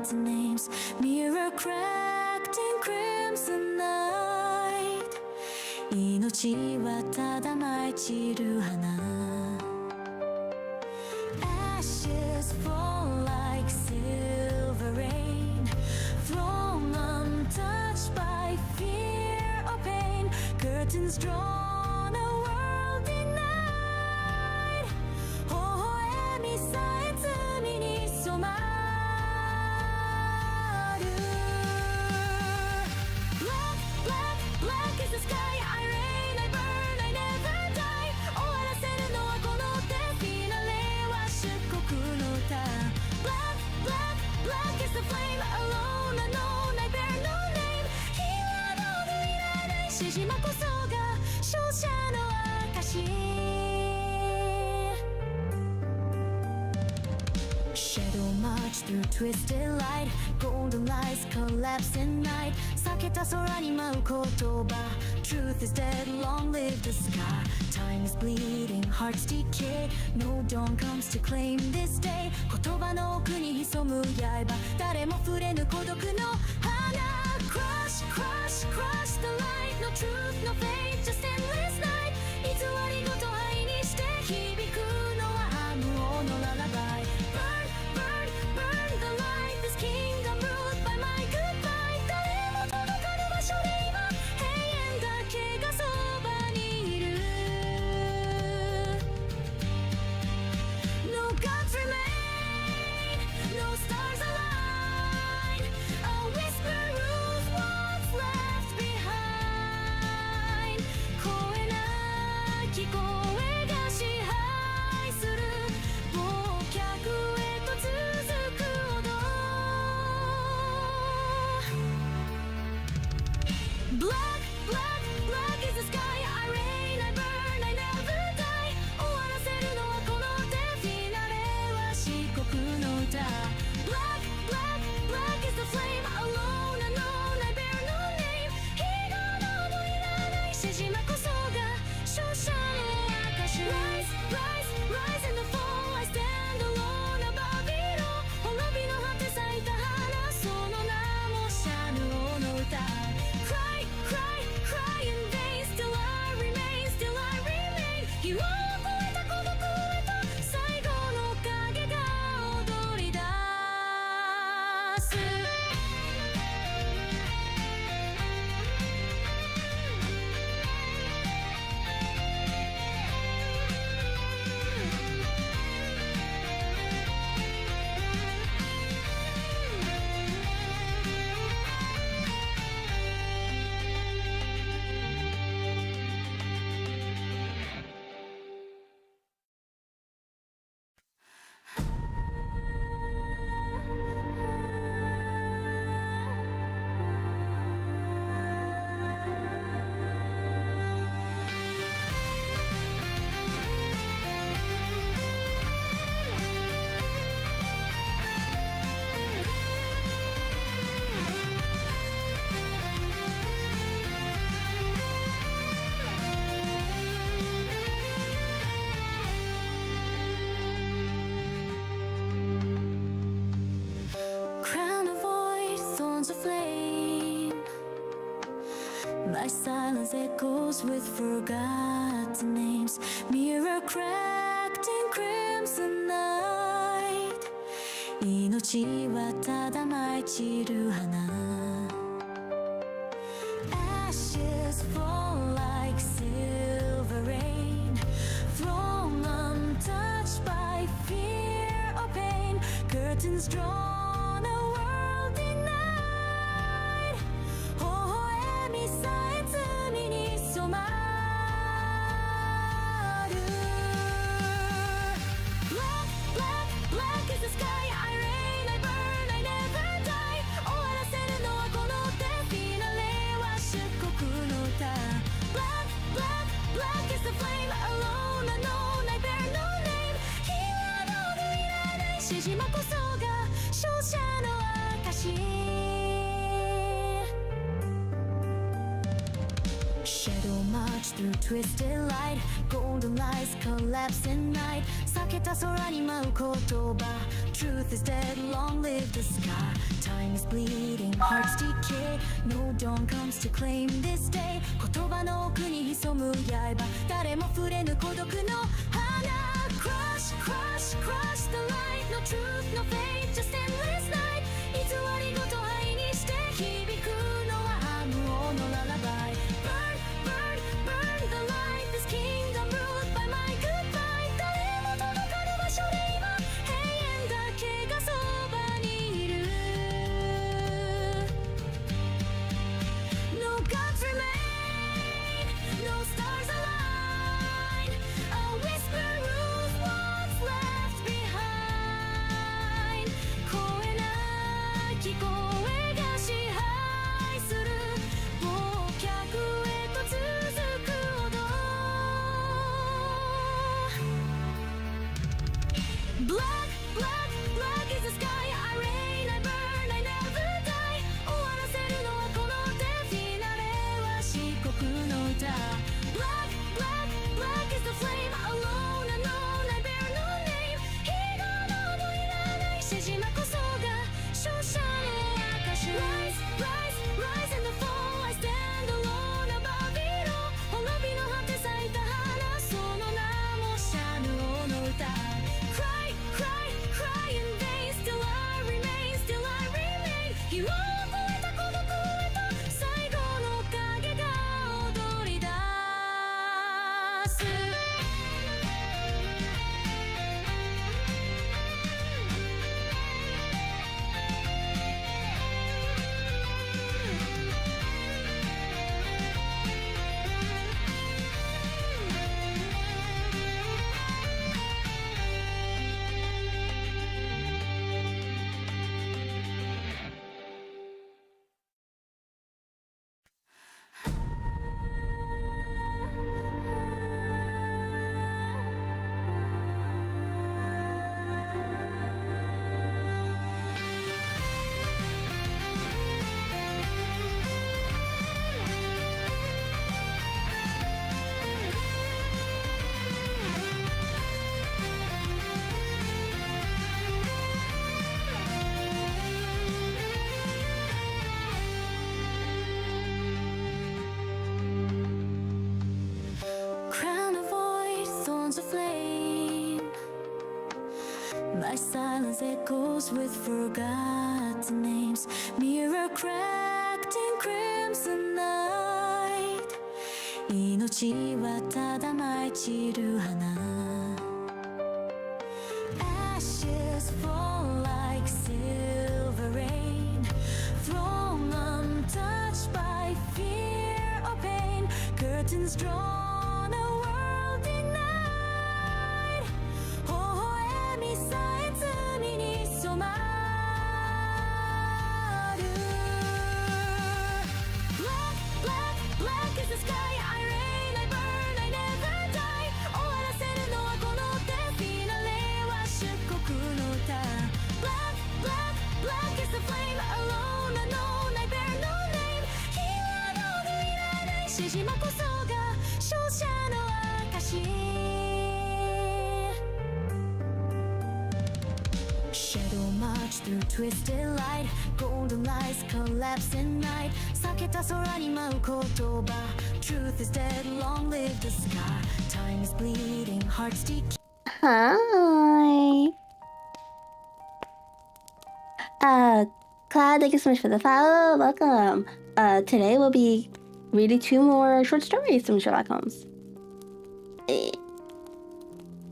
forgotten names. Mirror cracked in crimson night. 命はただ舞い散る花。Ashes fall like silver rain, thrown untouched by fear or pain. Curtains drawn, a world denied. 微笑みさえ罪に染まる。 Black, black, black is the sky. I rain, I burn, I never die. 終わらせるのはこの手。フィナレは出国の歌。 Black, black, black is the flame. Alone, unknown, I bear no name. ヒーローのいらない獅子魔こそが勝者の証。 Shadow march through twisted light. Golden lights collapse in night. 避けた空に舞う言葉。 Truth is dead, long live the sky. Time is bleeding, hearts decay. No dawn comes to claim this day. 言葉の奥に潜む刃。誰も触れぬ孤独の花。 Crush, crush, crush the light. No truth, no fate, just endless night. 偽りごと愛にして響くのは無音のララバイ。 Burn, burn, burn the light. This kingdom ruled by my goodbye. 誰も届かぬ場所で今永遠だけがそばにいる。 No gods remain, no stars align. A whisper rules what's left behind. 声なき声が支配する。忘却へと続く踊。 Black, black, black is the sky. I rain, I burn, I never die. 終わらせるのはこの手。フィナレは漆黒の歌。 Black, black, black is the flame. Alone, unknown, I bear no name. ヒーローのいらない獅子魔こそが勝者の証。 Rise, rise, rise in the fall. I stand alone above it all. 滅びの果て咲いた花。その名もシャヌ王の歌。 Cry, cry, cry in vain. Still I remain, still I remain. 日を越えた孤独へと最後の影が踊り出す。 Crown of void, thorns of flame. My silence echoes with forgotten names. Mirror cracked in crimson night. 命はただ舞い散る花。 Ashes fall like silver rain, thrown untouched by fear or pain. Curtains drawn, a world denied. 微笑みさえ罪に染まる。 Black, black, black is the sky. I rain, I burn, I never die. 終わらせるのはこの手。フィナレは出国の歌。 Black, black, black is the flame. Alone, unknown, I bear no name. ヒーローのいらない獅子魔こそが勝者の証。 Shadow march through twisted light. Golden lights collapse in night. 避けた空に舞う言葉。Truth is dead, long live the sky. bleeding, hearts decay. No dawn comes to claim this day. 言葉の奥に潜む刃、誰も触れぬ孤独の花。Crush, crush, crush the light. No truth, no fate, just endless night. 偽りごと愛にして響くのは無音のララバイ。Burn, burn, burn the light. This kingdom ruled by my goodbye. 誰も届かぬ場所で今、永遠だけがそばにいる。No gods remain, no stars align. A whisper rules what's left behind. 声なき声が支配する。忘却へと続く踊。Black, black, black is the sky. I rain, I burn, I never die. 終わらせるのはこの手。フィナーレは漆黒の歌。Black, black, black is the flame. Alone, unknown, I bear no name. 日がなどいらないしじまこそが勝者の証。Rise, rise, rise in the fall. I stand alone above it all. 滅びの果て咲いた花、その名もシャヌオの歌。Cry, cry, cry in vain. Still I remain, still I remain. 疲労を超えた孤独へと最後の影が踊り出す。Crown of void, thorns of flame. My silence echoes with forgotten names. Mirror cracked in crimson night. 命はただ舞い散る花。Ashes fall like silver rain. Thrown untouched by fear or pain. Curtains drawn, a world denied. 微笑みさえ罪に染まる。Black, black, black is the sky. I rain, I burn, I never die. 終わらせるのはこの手。フィナーレは漆黒の歌。Black, black, black is the flame. Alone, unknown, I bear no name. 日は道具いらないしじまこそが勝者の証。Shadow march through twisted light. Golden lights collapse in night. 避けた空に舞う言葉。Truth is dead, long live the sky. Time is bleeding, hearts decay. Hi. Cloud, thank you so much for the follow. Welcome. Today we'll be reading 2 more short stories from Sherlock Holmes.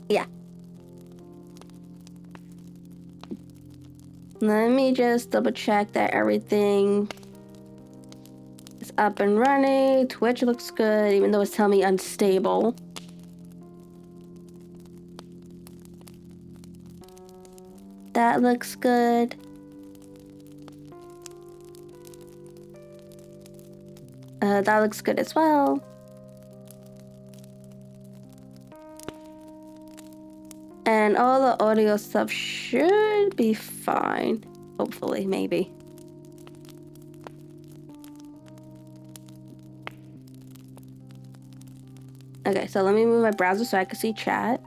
Yeah. Let me just double check that everything is up and running. Twitch looks good, even though it's telling me unstable. That looks good. That looks good as well. And all the audio stuff should be fine. Hopefully, maybe. Okay, so let me move my browser so I can see chat.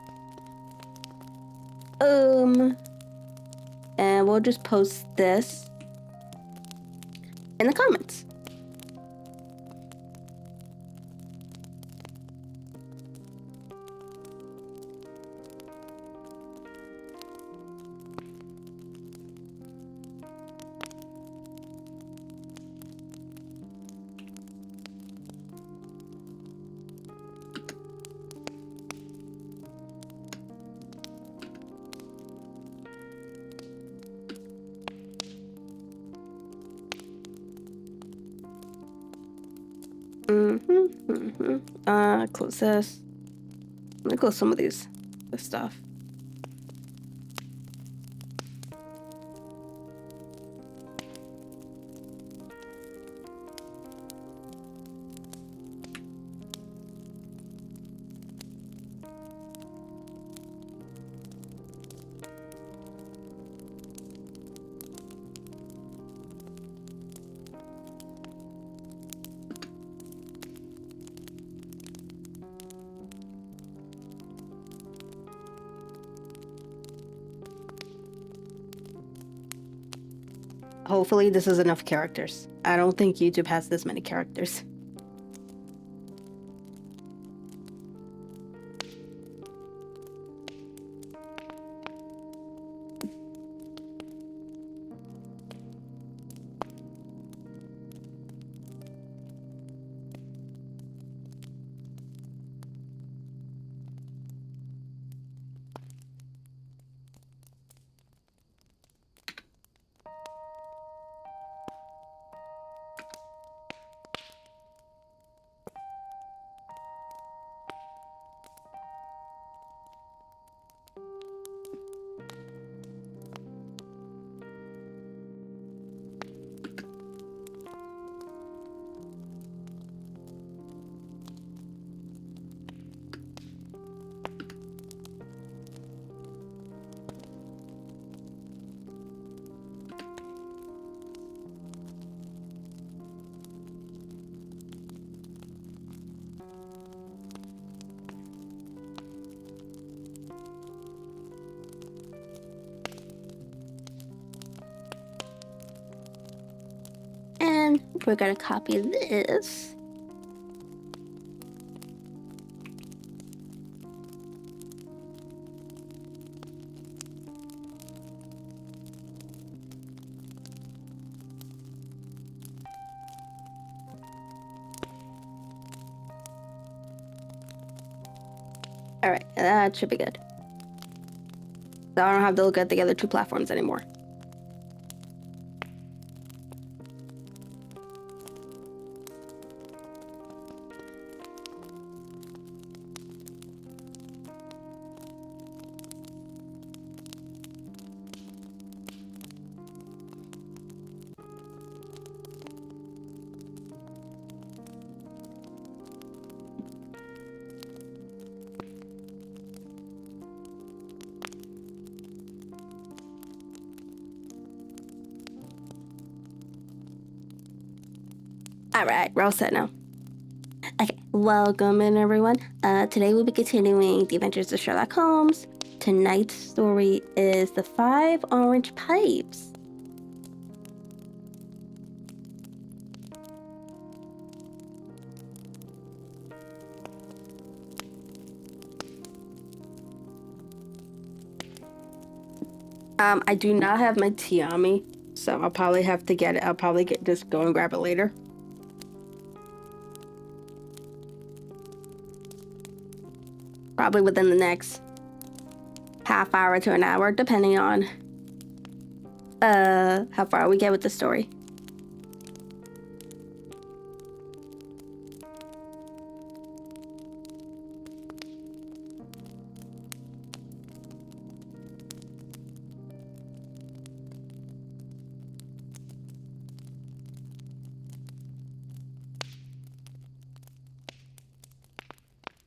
And we'll just post this. in the comments. Close this. I'm gonna close some of this stuff. Hopefully this is enough characters. I don't think YouTube has this many characters. And we're gonna copy this. All right, that should be good. So I don't have to look at the other two platforms anymore. Alright, we're all set now. Okay, welcome in everyone. Today we'll be continuing the Adventures of Sherlock Holmes. Tonight's story is The 5 Orange Pipes. I do not have my tea on me, so I'll probably have to get it. I'll probably just go and grab it later. Probably within the next half hour to an hour, depending on how far we get with the story.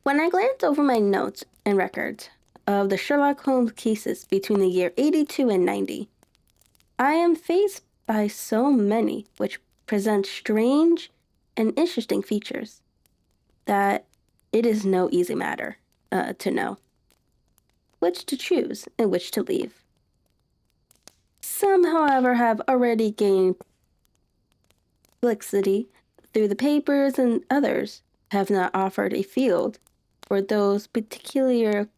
When I glance over my notes and records of the Sherlock Holmes cases between the year 82 and 90, I am faced by so many which present strange and interesting features that it is no easy matter to know which to choose and which to leave. Some, however, have already gained publicity through the papers and others have not offered a field for those particular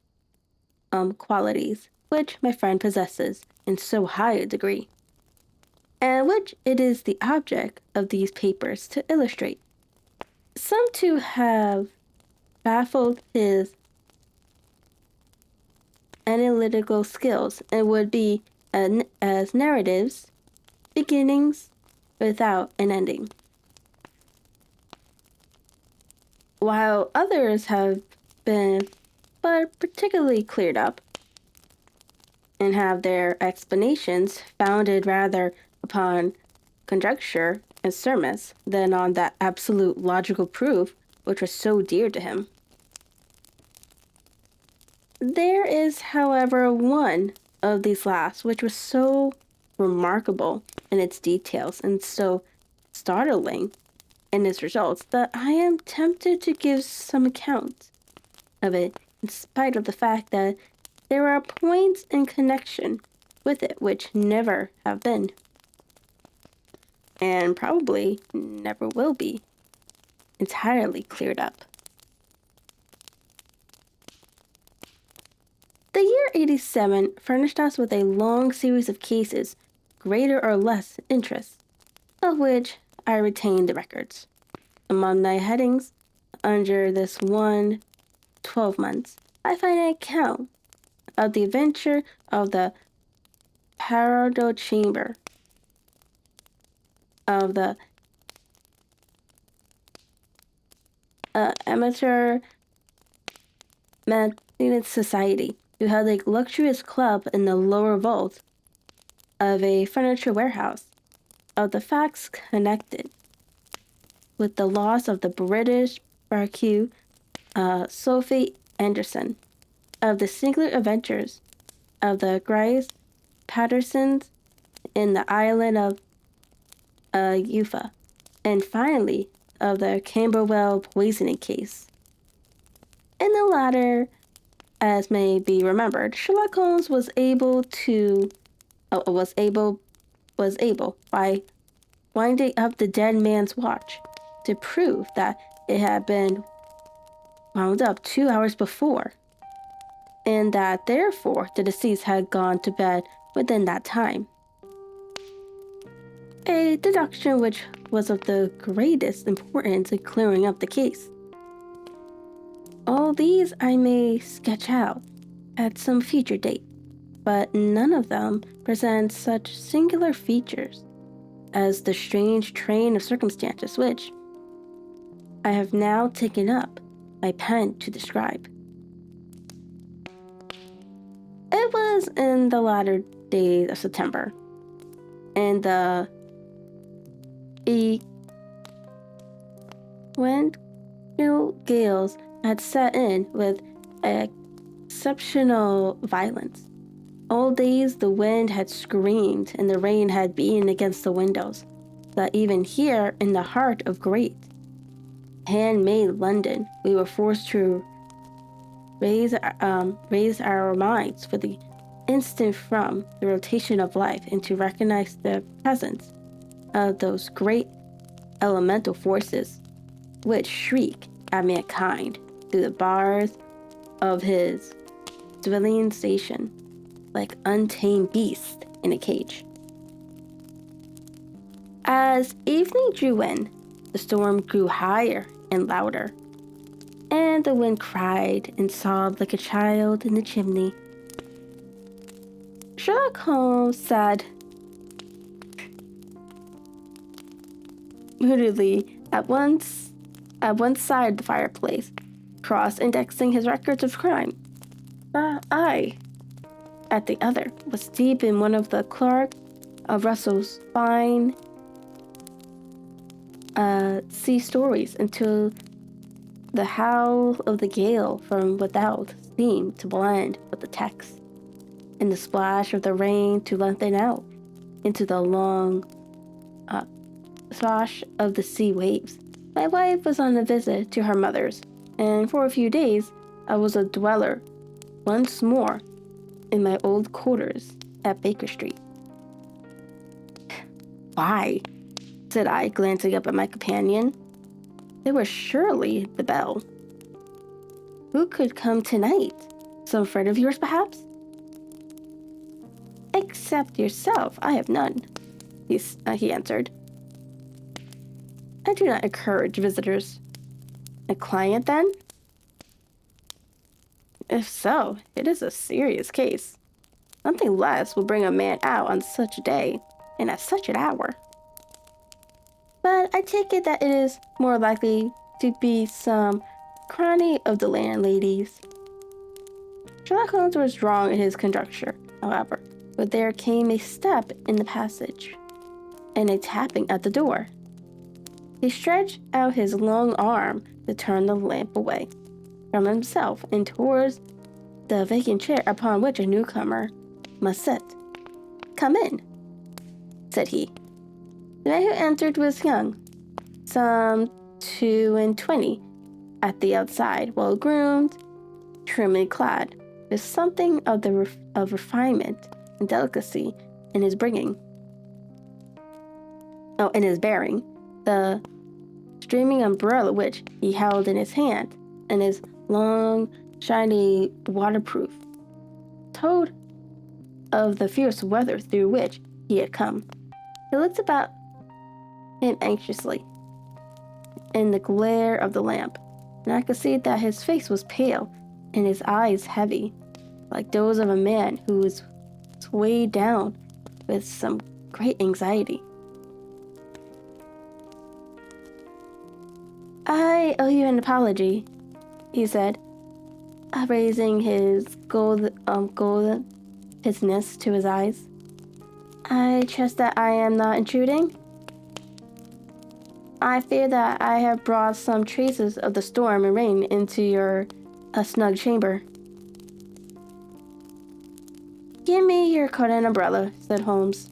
qualities which my friend possesses in so high a degree, and which it is the object of these papers to illustrate. Some too have baffled his analytical skills and would be as narratives, beginnings without an ending, while others have been but particularly cleared up and have their explanations founded rather upon conjecture and surmise than on that absolute logical proof which was so dear to him. There is, however, one of these last which was so remarkable in its details and so startling in its results that I am tempted to give some account of it, in spite of the fact that there are points in connection with it which never have been, and probably never will be, entirely cleared up. The year 87 furnished us with a long series of cases, greater or less interest, of which I retained the records. Among my headings, under this one 12 months, I find an account of the adventure of the Parado Chamber, of the Amateur Maintenance Society, who held a luxurious club in the lower vault of a furniture warehouse, of the facts connected with the loss of the British barque Sophie Anderson, of the singular adventures of the Grice Pattersons in the island of Ufa, and finally of the Camberwell poisoning case. In the latter, as may be remembered, Sherlock Holmes was able by winding up the dead man's watch to prove that it had been wound up 2 hours before, and that therefore the deceased had gone to bed within that time. A deduction which was of the greatest importance in clearing up the case. All these I may sketch out at some future date, but none of them present such singular features as the strange train of circumstances which I have now taken up my pen to describe. It was in the latter days of September, and the equinoctial gales had set in with exceptional violence. All days the wind had screamed and the rain had beaten against the windows, that even here in the heart of great handmade London we were forced to raise our minds for the instant from the rotation of life and to recognize the presence of those great elemental forces which shriek at mankind through the bars of his dwelling station like untamed beasts in a cage. As evening drew in, the storm grew higher and louder, and the wind cried and sobbed like a child in the chimney. Sherlock Holmes sat moodily at one side of the fireplace, cross-indexing his records of crime. I, at the other, was deep in one of the Clark of Russell's fine sea stories until the howl of the gale from without seemed to blend with the text, and the splash of the rain to lengthen out into the long swash of the sea waves. My wife was on a visit to her mother's, and for a few days I was a dweller once more in my old quarters at Baker Street. Why said I, glancing up at my companion. It was surely the bell. Who could come tonight? Some friend of yours, perhaps? Except yourself, I have none, he answered. I do not encourage visitors. A client, then? If so, it is a serious case. Nothing less will bring a man out on such a day and at such an hour. But I take it that it is more likely to be some crony of the landladies. Sherlock Holmes was wrong in his conjecture, however, but there came a step in the passage and a tapping at the door. He stretched out his long arm to turn the lamp away from himself and towards the vacant chair upon which a newcomer must sit. Come in, said he. The man who entered was young, some 22 at the outside, well-groomed, trimly clad, with something of refinement and delicacy in his bearing. The streaming umbrella which he held in his hand, and his long, shiny waterproof, told of the fierce weather through which he had come. He looked about him anxiously in the glare of the lamp, and I could see that his face was pale and his eyes heavy, like those of a man who is weighed down with some great anxiety. I owe you an apology, he said, raising his golden business to his eyes. I trust that I am not intruding. I fear that I have brought some traces of the storm and rain into your snug chamber. Give me your coat and umbrella, said Holmes.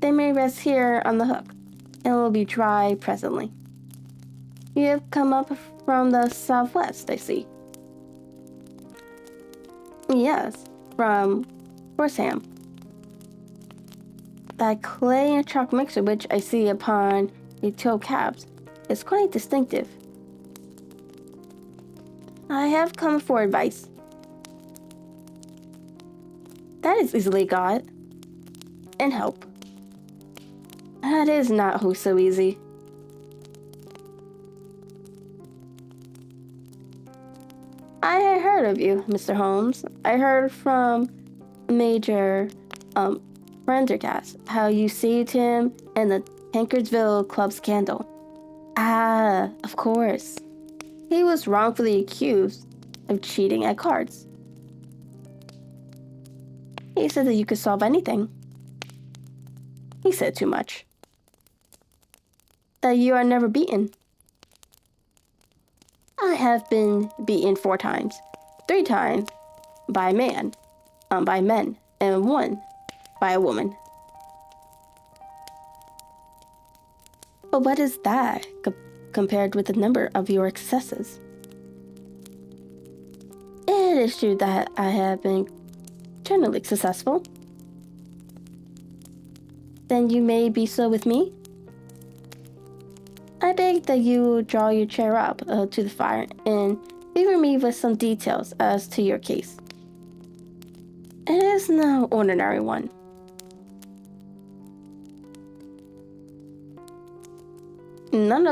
They may rest here on the hook, and will be dry presently. You have come up from the southwest, I see. Yes, from Horsham. That clay and chalk mixture which I see upon the toe caps is quite distinctive. I have come for advice. That is easily got. And help. That is not so easy. I had heard of you, Mr. Holmes. I heard from Major Prendergast how you saved him in the Tankersville Club scandal. Ah, of course. He was wrongfully accused of cheating at cards. He said that you could solve anything. He said too much. That you are never beaten. I have been beaten 4 times. 3 times by men, and 1 by a woman. But what is that compared with the number of your successes? It is true that I have been generally successful. Then you may be so with me. I beg that you draw your chair up to the fire and favor me with some details as to your case. It is no ordinary one. None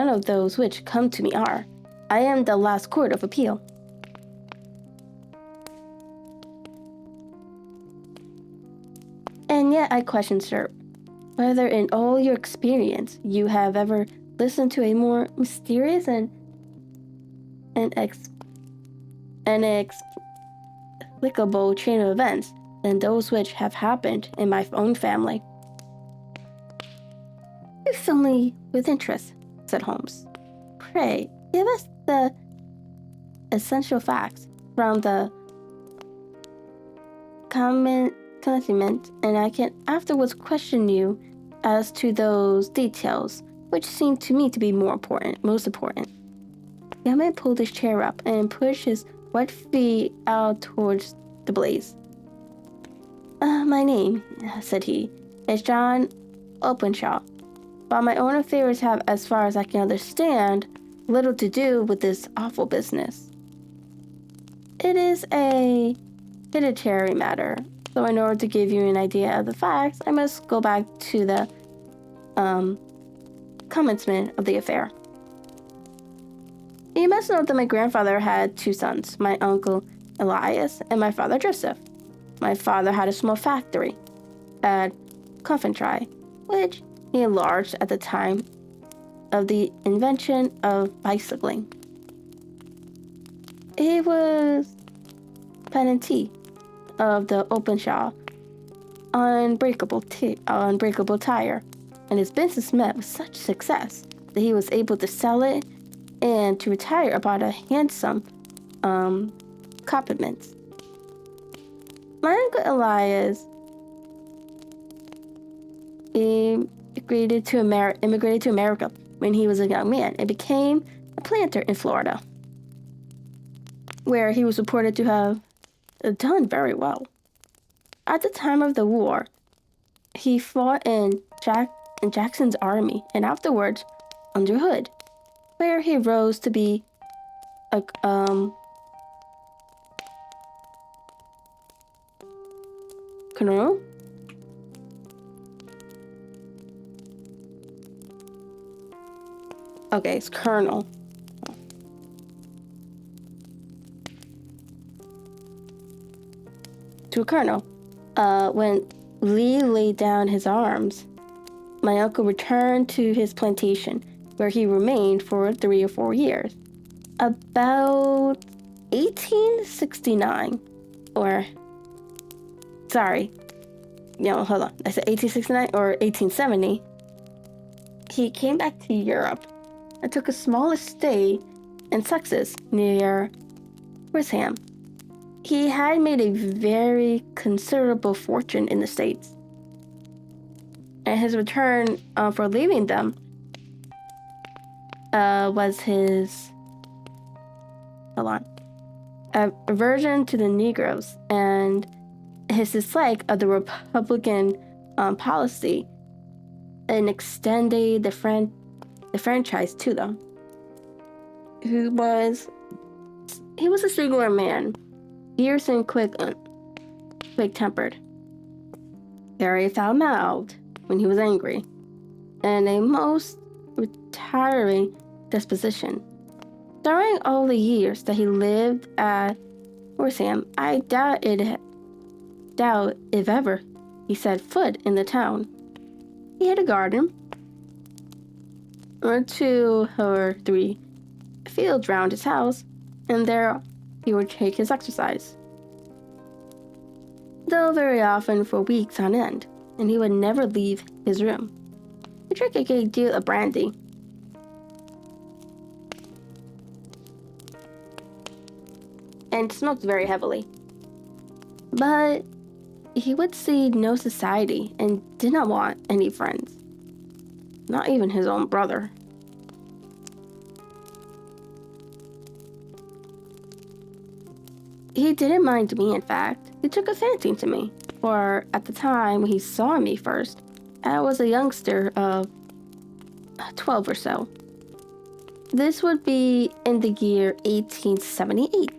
of those which come to me are. I am the last court of appeal. And yet I question, sir, whether in all your experience you have ever listened to a more mysterious and inexplicable chain of events than those which have happened in my own family. You fill me with interest, said Holmes. Pray, give us the essential facts from the commencement, and I can afterwards question you as to those details which seem to me to be most important. The young man pulled his chair up and pushed his wet feet out towards the blaze. My name, said he, is John Openshaw. while my own affairs have, as far as I can understand, little to do with this awful business. It is a hereditary matter, so in order to give you an idea of the facts, I must go back to the commencement of the affair. You must know that my grandfather had 2 sons, my uncle Elias and my father Joseph. My father had a small factory at Coventry, which he enlarged at the time of the invention of bicycling. He was patentee of the Openshaw unbreakable tire, and his business met with such success that he was able to sell it and to retire about a handsome compliments. My uncle Elias immigrated to America when he was a young man and became a planter in Florida, where he was reported to have done very well. At the time of the war, he fought in Jackson's army and afterwards under Hood, where he rose to be a colonel. Okay, it's colonel. To a colonel. When Lee laid down his arms, my uncle returned to his plantation, where he remained for 3 or 4 years. About 1869, or, sorry, hold on. I said 1869 or 1870. He came back to Europe and took a small estate in Sussex near Wisham. He had made a very considerable fortune in the States. And his return for leaving them was his aversion to the Negroes and his dislike of the Republican policy and extended the franchise to them. He was a singular man, fierce and quick-tempered, very foul-mouthed when he was angry, and a most retiring disposition. During all the years that he lived at Wisham, I doubt if ever he set foot in the town. He had a garden, or 2 or 3 fields round his house, and there he would take his exercise, though very often for weeks on end, and he would never leave his room. He drank a great deal of brandy, and smoked very heavily. But he would see no society and did not want any friends, not even his own brother. He didn't mind me, in fact. He took a fancy to me, for at the time when he saw me first, I was a youngster of 12 or so. This would be in the year 1878,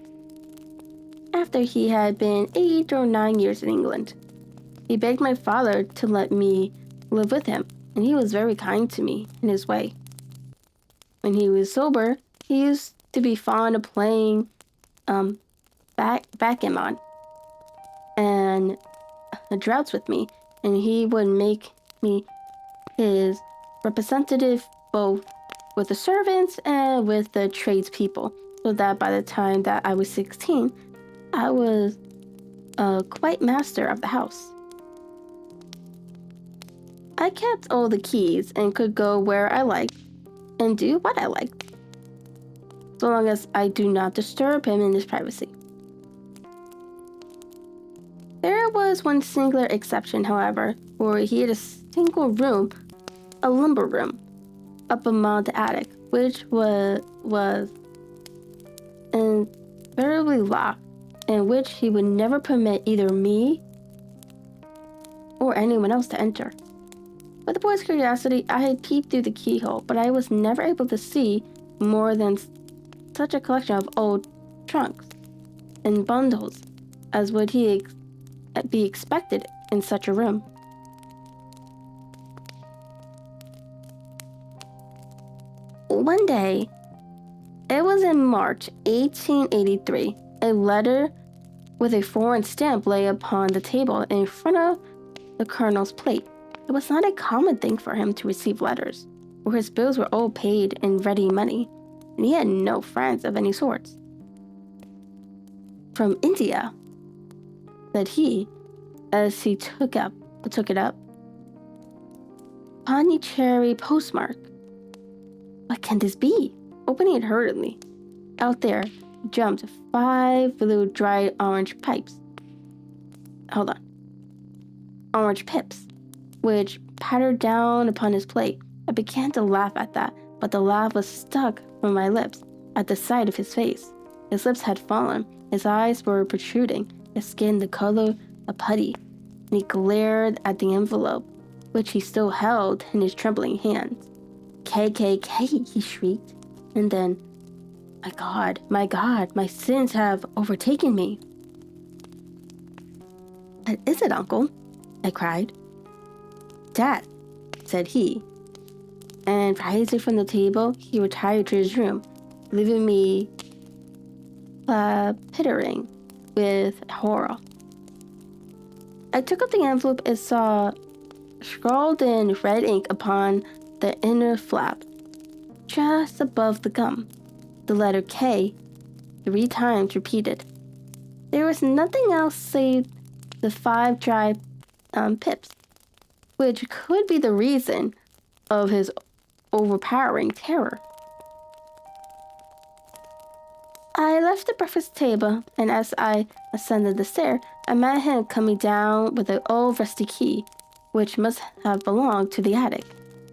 after he had been 8 or 9 years in England. He begged my father to let me live with him, and he was very kind to me in his way. When he was sober, he used to be fond of playing backgammon and draughts with me, and he would make me his representative both with the servants and with the tradespeople, so that by the time that I was 16, I was quite master of the house. I kept all the keys and could go where I liked and do what I liked, so long as I do not disturb him in his privacy. There was one singular exception, however, for he had a single room, a lumber room, up among the attic, which was invariably locked, and which he would never permit either me or anyone else to enter. With the boy's curiosity, I had peeped through the keyhole, but I was never able to see more than such a collection of old trunks and bundles as would be expected in such a room. One day, it was in March 1883, a letter with a foreign stamp lay upon the table in front of the colonel's plate. It was not a common thing for him to receive letters, for his bills were all paid in ready money, and he had no friends of any sorts. "From India," said he, as he took it up. "Pondicherry postmark. What can this be?" Opening it hurriedly, out there jumped 5 blue dried orange pips, which pattered down upon his plate. I began to laugh at that, but the laugh was stuck from my lips at the sight of his face. His lips had fallen, his eyes were protruding, his skin the color of putty, and he glared at the envelope, which he still held in his trembling hands. "KKK," he shrieked, and then, my God, my sins have overtaken me." "What is it, Uncle?" I cried. "Dad," said he, and rising from the table, he retired to his room, leaving me pittering with horror. I took up the envelope and saw scrawled in red ink upon the inner flap, just above the gum, the letter K 3 times repeated. There was nothing else save the 5 dry pips, which could be the reason of his overpowering terror. I left the breakfast table, and as I ascended the stair, I met him coming down with an old rusty key, which must have belonged to the attic,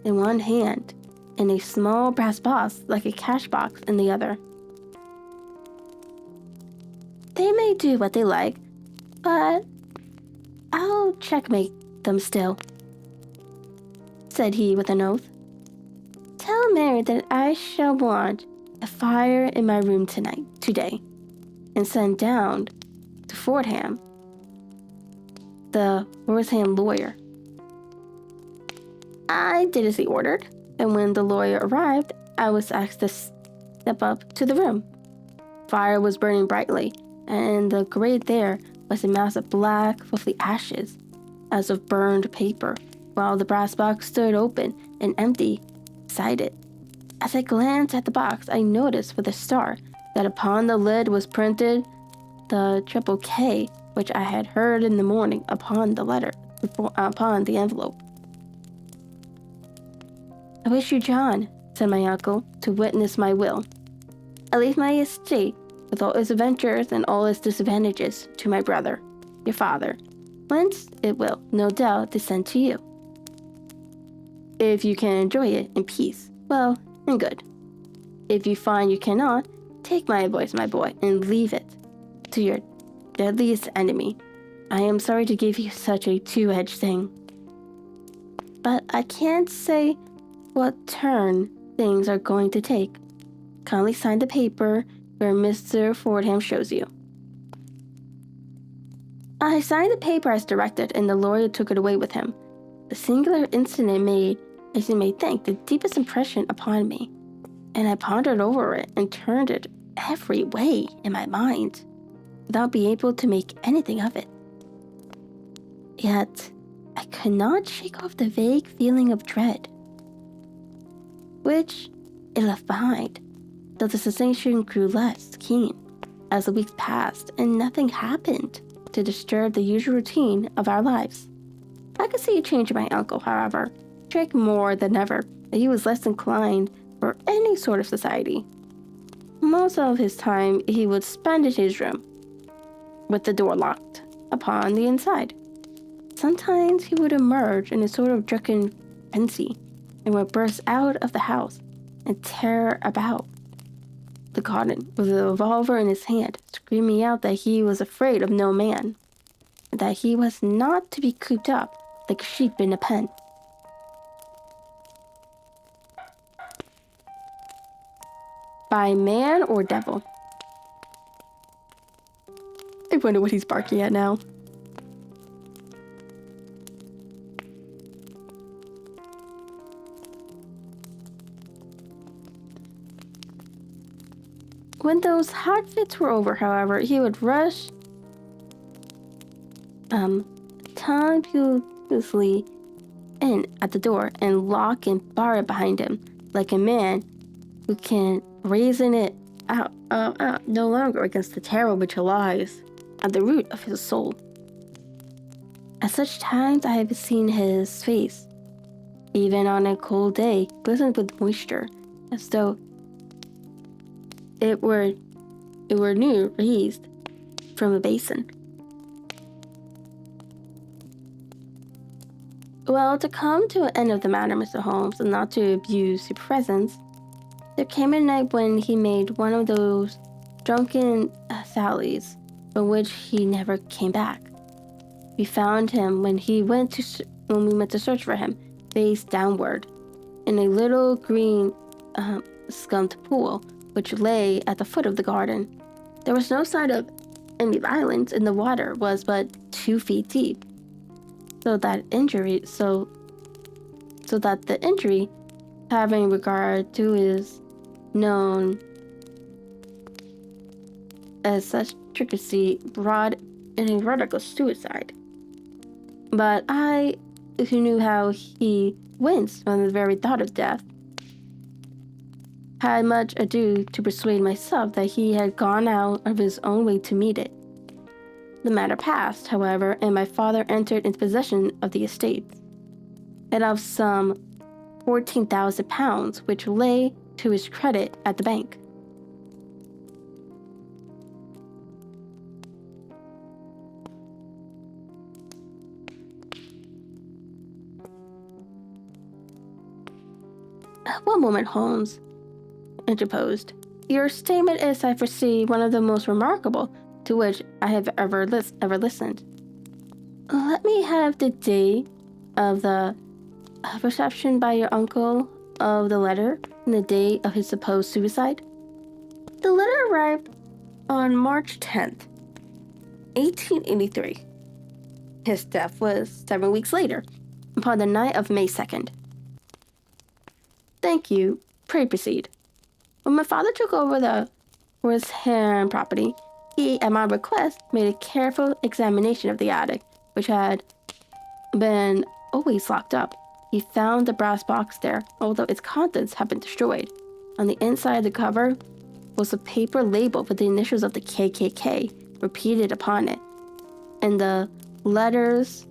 in one hand, and a small brass box like a cash box in the other. "They may do what they like, but I'll checkmate them still," said he with an oath. "Tell Mary that I shall want a fire in my room today, and send down to Fordham, the Wortham lawyer." I did as he ordered, and when the lawyer arrived, I was asked to step up to the room. Fire was burning brightly, and in the grate there was a mass of black, fluffy ashes, as of burned paper, while the brass box stood open and empty beside it. As I glanced at the box, I noticed with a start that upon the lid was printed the triple K, which I had heard in the morning upon the envelope. "I wish you, John," said my uncle, "to witness my will. I leave my estate, with all its adventures and all its disadvantages, to my brother, your father, whence it will, no doubt, descend to you. If you can enjoy it in peace, well and good. If you find you cannot, take my advice, my boy, and leave it to your deadliest enemy. I am sorry to give you such a two-edged thing, but I can't say what turn things are going to take. Kindly sign the paper where Mr. Fordham shows you." I signed the paper as directed, and the lawyer took it away with him. The singular incident made, as you may think, the deepest impression upon me, and I pondered over it and turned it every way in my mind, without being able to make anything of it. Yet, I could not shake off the vague feeling of dread, which it left behind, though the sensation grew less keen as the weeks passed and nothing happened to disturb the usual routine of our lives. I could see a change in my uncle, however. He drank more than ever, and he was less inclined for any sort of society. Most of his time he would spend in his room, with the door locked upon the inside. Sometimes he would emerge in a sort of drunken frenzy, and would burst out of the house and tear about the garden with a revolver in his hand, screaming out that he was afraid of no man, and that he was not to be cooped up like sheep in a pen. by man or devil? I wonder what he's barking at now. When those hot fits were over, however, he would rush tempestuously in at the door and lock and bar it behind him, like a man who can reason it out no longer against the terror which lies at the root of his soul. At such times I have seen his face, even on a cold day, glisten with moisture, as though it were new raised from a basin. Well, to come to an end of the matter, Mr. Holmes, and not to abuse your presence, there came a night when he made one of those drunken sallies from which he never came back. We found him when we went to search for him, face downward, in a little green scummed pool which lay at the foot of the garden. There was no sign of any violence, and the water was but 2 feet deep, so that the injury, having regard to, is known as such trickery, brought in a vertical suicide. But I, who knew how he winced from the very thought of death, had much ado to persuade myself that he had gone out of his own way to meet it. The matter passed, however, and my father entered into possession of the estates, and of some £14,000, which lay to his credit at the bank. One moment, Holmes interposed. Your statement is, I foresee, one of the most remarkable to which I have ever listened. Let me have the date of the reception by your uncle of the letter and the date of his supposed suicide. The letter arrived on March 10th, 1883. His death was 7 weeks later, upon the night of May 2nd. Thank you. Pray proceed. When my father took over the Horsham property, he, at my request, made a careful examination of the attic, which had been always locked up. He found the brass box there, although its contents had been destroyed. On the inside of the cover was a paper label with the initials of the KKK repeated upon it, and the letters,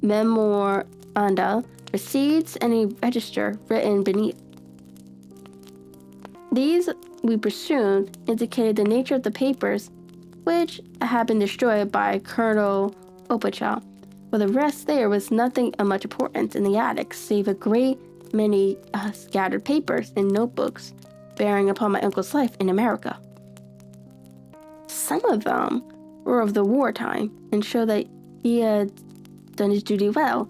memoranda, receipts, and a register written beneath. These, we presumed, indicated the nature of the papers, which had been destroyed by Colonel Opachaw. For the rest, there was nothing of much importance in the attic, save a great many scattered papers and notebooks bearing upon my uncle's life in America. Some of them were of the wartime and show that he had done his duty well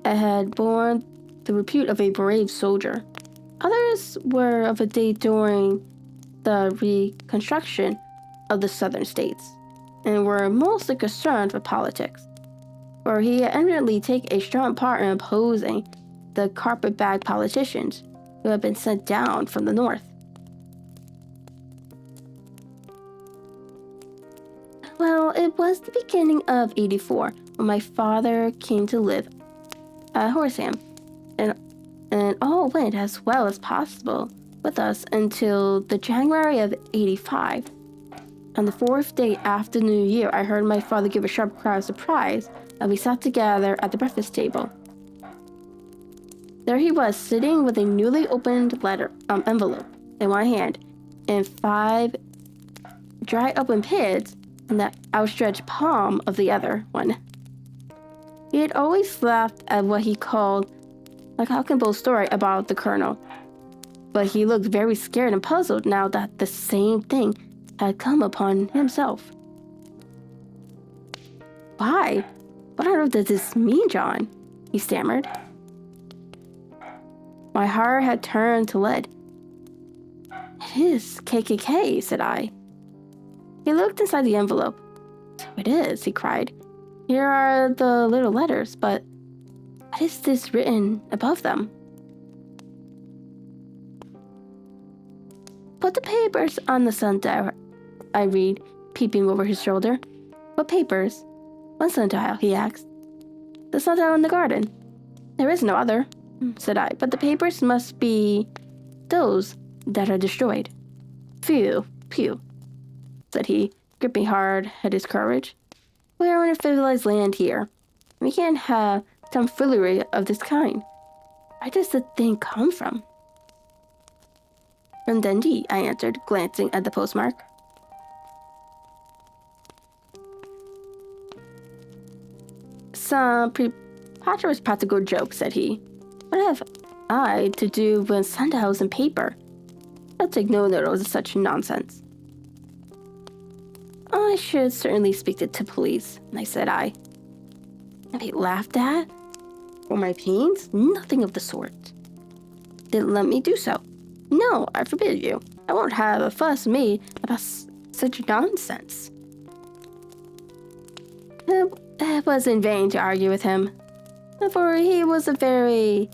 and had borne the repute of a brave soldier. Others were of a date during the reconstruction of the southern states and were mostly concerned with politics, where he had evidently taken a strong part in opposing the carpetbag politicians who had been sent down from the north. Well, it was the beginning of '84 when my father came to live at Horsham, and all went as well as possible with us until the January of '85. On the 4th day after New Year, I heard my father give a sharp cry of surprise, and we sat together at the breakfast table. There he was, sitting with a newly opened envelope in one hand and 5 dried open pins in the outstretched palm of the other one. He had always laughed at what he called a cock and bull story about the colonel, but he looked very scared and puzzled now that the same thing had come upon himself.'Why? What on earth does this mean, John?' he stammered. My heart had turned to lead. "It is KKK," said I. He looked inside the envelope. "So it is," he cried. "Here are the little letters, but what is this written above them?" "Put the papers on the sundial," I read, peeping over his shoulder. "What papers?" "What sundial?" he asked. "The sundial in the garden." "There is no other," said I, "but the papers must be those that are destroyed." "Phew, phew," said he, gripping hard at his courage. "We are in a civilized land here. We can't have tomfoolery of this kind. Where does the thing come from?" "From Dundee," I answered, glancing at the postmark. "Some preposterous practical joke," said he. "What have I to do with sundials and paper? I'll take no notice of such nonsense." "I should certainly speak to the police," said I. "And be laughed at? For my pains? Nothing of the sort." "Then let me do so." "No, I forbid you. I won't have a fuss made about such nonsense." It was in vain to argue with him, for he was a very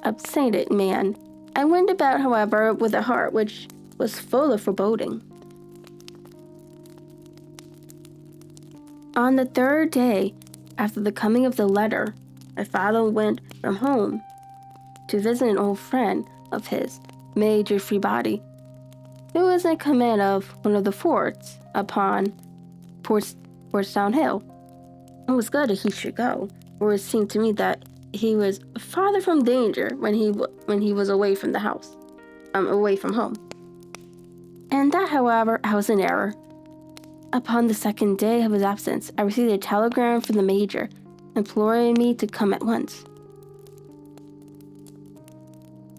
absent man. I went about, however, with a heart which was full of foreboding. On the third day after the coming of the letter, my father went from home to visit an old friend of his, Major Freebody, who was in command of one of the forts upon Portstown Hill. It was good that he should go, for it seemed to me that he was farther from danger when he was away from the house, away from home. And that, however, I was in error. Upon the second day of his absence, I received a telegram from the major, imploring me to come at once.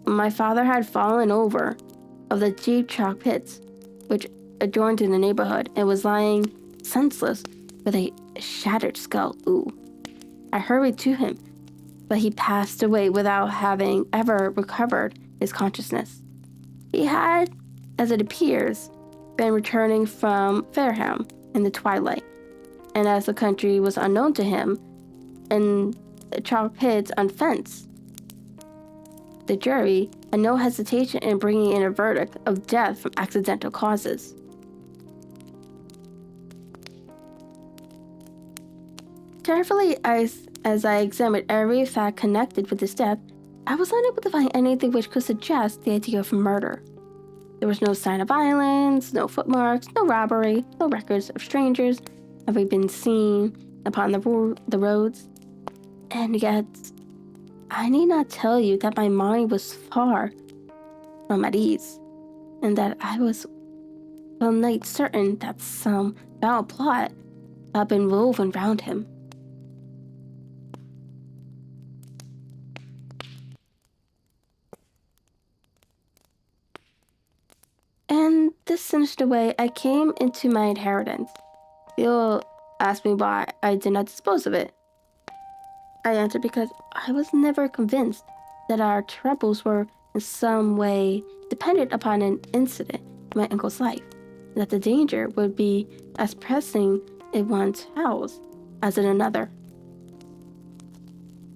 My father had fallen over of the deep chalk pits, which adjoined in the neighborhood, and was lying senseless with a shattered skull. I hurried to him, but he passed away without having ever recovered his consciousness. He had, as it appears, been returning from Fareham in the twilight, and as the country was unknown to him, and the chalk pits unfenced, the jury had no hesitation in bringing in a verdict of death from accidental causes. Carefully as I examined every fact connected with his death, I was unable to find anything which could suggest the idea of murder. There was no sign of violence, no footmarks, no robbery, no records of strangers having been seen upon the roads. And yet, I need not tell you that my mind was far from at ease, and that I was well nigh certain that some foul plot had been woven round him. And this sinister way I came into my inheritance. You'll ask me why I did not dispose of it. I answered because I was never convinced that our troubles were in some way dependent upon an incident in my uncle's life, and that the danger would be as pressing in one house as in another.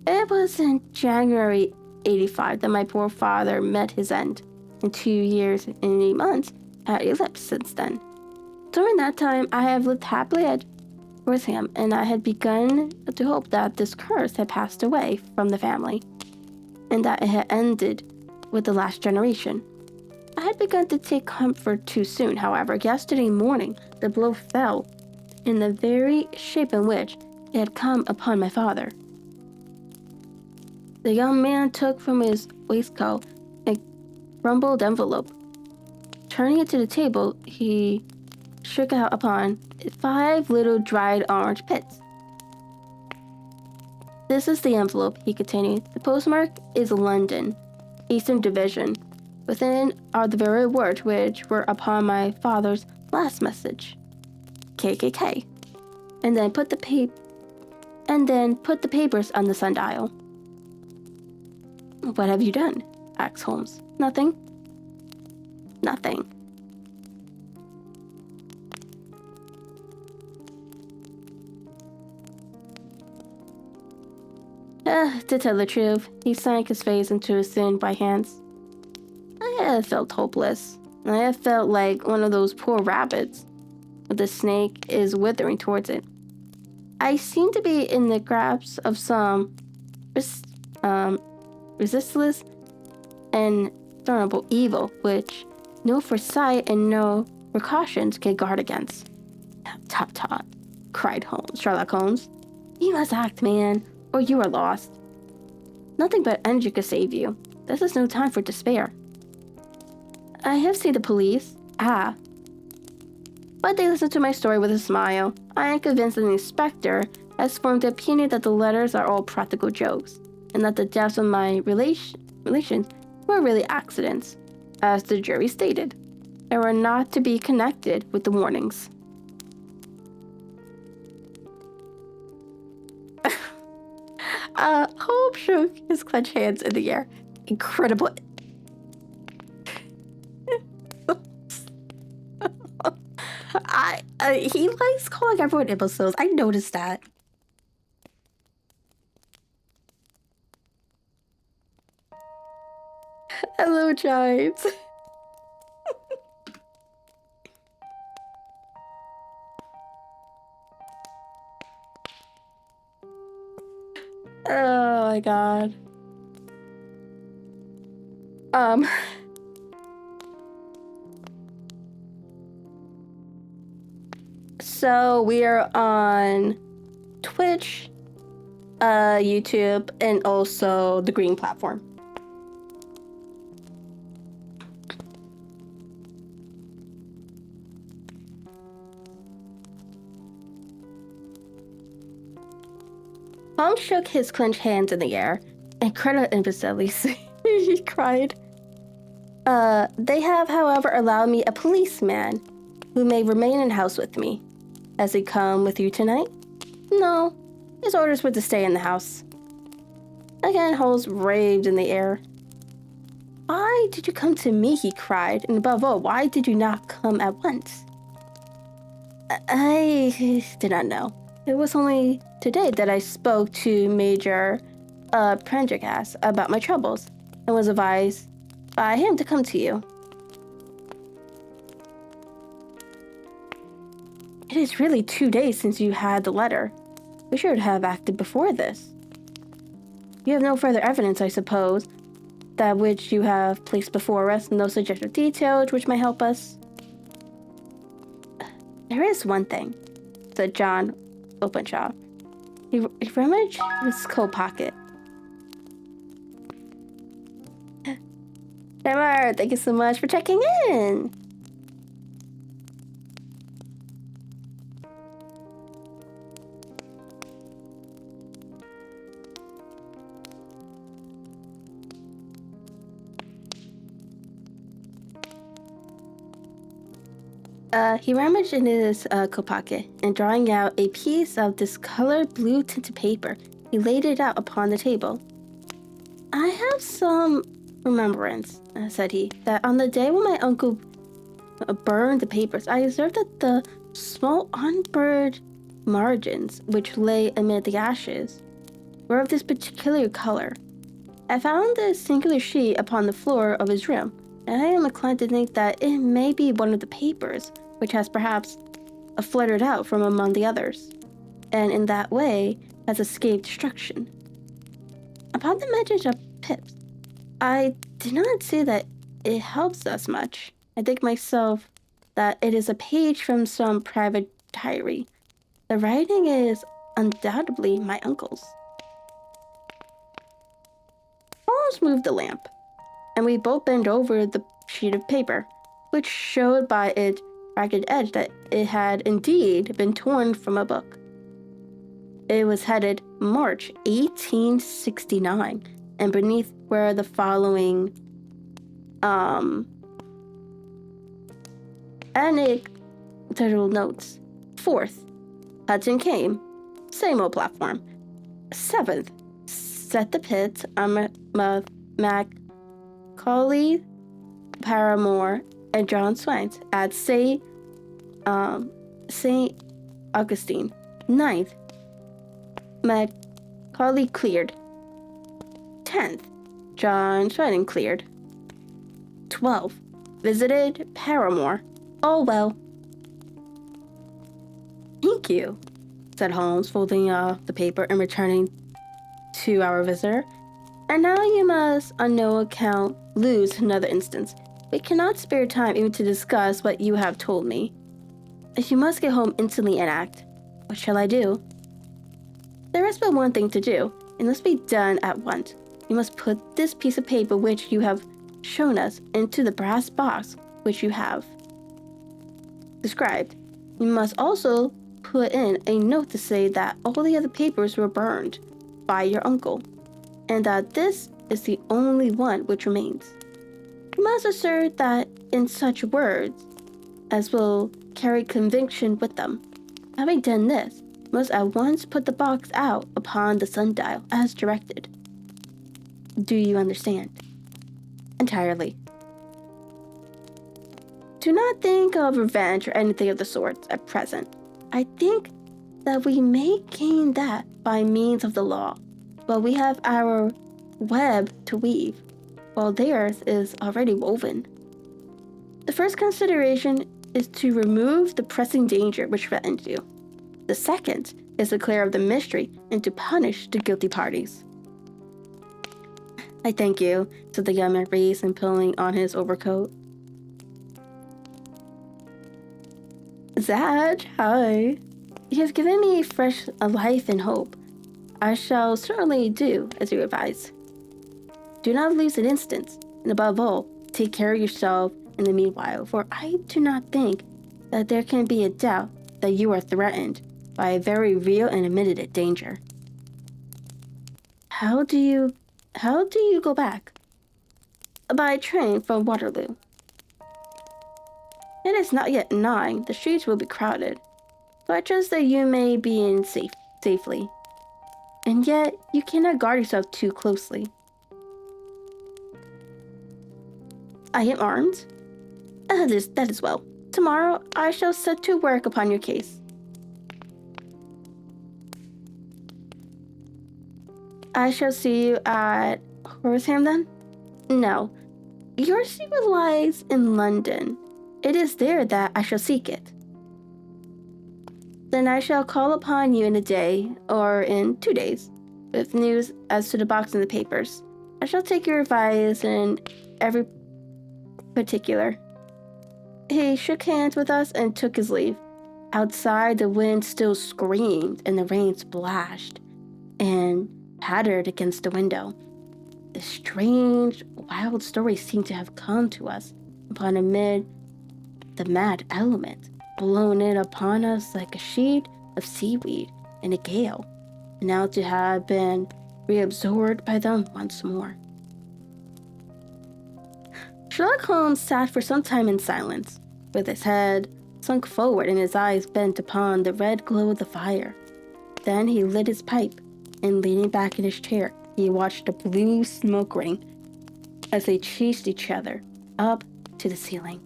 It was in January 85 that my poor father met his end, and 2 years and 8 months had elapsed since then. During that time, I have lived happily with him, and I had begun to hope that this curse had passed away from the family, and that it had ended with the last generation. I had begun to take comfort too soon, however. Yesterday morning, the blow fell in the very shape in which it had come upon my father. The young man took from his waistcoat a crumpled envelope. Turning it to the table, he shook out upon 5 little dried orange pits. "This is the envelope," he continued. "The postmark is London, Eastern Division. Within are the very words which were upon my father's last message, KKK. And then put the papers on the sundial." What have you done? Asked Holmes. Nothing. Nothing. To tell the truth, he sank his face into his thin white hands. I had felt hopeless. I had felt like one of those poor rabbits with the snake is withering towards it. I seemed to be in the grasp of some resistless and discernible evil, which no foresight and no precautions can guard against. Tut tut, cried Sherlock Holmes. You must act, man, or you are lost. Nothing but energy could save you. This is no time for despair. I have seen the police. Ah. But they listened to my story with a smile. I am convinced that the inspector has formed the opinion that the letters are all practical jokes, and that the deaths of my relations were really accidents, as the jury stated, and were not to be connected with the warnings. Holmes shook his clenched hands in the air. Incredible. He likes calling everyone imbeciles. I noticed that. Hello, Chimes. Oh my god. So we are on Twitch, YouTube, and also the green platform. Holmes shook his clenched hands in the air. Incredible imbeciles, he cried. They have, however, allowed me a policeman who may remain in the house with me. Has he come with you tonight? No, his orders were to stay in the house. Again, Holmes raved in the air. Why did you come to me? He cried, and above all, why did you not come at once? I did not know. It was only today that I spoke to Major Prendergast about my troubles, and was advised by him to come to you. It is really 2 days since you had the letter. We should have acted before this. You have no further evidence, I suppose, that which you have placed before us, no suggestive details which may help us. There is one thing, said John Openshaw. He rummaged his coat pocket. Trevor, thank you so much for checking in. He rummaged in his coat pocket, and drawing out a piece of discolored blue tinted paper, he laid it out upon the table. I have some remembrance, said he, that on the day when my uncle burned the papers, I observed that the small unburned margins which lay amid the ashes were of this particular color. I found this singular sheet upon the floor of his room, and I am inclined to think that it may be one of the papers which has perhaps fluttered out from among the others, and in that way has escaped destruction. Upon the mention of pips, I did not see that it helps us much. I think myself that it is a page from some private diary. The writing is undoubtedly my uncle's. Holmes moved the lamp, and we both bent over the sheet of paper, which showed by its ragged edge that it had indeed been torn from a book. It was headed March 1869, and beneath were the following anecdotal notes. 4th, Hudson came, same old platform. 7th, set the pit Macaulay Paramore, and John Swines at St. Augustine. 9th, Macaulay cleared. 10th, John Swines cleared. 12th, visited Paramore. All well. Thank you, said Holmes, folding up the paper and returning to our visitor. And now you must, on no account, lose another instance. We cannot spare time even to discuss what you have told me. If you must get home instantly and act, what shall I do? There is but one thing to do, and must be done at once. You must put this piece of paper which you have shown us into the brass box which you have described. You must also put in a note to say that all the other papers were burned by your uncle, and that this is the only one which remains. You must assert that in such words as will carry conviction with them. Having done this, you must at once put the box out upon the sundial as directed. Do you understand? Entirely. Do not think of revenge or anything of the sort at present. I think that we may gain that by means of the law, but we have our web to weave, while theirs is already woven. The first consideration is to remove the pressing danger which threatens you. The second is to clear up the mystery and to punish the guilty parties. I thank you, said the young man, raised and pulling on his overcoat. Zach, hi. You have given me fresh life and hope. I shall certainly do as you advise. Do not lose an instant, and above all, take care of yourself in the meanwhile, for I do not think that there can be a doubt that you are threatened by a very real and admitted danger. How do you go back? By train from Waterloo. It is not yet 9. The streets will be crowded, so I trust that you may be in safely. And yet, you cannot guard yourself too closely. I am armed. That is well. Tomorrow, I shall set to work upon your case. I shall see you at Horsham then? No. Your secret lies in London. It is there that I shall seek it. Then I shall call upon you in a day, or in 2 days, with news as to the box and the papers. I shall take your advice in every particular. He shook hands with us and took his leave. Outside, the wind still screamed and the rain splashed and pattered against the window. This strange, wild story seemed to have come to us upon amid the mad element, blown in upon us like a sheet of seaweed in a gale, and now to have been reabsorbed by them once more. Sherlock Holmes sat for some time in silence, with his head sunk forward and his eyes bent upon the red glow of the fire. Then he lit his pipe, and leaning back in his chair, he watched the blue smoke ring as they chased each other up to the ceiling.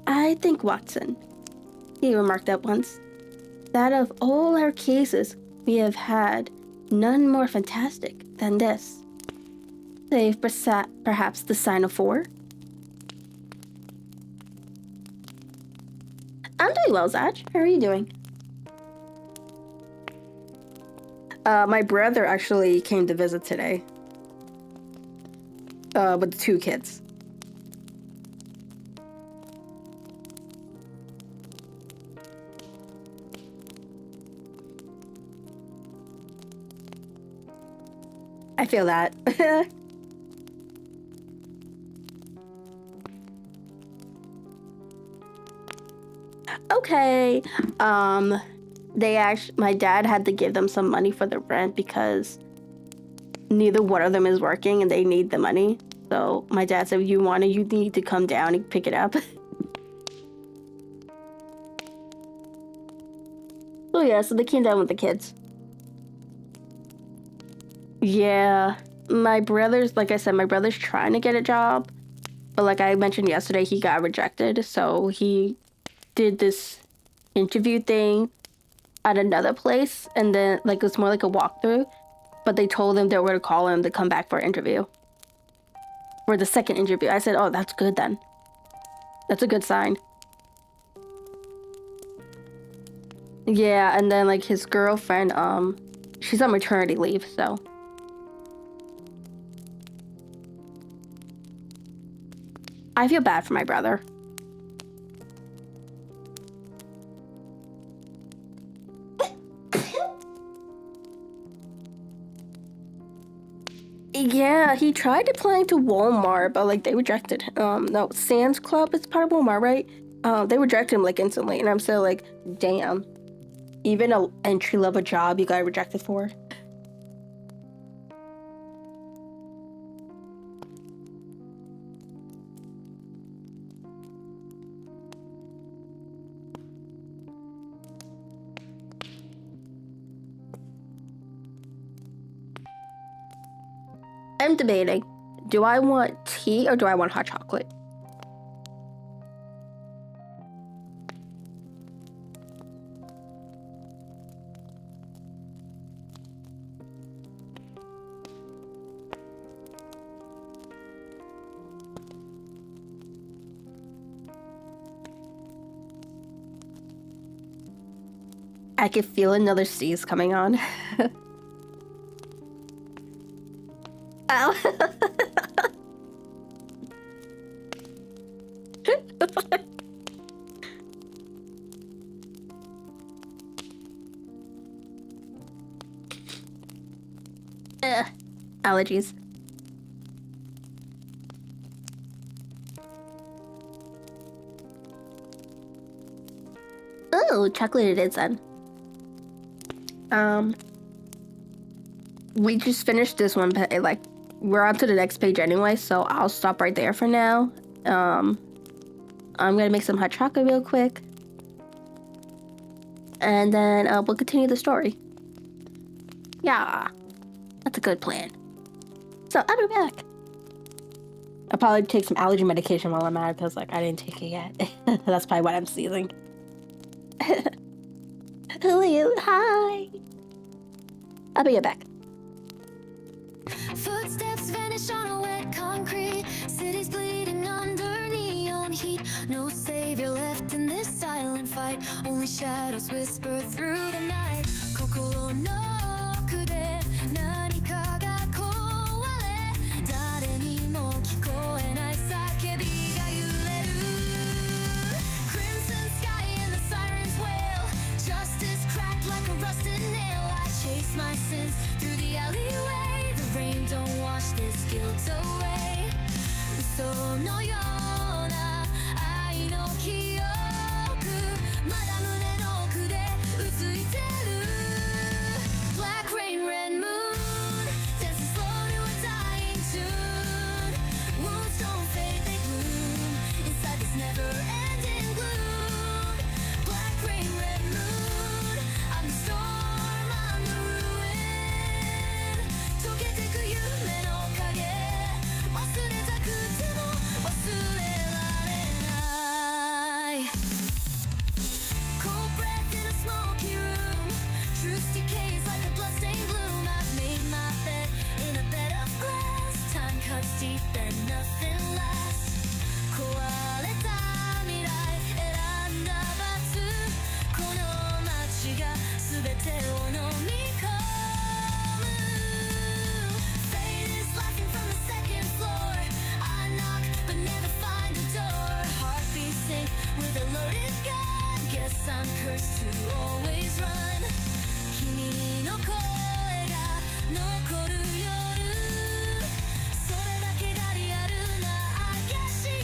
I think, Watson, he remarked at once, that of all our cases, we have had none more fantastic than this. Save perhaps the sign of 4. I'm doing well, Zach. How are you doing? My brother actually came to visit today. With the 2 kids. I feel that. Okay. My dad had to give them some money for the rent because neither one of them is working and they need the money. So my dad said, you need to come down and pick it up. So yeah, so they came down with the kids. Yeah. My brother's, like I said, my brother's trying to get a job. But like I mentioned yesterday, he got rejected. So he did this interview thing at another place. And then, like, it was more like a walkthrough. But they told him they were to call him to come back for an interview. For the second interview. I said, oh, that's good then. That's a good sign. Yeah, and then, like, his girlfriend, she's on maternity leave, so. I feel bad for my brother. Yeah, he tried applying to Walmart, but like they rejected him. No, Sam's Club is part of Walmart, right? They rejected him like instantly, and I'm still like, damn. Even an entry-level job you got rejected for. I'm debating. Do I want tea or do I want hot chocolate? I can feel another sneeze coming on. Ow. Allergies. Oh, chocolate it is then. We just finished this one, but like we're on to the next page anyway, so I'll stop right there for now. I'm gonna make some hot chocolate real quick, and then we'll continue the story. Yeah, that's a good plan. So I'll be back. I'll probably take some allergy medication while I'm at it because like I didn't take it yet. That's probably what I'm sneezing. Hello, hi. I'll be right back. Footsteps vanish on a wet concrete. Cities bleeding under neon heat. No savior left in this silent fight. Only shadows whisper through the night. Kokoro no kude nanika ga koware. Dare ni mo kikoenai sakebi ga yureru. Crimson sky and the sirens wail. Justice cracked like a rusted nail. I chase my sins through the alleyway. The rain don't wash this guilt away. Uso no yona ai no kiyoku. Mada mune no oku de utsuiteru. Black rain, red moon, dancing slow to a dying tune. Wounds don't fade, they bloom inside this never-ending gloom. Black rain, red moon, I'm the storm, I'm the ruin. Toketeku yume no kage, wasuretaku te mo wasurarenai. Cold breath in a smoky room. Truth decays like a bloodstained bloom. I've made my bed in a bed of glass. Time cuts deep and nothing lasts. Koareta mirai, eranda batsu. Kono machi ga subete o nomikomu. Fate is laughing from the second floor. I knock but never find the door. Heartbeat sync with a loaded gun. Guess I'm cursed to always run. Kimi no koe ga nokoru yoru. Sore dake ga riaru na akeshi.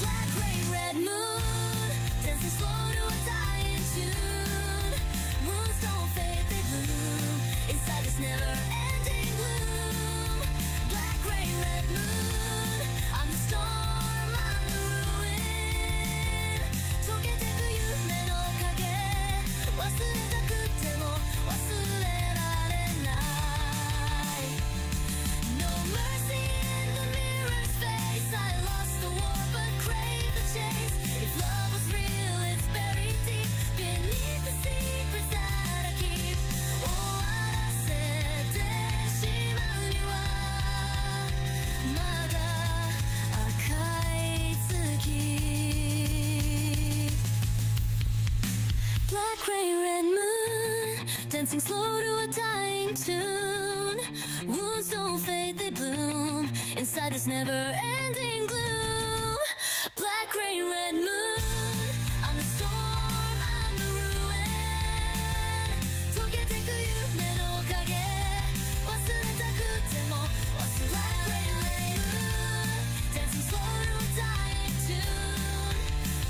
Black rain, red moon, dancing slow to a dying tune. Wounds dancing slow to a dying tune. Wounds don't fade, they bloom inside this never-ending gloom. Black rain, red moon, I'm the storm, I'm the ruin. 溶けてく夢の影、忘れたくても忘れられない。Dancing slow to a dying tune.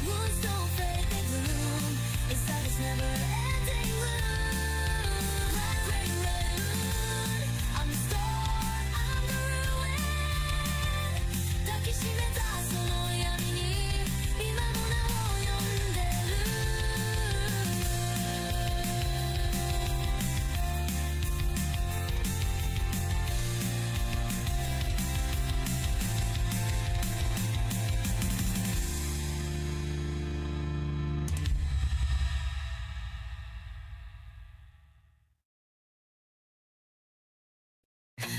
Wounds don't fade, they bloom inside this never-ending gloom. Black rain, red moon, I'm the storm, I'm the ruin. 抱きしめたその闇に今もなお呼んでる。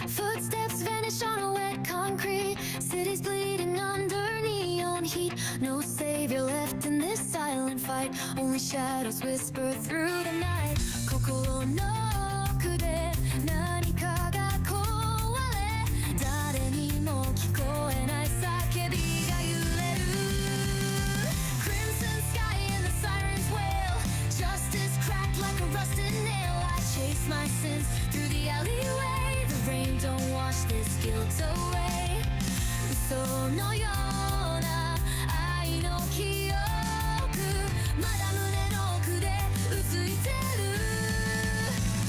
Footsteps vanish on a wet concrete. Cities bleeding under neon heat. No savior left in this silent fight. Only shadows whisper through the night. 心の奥で何かが壊れ、誰にも聞こえない叫びが揺れる。Crimson sky and the sirens wail. Justice cracked like a rusted nail. I chase my sins through the alleyway. The rain don't wash this guilt away. 嘘のような愛の記憶、まだ胸の奥でうついてる。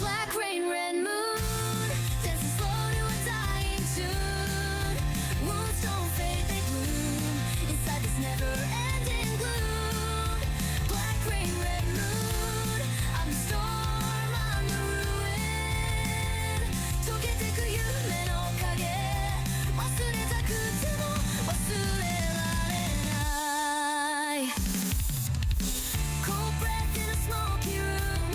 Black rain, red moon, dancing slow to a dying tune. Wounds don't fade, they bloom inside this never-ending gloom. Black rain, red moon, I'm the storm, I'm the ruin. 溶けてく夢の影、忘れたくても忘れられない。Cold breath in a smoky room.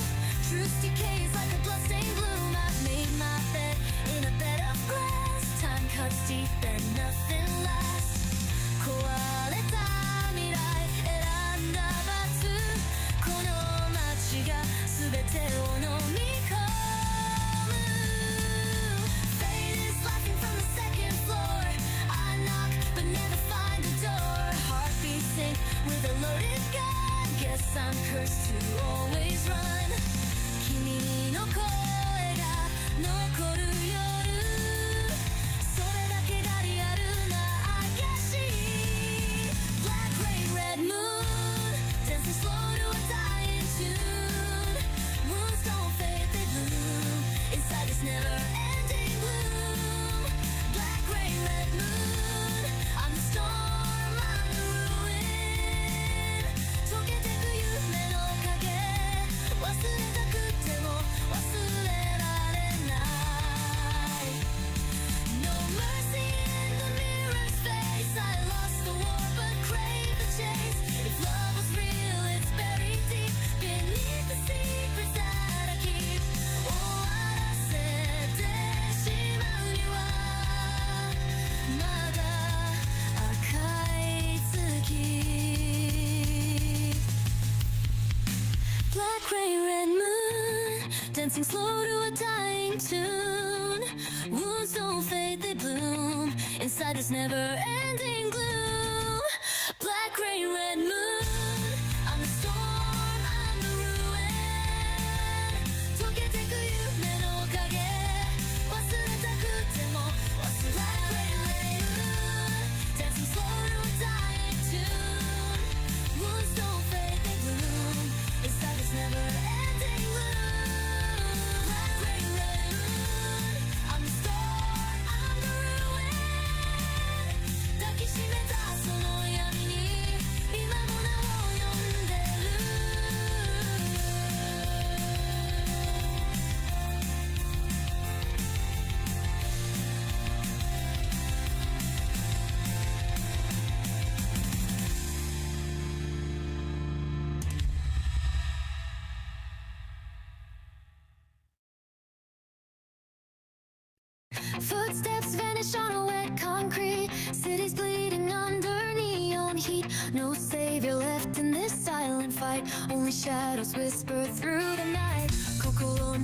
Truth decays like a bloodstained bloom. I've made my bed in a bed of glass. Time cuts deep and nothing lasts. 壊れた未来選んだ罰。この街が全てを飲み込む。Fate is laughing from the second floor. I knock but never find the door. Heartbeat sync with a loaded gun. Guess I'm cursed to always run. 君の声が残る夜、それだけがリアルな証。Black rain, red moon, dancing slow to a dying tune. Wounds don't fade, they bloom inside this never-ending gloom. Black rain, red moon, I'm the storm, I'm the ruin. 溶けてく夢の影、忘れたくても忘れられない。No mercy in the mirror's face. I lost the war but crave the chase. If love was real, it's buried deep beneath the secrets that I keep. 終わらせてしまうにはまだ赤い月。Black rain, red moon, dancing slow to a dying tune. Wounds don't fade, they bloom inside this never-ending gloom. Black rain, red moon, I'm the storm, I'm the ruin. 溶けてく夢の影、忘れたくても忘れられない。Dancing slow to a dying tune. Wounds don't fade, they bloom inside this never-ending gloom. Black rain, red moon, I'm the storm, I'm the ruin. 抱きしめたその闇に今もなお呼んでる。Footsteps vanish on a wet concrete. Cities bleeding under neon heat. No savior left in this silent fight. Only shadows whisper through the night. 心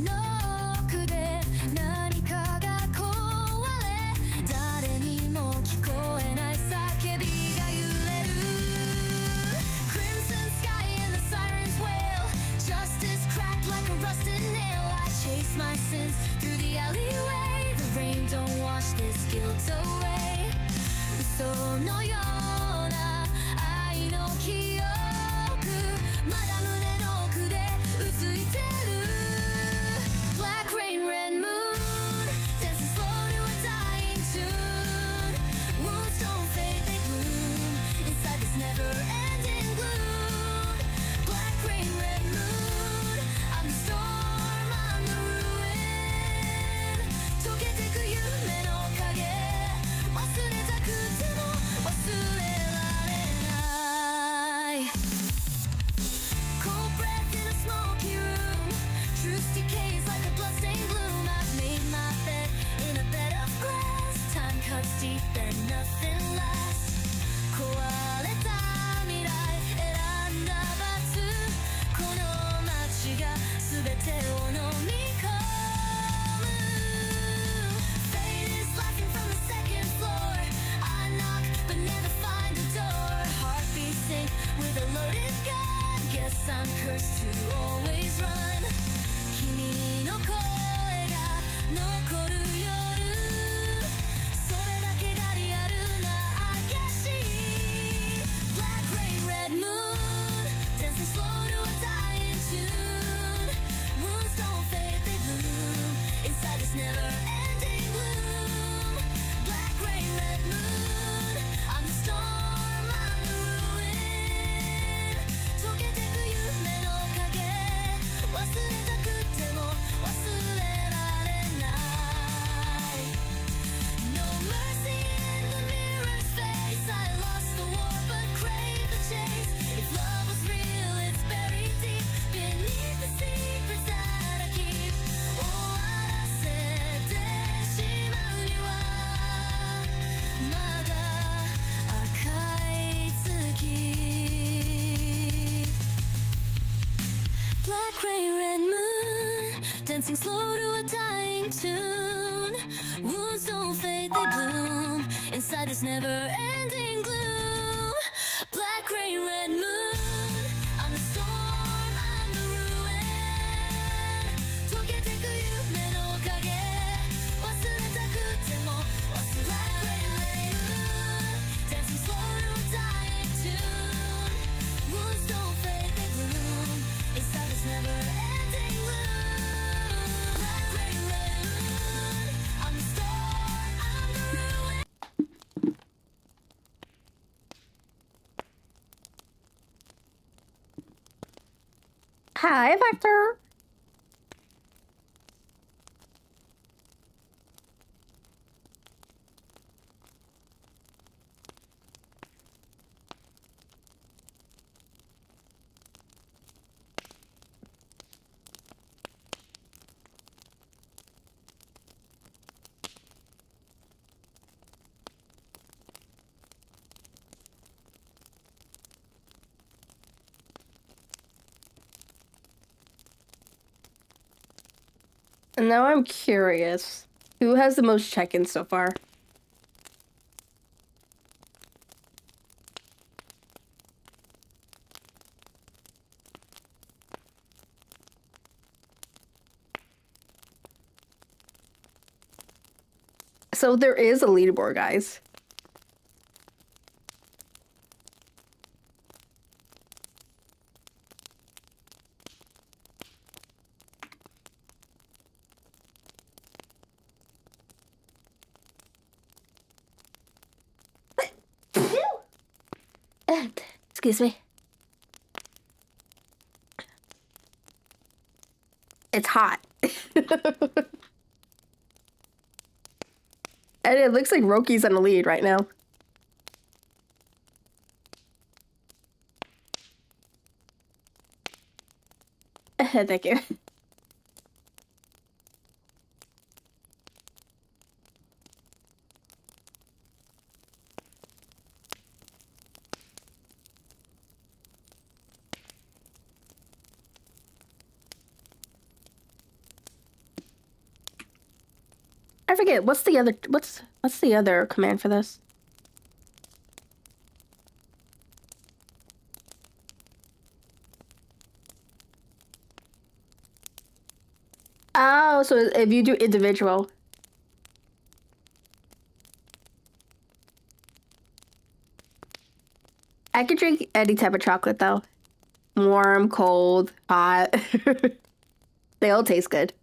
erase my sins through the alleyway. The rain don't wash this guilt away. 嘘のような愛の記憶、まだ胸の奥でうついてる。 Black rain, red moon, dancing slow to a dying tune. Wounds don't fade, they bloom inside this never-ending gloom. Black rain, red moon, I'm the storm, I'm the ruin. 溶けてく夢の影、忘れたくても忘れられない。 Cold breath in a smoky room, truth decays like a bloodstained gloom. I've made my bed in a bed of glass. Time cuts deep and nothing lasts. 壊れた未来選んだ罰、この街が全てを飲み込む。 Fate is laughing from the second floor. I knock but never find a door. Heartbeat sync with a loaded gun. Guess I'm cursed to always run. 君の声が残る夜、それだけがリアルな証。 Black rain, red moon, dancing slow to a dying tune. Wounds don't fade, they bloom inside this never-ending gloom. Black rain, red moon, I'm the storm, I'm the ruin. 溶けてく夢の影、忘れたくても忘れられない。 No mercy in the mirror's face. I lost the war but crave the chase. If love was real, it's buried deep beneath the secrets that I keep. 終わらせてしまうにはまだ赤い月。 Black rain, red moon, dancing slow to a dying tune. Wounds don't fade, they bloom inside this never-ending gloom. Black rain, red moon, I'm the storm, I'm the ruin. 溶けてく夢の影、忘れたくても忘れられない。 Dancing slow to a dying tune. Wounds don't fade, they bloom inside this never-ending gloom. Black rain, red moon, I'm the storm, I'm the ruin. Hi, Vector. And now I'm curious. Who has the most check-ins so far? So there is a leaderboard, guys. Excuse me. It's hot. And it looks like Roki's on the lead right now. Thank you. I forget what's the other command for this? Oh, Oh, so if you do individual. I could drink any type of chocolate though. Warm, cold, hot. They all taste good.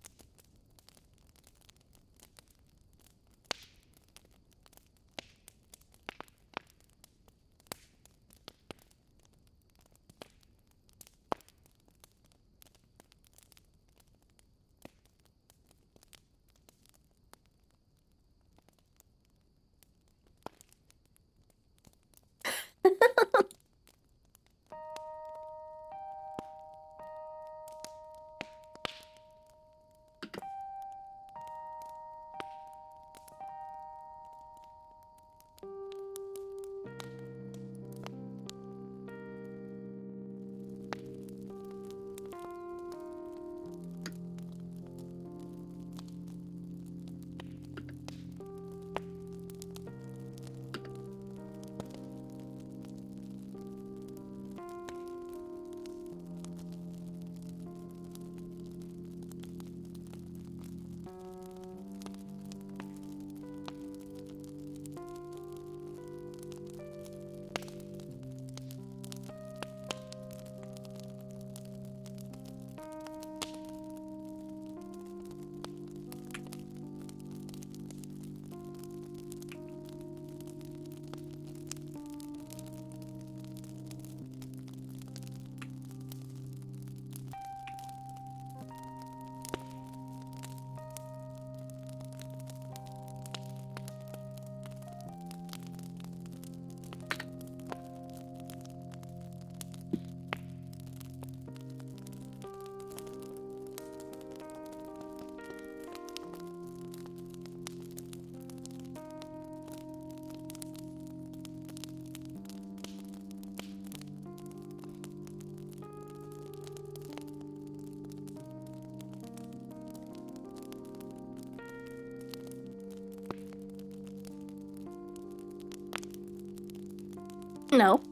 No.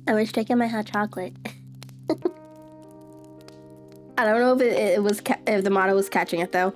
I was taking my hot chocolate. I don't know if it was if the model was catching it though.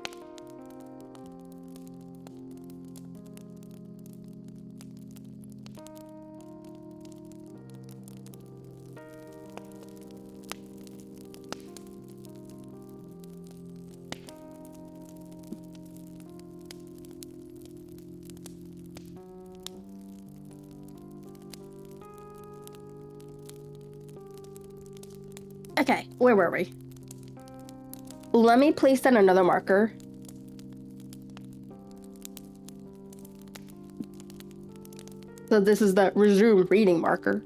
Okay, where were we? Let me place down another marker. So this is the resume reading marker.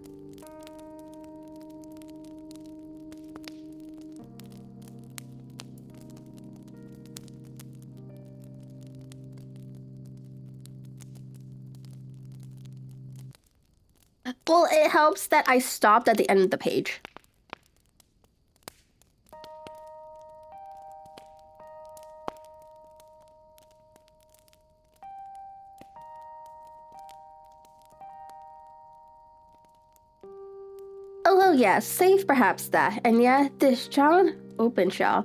Well, it helps that I stopped at the end of the page. Oh, well, yeah, safe perhaps that. And yet, this John Openshaw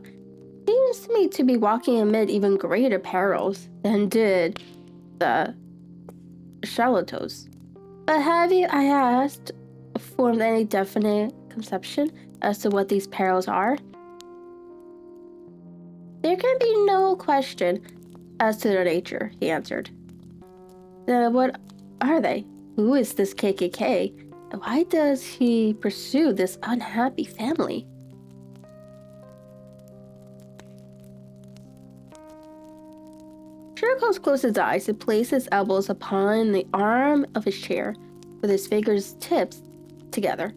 seems to me to be walking amid even greater perils than did the charlatans. But have you, I asked, formed any definite conception as to what these perils are? There can be no question as to their nature, he answered. Then what are they? Who is this KKK? And why does he pursue this unhappy family? Sherlock Holmes closed his eyes and placed his elbows upon the arm of his chair with his fingers tips together.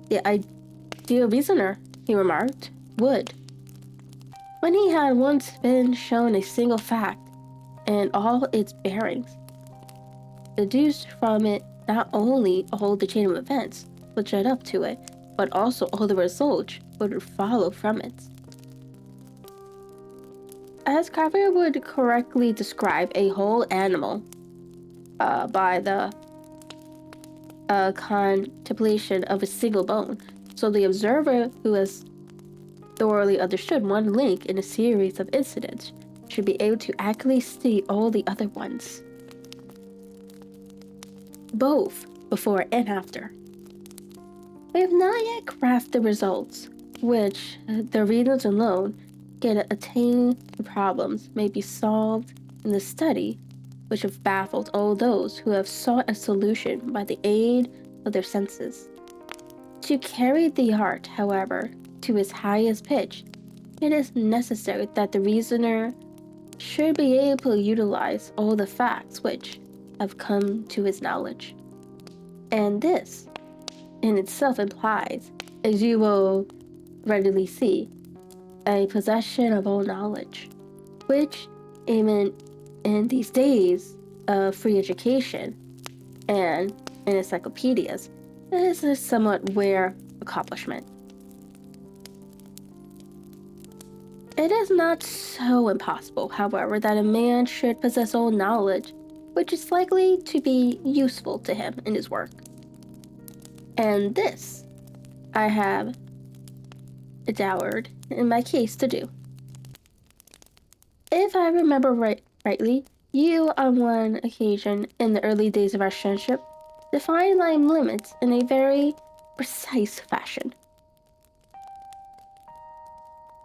The ideal reasoner, he remarked, would, when he had once been shown a single fact and all its bearings, deduced from it not only all the chain of events which led up to it, but also all the results would follow from it. As Carver would correctly describe a whole animal by the a contemplation of a single bone, so the observer who has thoroughly understood one link in a series of incidents should be able to accurately see all the other ones, both before and after. We have not yet crafted the results, which the reasons alone can attain the problems may be solved in the study, which have baffled all those who have sought a solution by the aid of their senses. To carry the art, however, to its highest pitch, it is necessary that the reasoner should be able to utilize all the facts which have come to his knowledge. And this, in itself, implies, as you will readily see, a possession of all knowledge, which, even in these days of free education and in encyclopedias, is a somewhat rare accomplishment. It is not so impossible, however, that a man should possess all knowledge which is likely to be useful to him in his work. And this I have endeavored in my case to do. If I remember rightly, you on one occasion in the early days of our friendship defined my limits in a very precise fashion.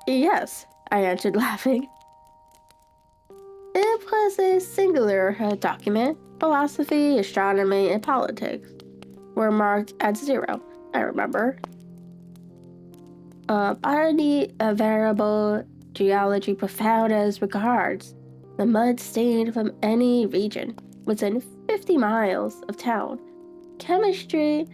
Yes, I answered, laughing. It was a singular document. Philosophy, astronomy, and politics were marked at 0, I remember. Botany, a variable, geology profound as regards the mud stained from any region within 50 miles of town. Chemistry,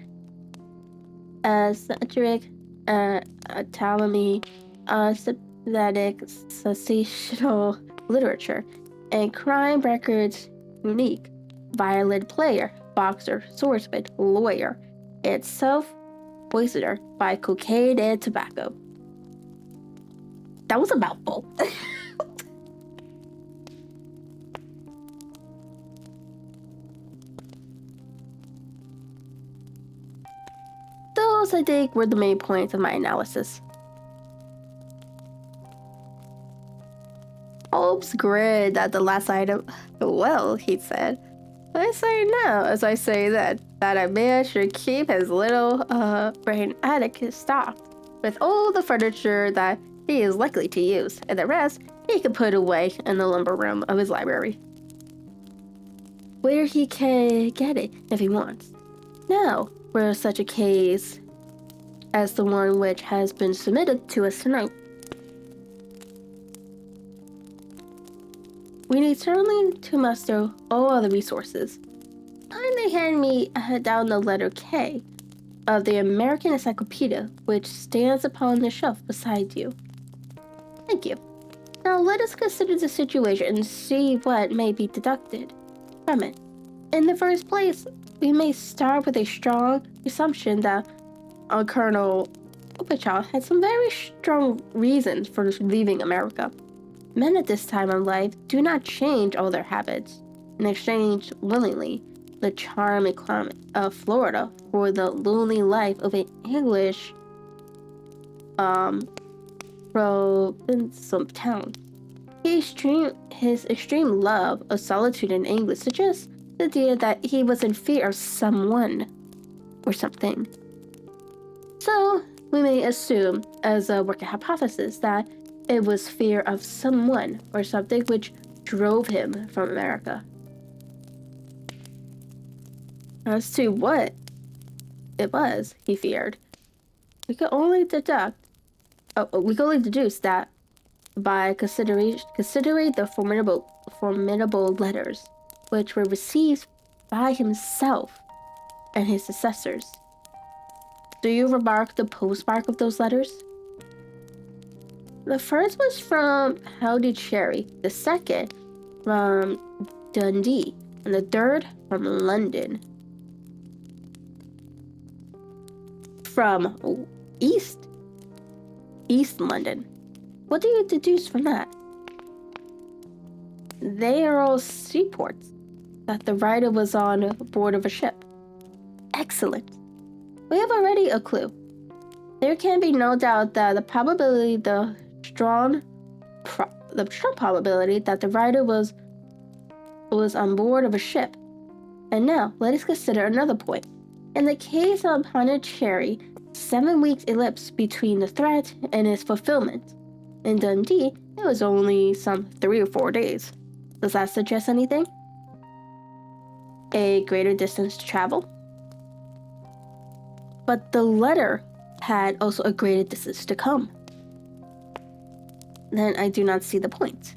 centric, autonomy, synthetic, sensational literature, and crime records unique. Violin player, boxer, swordsman, lawyer, and self-poisoner by cocaine and tobacco. That was a mouthful. Those, I think, were the main points of my analysis. Holmes grinned at the last item. Well, he said, I say now, as I say then, that a man should keep his little brain attic stocked with all the furniture that he is likely to use, and the rest he can put away in the lumber room of his library, where he can get it if he wants. Now, for such a case as the one which has been submitted to us tonight, we need certainly to muster all other resources. Kindly hand me down the letter K of the American Encyclopedia, which stands upon the shelf beside you. Thank you. Now let us consider the situation and see what may be deducted from it. In the first place, we may start with a strong assumption that Colonel Opachow had some very strong reasons for leaving America. Men at this time of life do not change all their habits and exchange willingly the charming climate of Florida for the lonely life of an English provincial town. His extreme love of solitude in England suggests the idea that he was in fear of someone or something. So we may assume, as a working hypothesis, that it was fear of someone or something which drove him from America. As to what it was he feared, we could only deduce that by considering the formidable letters which were received by himself and his successors. Do you remark the postmark of those letters? The first was from Howdy Cherry, the second from Dundee, and the third from London. From East London. What do you deduce from that? They are all seaports that the writer was on board of a ship. Excellent. We have already a clue. There can be no doubt that the strong probability that the writer was on board of a ship. And now, let us consider another point. In the case of Pondicherry, 7 weeks elapsed between the threat and its fulfillment. In Dundee, it was only some 3 or 4 days. Does that suggest anything? A greater distance to travel? But the letter had also a greater distance to come. Then I do not see the point.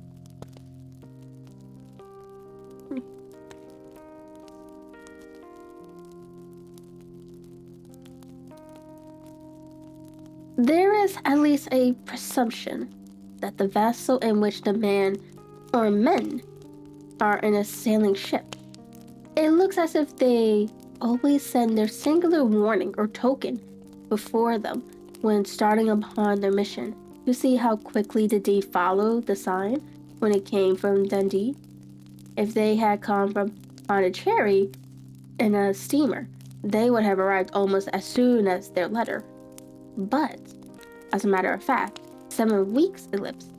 There is at least a presumption that the vessel in which the man or men are in a sailing ship. It looks as if they always send their singular warning or token before them when starting upon their mission. You see how quickly the D followed the sign when it came from Dundee? If they had come from Pondicherry in a steamer, they would have arrived almost as soon as their letter. But, as a matter of fact, 7 weeks elapsed.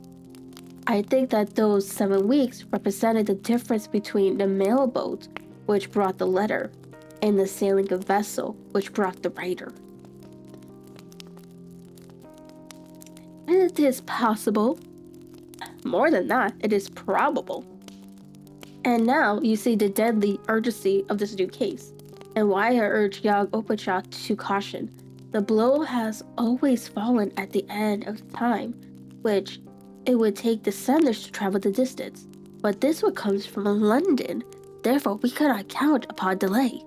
I think that those 7 weeks represented the difference between the mail boat, which brought the letter, and the sailing vessel, which brought the writer. It is possible. More than that, it is probable. And now you see the deadly urgency of this new case, and why I urge young Opocha to caution. The blow has always fallen at the end of the time, which it would take the senders to travel the distance. But this one comes from London, therefore we cannot count upon delay.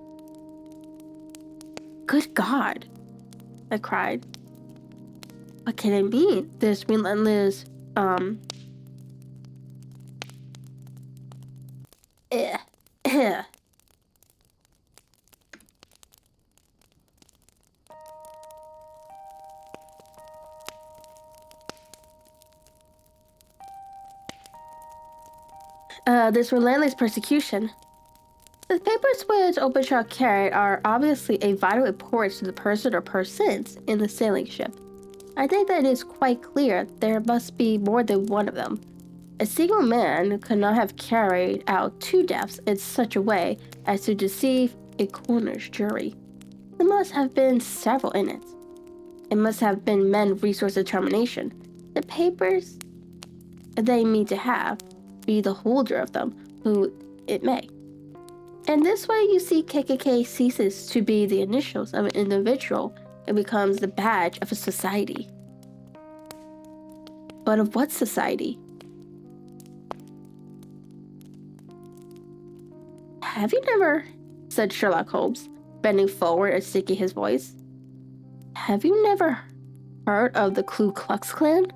Good God, I cried. What can it mean? This relentless, this relentless persecution. The papers which Opocha carried are obviously a vital importance to the person or persons in the sailing ship. I think that it is quite clear there must be more than one of them. A single man could not have carried out 2 deaths in such a way as to deceive a coroner's jury. There must have been several in it. It must have been men of resource determination. The papers they mean to have be the holder of them, who it may. And this way you see KKK ceases to be the initials of an individual and becomes the badge of a society. But of what society? Have you never, said Sherlock Holmes, bending forward and sinking his voice, have you never heard of the Ku Klux Klan?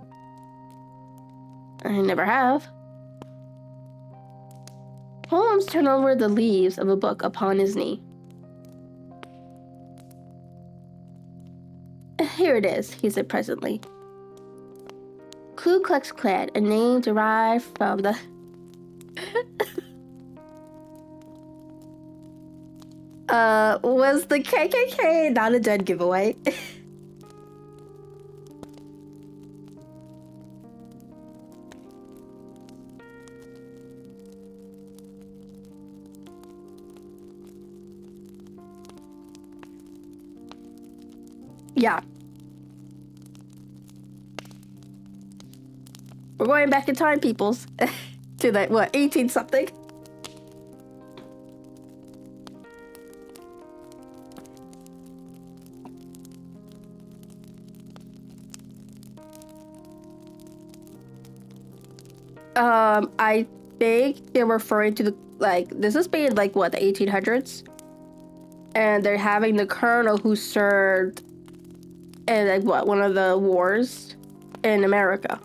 I never have. Holmes turned over the leaves of a book upon his knee. Here it is, he said presently. Ku Klux Klan, a name derived from the... was the KKK not a dead giveaway? Yeah. We're going back in time, peoples. To the, 18-something? I think they're referring to this is being the 1800s? And they're having the colonel who served in one of the wars in America.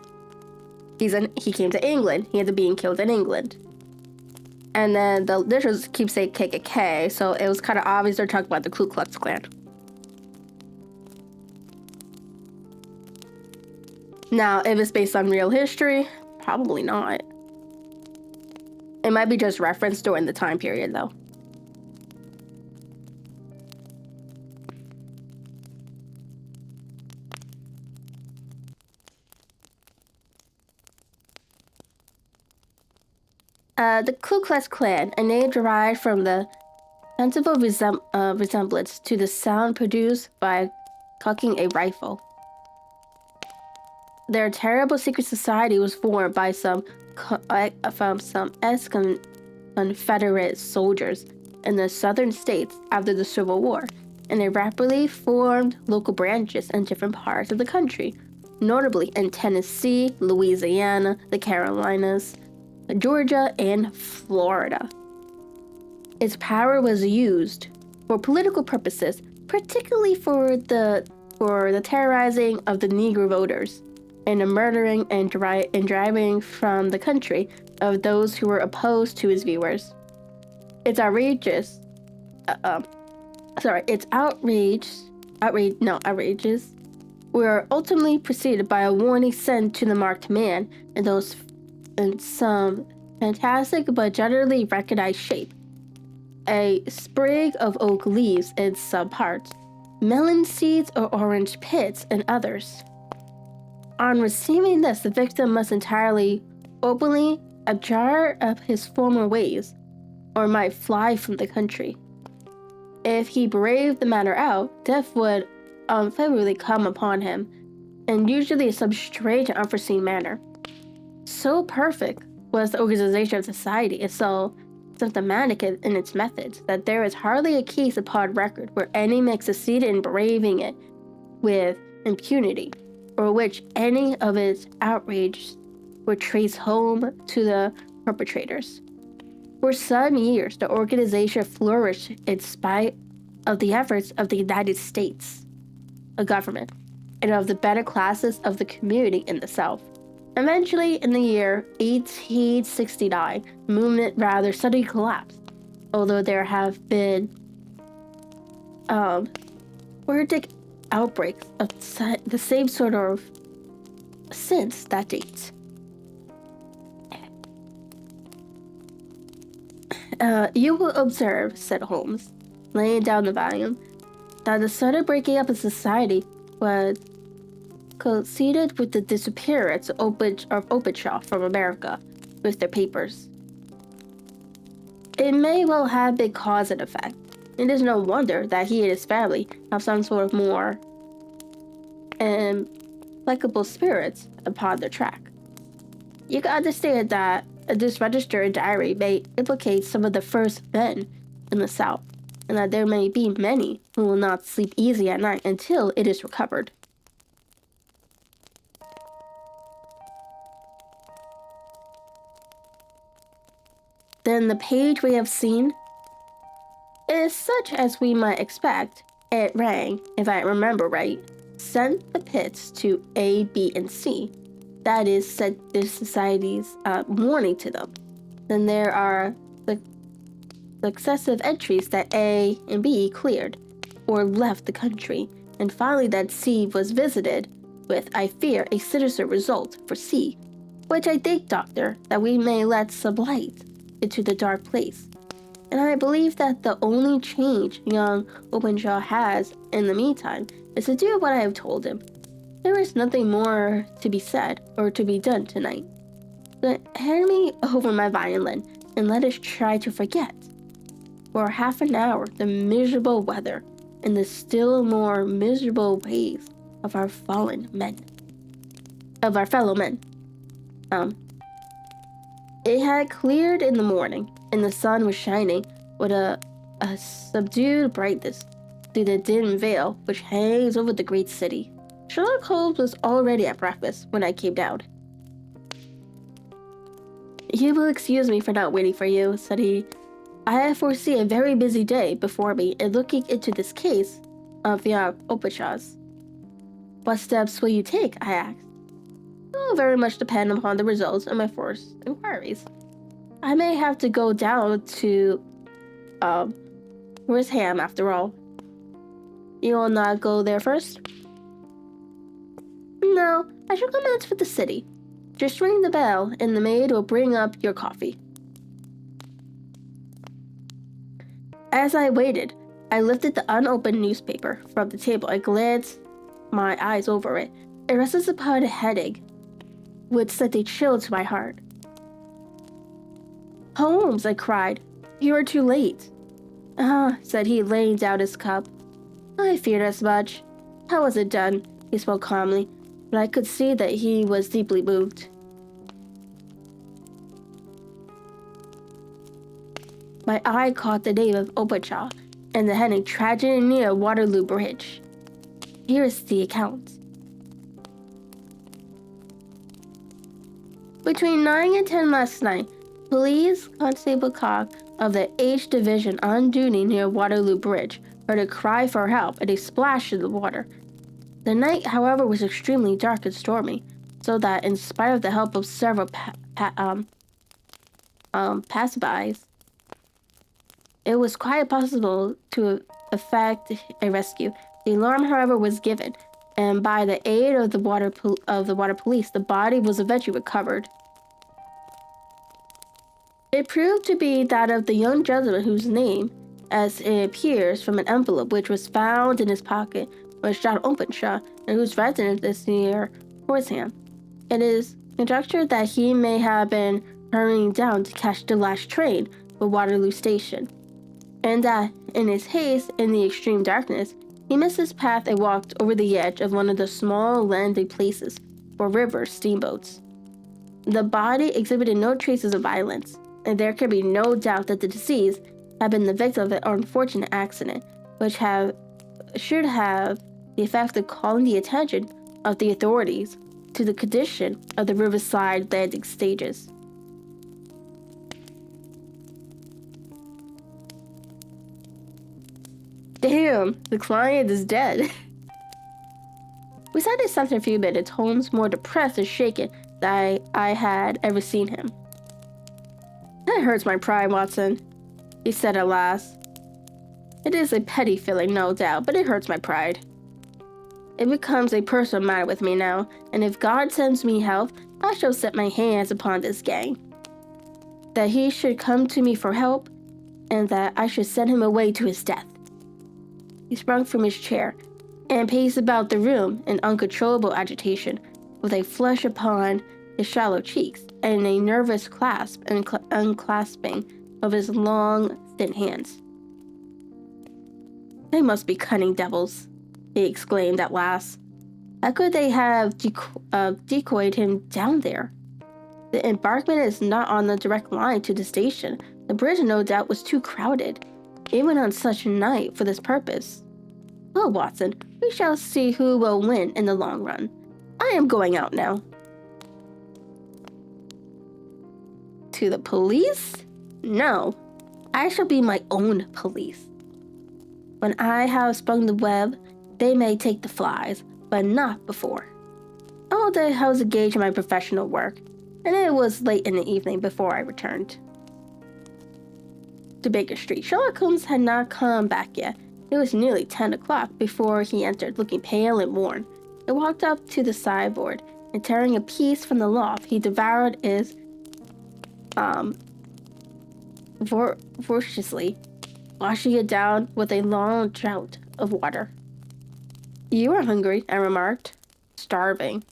He came to England. He ended up being killed in England. And then the literals keep saying KKK, so it was kind of obvious they're talking about the Ku Klux Klan. Now, if it's based on real history, probably not. It might be just referenced during the time period, though. The Ku Klux Klan, a name derived from the fanciful resemblance to the sound produced by cocking a rifle. Their terrible secret society was formed by some ex-Confederate soldiers in the southern states after the Civil War, and they rapidly formed local branches in different parts of the country, notably in Tennessee, Louisiana, the Carolinas, Georgia, and Florida. Its power was used for political purposes, particularly for the terrorizing of the Negro voters and the murdering and driving from the country of those who were opposed to his viewers. Its outrages were ultimately preceded by a warning sent to the marked man in some fantastic but generally recognized shape. A sprig of oak leaves in some parts, melon seeds or orange pits in others. On receiving this, the victim must entirely openly abjure of his former ways, or might fly from the country. If he braved the matter out, death would unfavorably come upon him, and usually in some strange and unforeseen manner. So perfect was the organization of society and so symptomatic in its methods that there is hardly a case upon record where any man succeeded in braving it with impunity, or which any of its outrages were traced home to the perpetrators. For some years, the organization flourished in spite of the efforts of the United States, a government, and of the better classes of the community in the South. Eventually, in the year 1869, the movement rather suddenly collapsed, although there have been sporadic outbreaks of the same sort of since that date. You will observe, said Holmes, laying down the volume, that the sudden breaking up of society was coincided with the disappearance of Openshaw from America with their papers. It may well have been cause and effect. It is no wonder that he and his family have some sort of more implacable spirits upon their track. You can understand that this register and diary may implicate some of the first men in the South, and that there may be many who will not sleep easy at night until it is recovered. Then the page we have seen is such as we might expect. It rang, if I remember right, sent the pits to A, B, and C. That is, sent the society's warning to them. Then there are the successive entries that A and B cleared or left the country, and finally that C was visited with, I fear, a sinister result for C, which I think, Doctor, that we may let some light into the dark place. And I believe that the only change young Openshaw has in the meantime is to do what I have told him. There is nothing more to be said or to be done tonight. But hand me over my violin and let us try to forget, for half an hour, the miserable weather and the still more miserable ways of our fellow men. It had cleared in the morning, and the sun was shining with a subdued brightness through the dim veil which hangs over the great city. Sherlock Holmes was already at breakfast when I came down. You will excuse me for not waiting for you, said he. I foresee a very busy day before me in looking into this case of young Openshaw's. What steps will you take? I asked. It will very much depend upon the results of my first inquiries. I may have to go down to Wrexham after all. You will not go there first? No, I shall commence with the city. Just ring the bell and the maid will bring up your coffee. As I waited, I lifted the unopened newspaper from the table and glanced my eyes over it. It rested upon a heading which sent a chill to my heart. Holmes, I cried. You are too late. Ah, said he, laying down his cup. I feared as much. How was it done? He spoke calmly, but I could see that he was deeply moved. My eye caught the name of Opacha and the heading Tragedy near Waterloo Bridge. Here is the account. Between 9 and 10 last night, Police Constable Cock of the H Division on duty near Waterloo Bridge heard a cry for help and a splash in the water. The night, however, was extremely dark and stormy, so that in spite of the help of several passerbys, it was quite possible to effect a rescue. The alarm, however, was given, and by the aid of the water police, the body was eventually recovered. It proved to be that of the young gentleman whose name, as it appears from an envelope which was found in his pocket, was John Openshaw, and whose residence is near Horsham. It is conjectured that he may have been hurrying down to catch the last train for Waterloo Station, and that, in his haste in the extreme darkness, he missed his path and walked over the edge of one of the small landing places for river steamboats. The body exhibited no traces of violence, and there can be no doubt that the deceased had been the victim of an unfortunate accident, which should have the effect of calling the attention of the authorities to the condition of the riverside landing stages. Damn, the client is dead. We sat and sat for a few minutes, Holmes more depressed and shaken than I had ever seen him. That hurts my pride, Watson, he said at last. It is a petty feeling, no doubt, but it hurts my pride. It becomes a personal matter with me now, and if God sends me help, I shall set my hands upon this gang. That he should come to me for help, and that I should send him away to his death. He sprung from his chair and paced about the room in uncontrollable agitation, with a flush upon his shallow cheeks and a nervous clasp and unclasping of his long, thin hands. They must be cunning devils, he exclaimed at last. How could they have decoyed him down there? The embankment is not on the direct line to the station. The bridge, no doubt, was too crowded, even on such a night, for this purpose. Well, Watson, we shall see who will win in the long run. I am going out now. To the police? No, I shall be my own police. When I have spun the web, they may take the flies, but not before. All day I was engaged in my professional work, and it was late in the evening before I returned to Baker Street. Sherlock Holmes had not come back yet. It was nearly 10 o'clock before he entered, looking pale and worn. He walked up to the sideboard, and tearing a piece from the loaf, he devoured it voraciously, washing it down with a long draught of water. You are hungry, I remarked. Starving.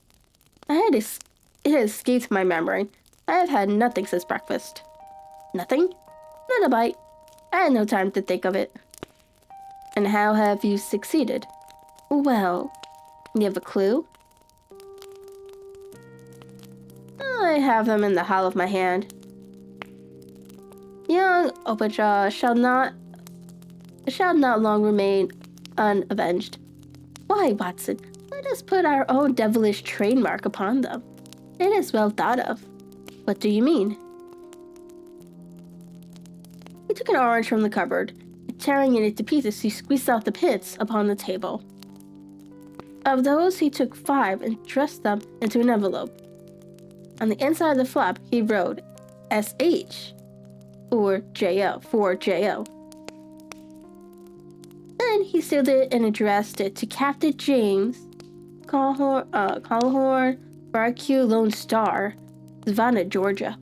It had escaped my memory. I have had nothing since breakfast. Nothing? Not a bite. I had no time to think of it. And how have you succeeded? Well, you have a clue? I have them in the hollow of my hand. Young Openshaw shall not long remain unavenged. Why, Watson, let us put our own devilish trademark upon them. It is well thought of. What do you mean? He took an orange from the cupboard, and tearing it into pieces, he squeezed out the pits upon the table. Of those, he took 5 and thrust them into an envelope. On the inside of the flap, he wrote S.H. or J.O. for J.O. Then he sealed it and addressed it to Captain James Callahan, Barque Lone Star, Savannah, Georgia.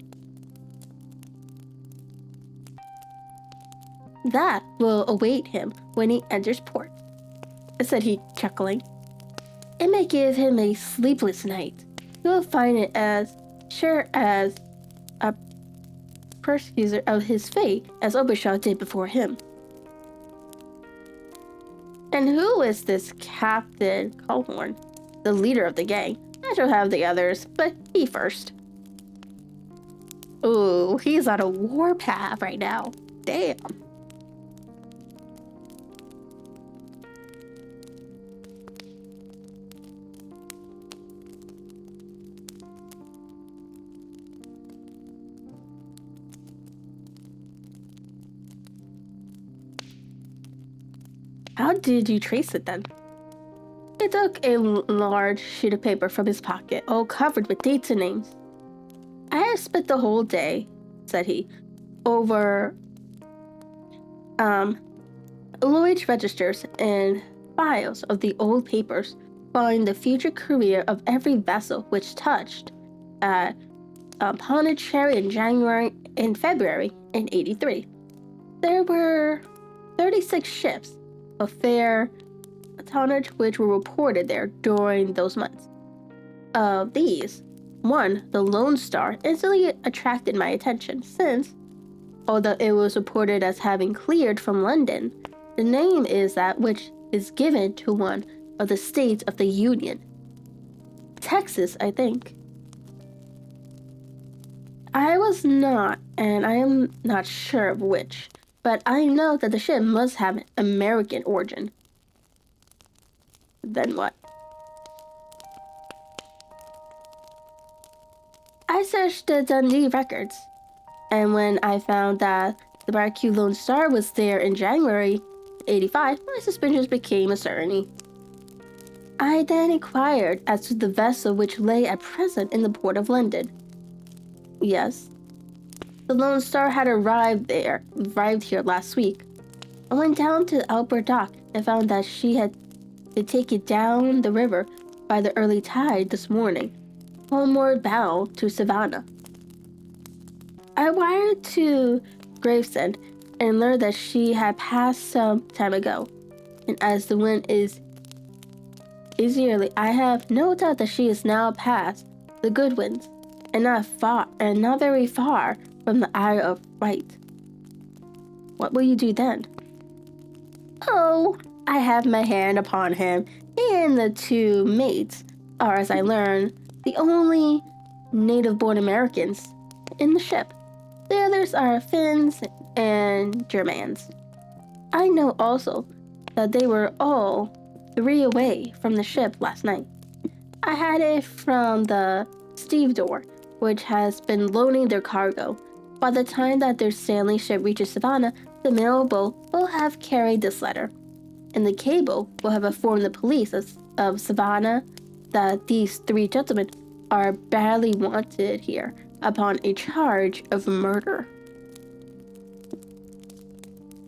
That will await him when he enters port, said he, chuckling. It may give him a sleepless night. He will find it as sure as a persecutor of his fate as Obishaw did before him. And who is this Captain Colhorn, the leader of the gang? I shall have the others, but he first. Ooh, he's on a warpath right now. Damn. How did you trace it then? He took a large sheet of paper from his pocket, all covered with dates and names. I have spent the whole day, said he, over Lloyd's registers and files of the old papers, following the future career of every vessel which touched at Pondicherry in January and February in '83. There were 36 ships of fair tonnage which were reported there during those months. Of these, one, the Lone Star, instantly attracted my attention since, although it was reported as having cleared from London, the name is that which is given to one of the states of the Union. Texas, I think. I was not, and I am not sure of which, but I know that the ship must have an American origin. Then what? I searched the Dundee records, and when I found that the Barracu Lone Star was there in January '85, my suspicions became a certainty. I then inquired as to the vessel which lay at present in the port of London. Yes, the Lone Star had arrived here last week. I went down to Albert Dock and found that she had been taken down the river by the early tide this morning, homeward bound to Savannah. I wired to Gravesend and learned that she had passed some time ago, and as the wind is easterly, I have no doubt that she is now past the Goodwins, and not very far from the Isle of Wight. What will you do then? Oh, I have my hand upon him, and the two mates are, as I learn, the only native-born Americans in the ship. The others are Finns and Germans. I know also that they were all 3 away from the ship last night. I had it from the stevedore, which has been loading their cargo. By the time that their sailing ship reaches Savannah, the mail boat will have carried this letter, and the cable will have informed the police of Savannah that these 3 gentlemen are badly wanted here upon a charge of murder.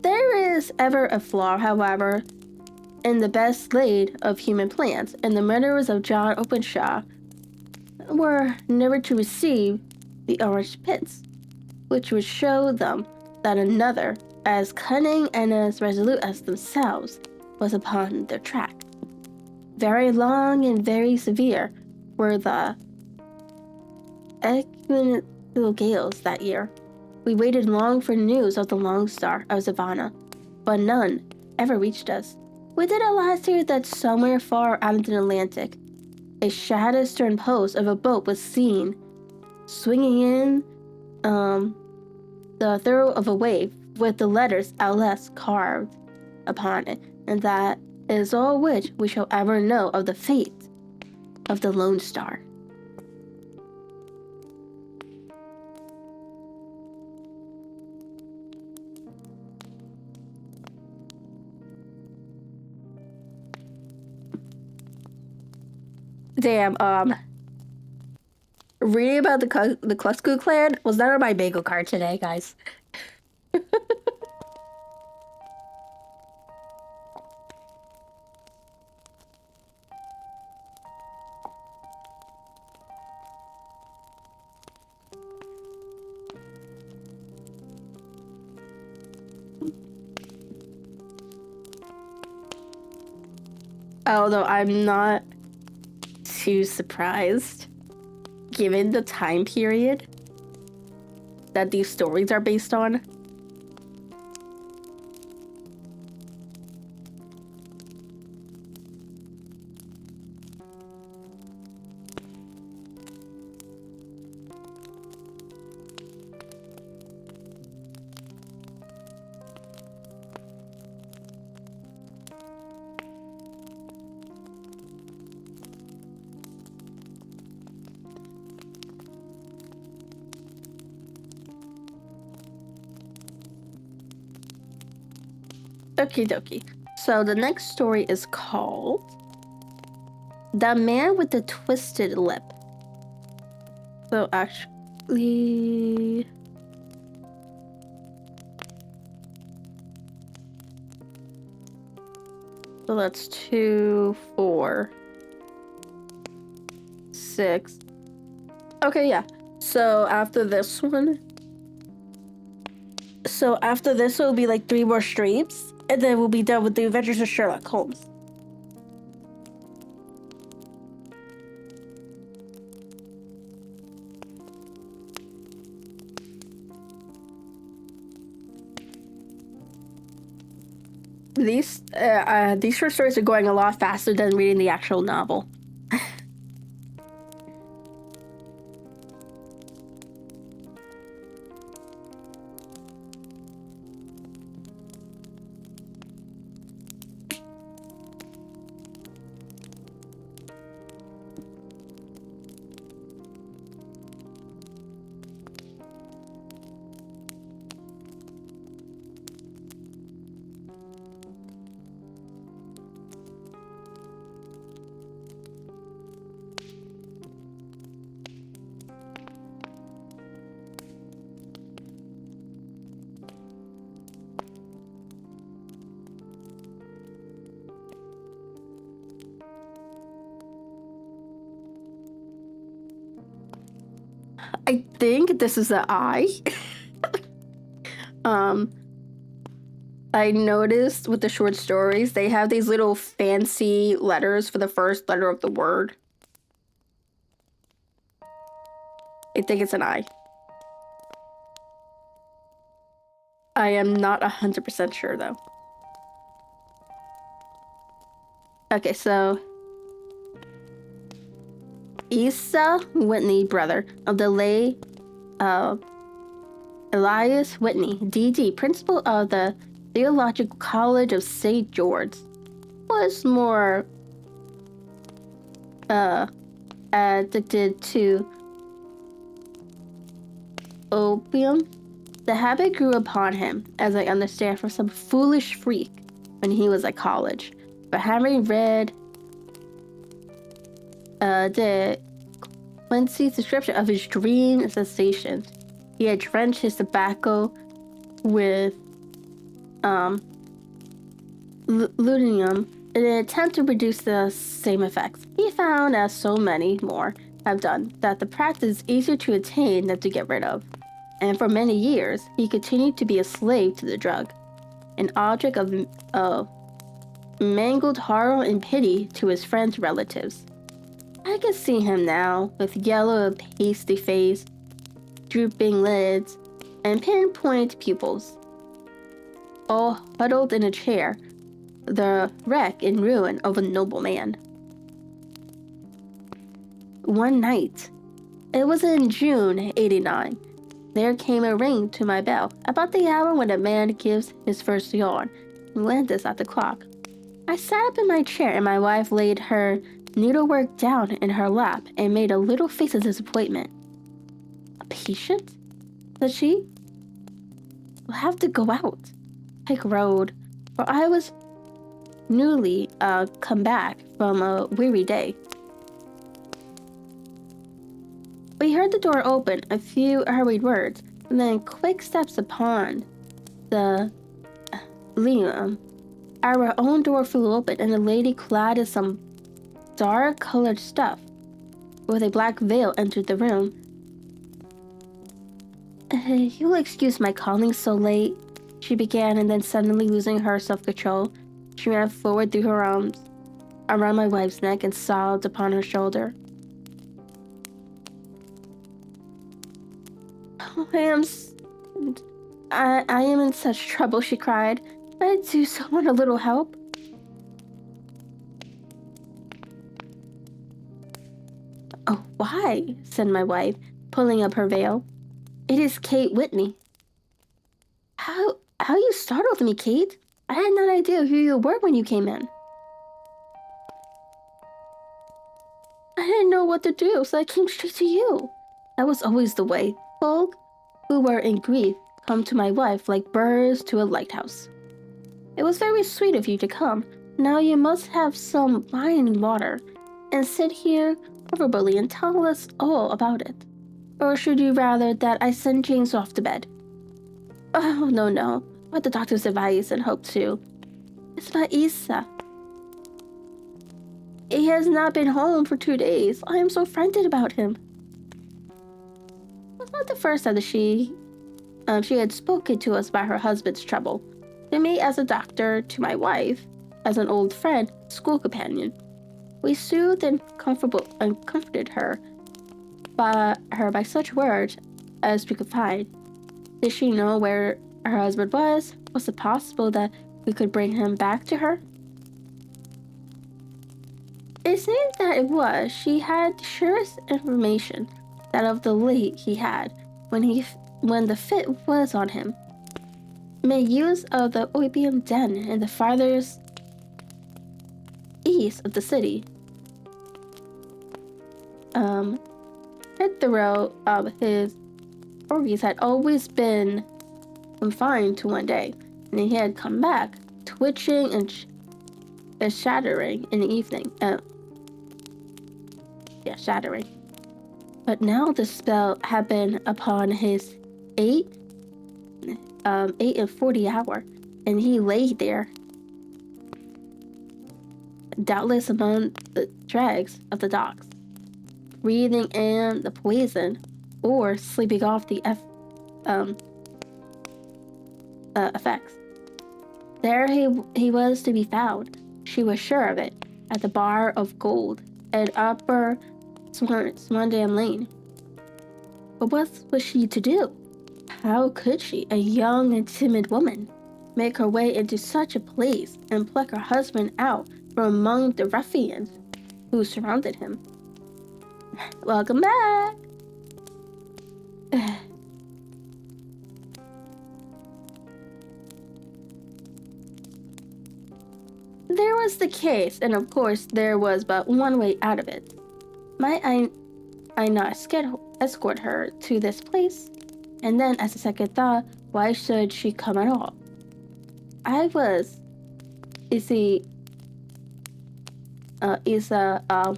There is ever a flaw, however, in the best laid of human plans, and the murderers of John Openshaw were never to receive the orange pits, which would show them that another, as cunning and as resolute as themselves, was upon their track. Very long and very severe were the equinoctial gales that year. We waited long for news of the Lone Star of Savannah, but none ever reached us. We did at last hear that somewhere far out in the Atlantic, a shattered stern post of a boat was seen, swinging in the throw of a wave with the letters LS carved upon it, and that is all which we shall ever know of the fate of the Lone Star. Damn, reading about the Ku Klux Klan was not on my bagel card today, guys. Although I'm not too surprised, given the time period. that these stories are based on. Okie dokie. So the next story is called The Man with the Twisted Lip. So actually... So that's 2, 4, 6. Okay, yeah. So after this one... So after this, it will be like 3 more streams. And then we'll be done with the Adventures of Sherlock Holmes. These short stories are going a lot faster than reading the actual novel. I think this is an I. I noticed with the short stories, they have these little fancy letters for the first letter of the word. I think it's an I. I am not 100% sure though. Okay, so Asa Whitney, brother of the late Elias Whitney, D.D., principal of the Theological College of St. George, was more addicted to opium. The habit grew upon him, as I understand, from some foolish freak when he was at college. But having read the Quincy's description of his dream sensations, he had drenched his tobacco with lutetium in an attempt to produce the same effects. He found, as so many more have done, that the practice is easier to attain than to get rid of. And for many years, he continued to be a slave to the drug, an object of mangled horror and pity to his friends' relatives. I can see him now, with yellow, pasty face, drooping lids, and pinpoint pupils, all huddled in a chair, the wreck and ruin of a noble man. One night, it was in June '89, there came a ring to my bell, about the hour when a man gives his first yawn, and glances at the clock. I sat up in my chair and my wife laid her needlework down in her lap and made a little face of disappointment. A patient? Said she. We'll have to go out. Take road, for I was newly come back from a weary day. We heard the door open, a few hurried words, and then quick steps upon the liam. Our own door flew open, and a lady clad in some dark-colored stuff, with a black veil, entered the room. You'll excuse my calling so late, she began, and then suddenly losing her self-control, she ran forward, threw her arms around my wife's neck, and sobbed upon her shoulder. Oh, I am in such trouble, she cried. I do so want a little help. Oh, why? Said my wife, pulling up her veil. It is Kate Whitney. How you startled me, Kate. I had no idea who you were when you came in. I didn't know what to do, so I came straight to you. That was always the way. Folk who were in grief come to my wife like birds to a lighthouse. It was very sweet of you to come. Now you must have some wine and water, and sit here comfortably and tell us all about it. Or should you rather that I send James off to bed? Oh, no. What the doctor's advice and hope too. It's about Isa. He has not been home for 2 days. I am so frightened about him. It was not the first time that she had spoken to us about her husband's trouble. To me as a doctor, to my wife, as an old friend, school companion. We soothed and comforted her by such words as we could find. Did she know where her husband was? Was it possible that we could bring him back to her? It seemed that it was. She had the surest information that of the late he had when the fit was on him. Made use of the opium den in the farthest east of the city. Hit the row of his orgies had always been confined to one day, and he had come back, twitching and shattering in the evening. Shattering. But now the spell had been upon his 8 and 40 hour, and he lay there, doubtless among the dregs of the docks, breathing in the poison or sleeping off the effects. There he was to be found, she was sure of it, at the Bar of Gold at Upper Swandam Lane. But what was she to do? How could she, a young and timid woman, make her way into such a place and pluck her husband out from among the ruffians who surrounded him? Welcome back! There was the case, and of course there was but one way out of it. Might I not escort her to this place? And then, as a second thought, why should she come at all? I was, Isa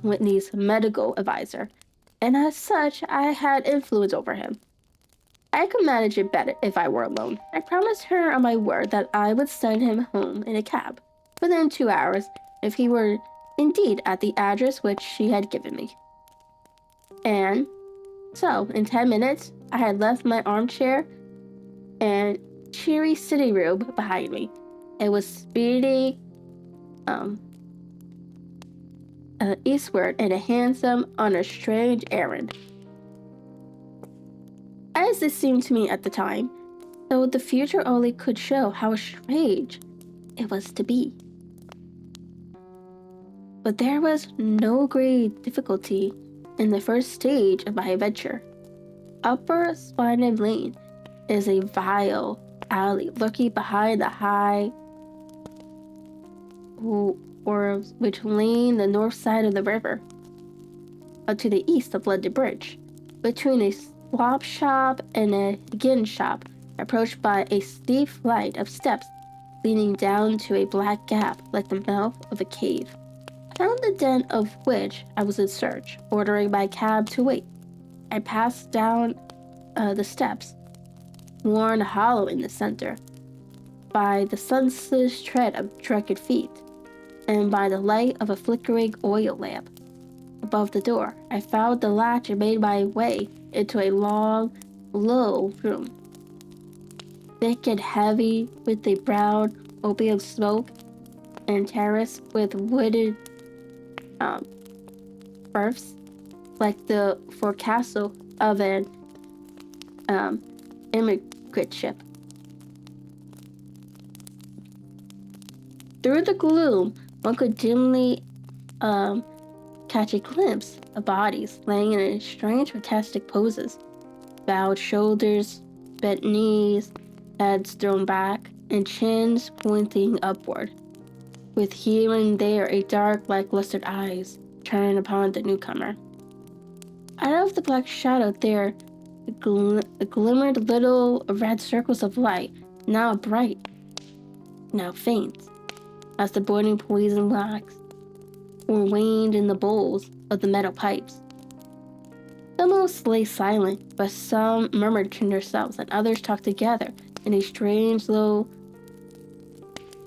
Whitney's medical advisor, and as such, I had influence over him. I could manage it better if I were alone. I promised her on my word that I would send him home in a cab within 2 hours if he were indeed at the address which she had given me. And so, in 10 minutes, I had left my armchair and cheery sitting room behind me. It was speeding eastward in a hansom on a strange errand. As it seemed to me at the time, though the future only could show how strange it was to be. But there was no great difficulty in the first stage of my adventure. Upper Swandam Lane is a vile alley lurking behind the high wharves which line the north side of the river, to the east of London Bridge, between a swap shop and a gin shop, approached by a steep flight of steps leading down to a black gap like the mouth of a cave. I found the den of which I was in search, ordering my cab to wait. I passed down the steps, worn hollow in the center, by the senseless tread of drunken feet, and by the light of a flickering oil lamp. Above the door, I found the latch and made my way into a long, low room, thick and heavy with the brown opium smoke, and terraced with wooden berths like the forecastle of an immigrant ship. Through the gloom, one could dimly catch a glimpse of bodies laying in strange, fantastic poses. Bowed shoulders, bent knees, heads thrown back, and chins pointing upward, with here and there a dark, lackluster eyes turned upon the newcomer. Out of the black shadow there glimmered little red circles of light, now bright, now faint, as the boiling poison waxed or waned in the bowls of the metal pipes. Some lay silent, but some murmured to themselves, and others talked together in a strange, low,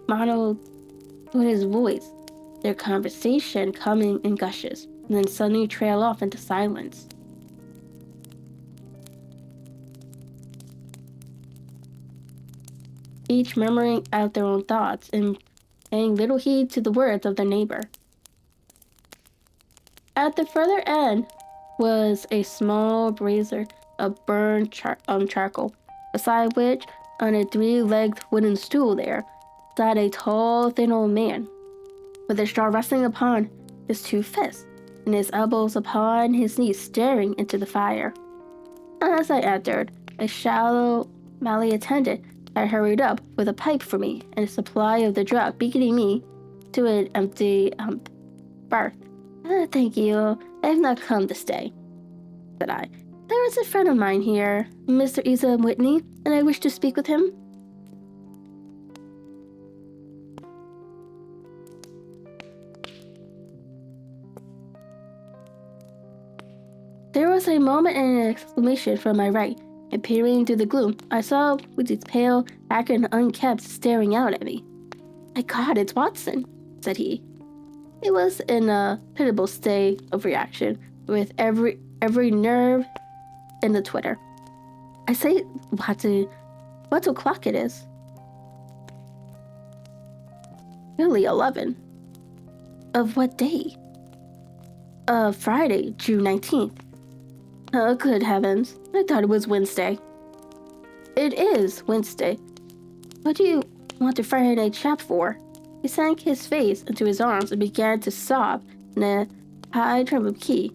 monotonous voice, their conversation coming in gushes, and then suddenly trail off into silence. Each murmuring out their own thoughts and paying little heed to the words of their neighbor. At the further end was a small brazier of burned charcoal, beside which, on a three-legged wooden stool there, sat a tall, thin old man, with a straw resting upon his two fists, and his elbows upon his knees, staring into the fire. As I entered, a shallow Malay attendant had hurried up with a pipe for me and a supply of the drug, beating me to an empty berth. Thank you. I have not come to stay, said I. There is a friend of mine here, Mr. Isa Whitney, and I wish to speak with him. There was a moment and an exclamation from my right, and peering through the gloom, I saw Woody's pale, haggard, and unkempt staring out at me. My God, it's Watson, said he. It was in a pitiable state of reaction, with every nerve in the twitter. I say, Watson, what o'clock it is? Really, 11. Of what day? Friday, June 19th. Oh, good heavens. I thought it was Wednesday. It is Wednesday. What do you want to frighten a chap for? He sank his face into his arms and began to sob in a high treble key.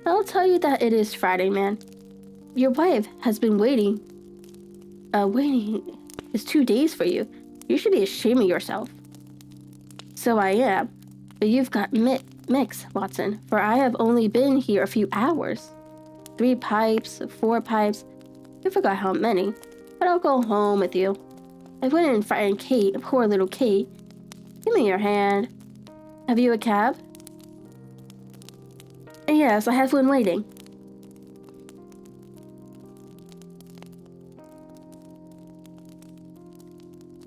I'll tell you that it is Friday, man. Your wife has been waiting. Waiting is 2 days for you. You should be ashamed of yourself. So I am, but you've got mixed, Watson, for I have only been here a few hours. 3 pipes, 4 pipes, I forgot how many, but I'll go home with you. I went and frightened Kate, poor little Kate. Give me your hand. Have you a cab? Yes, I have one waiting.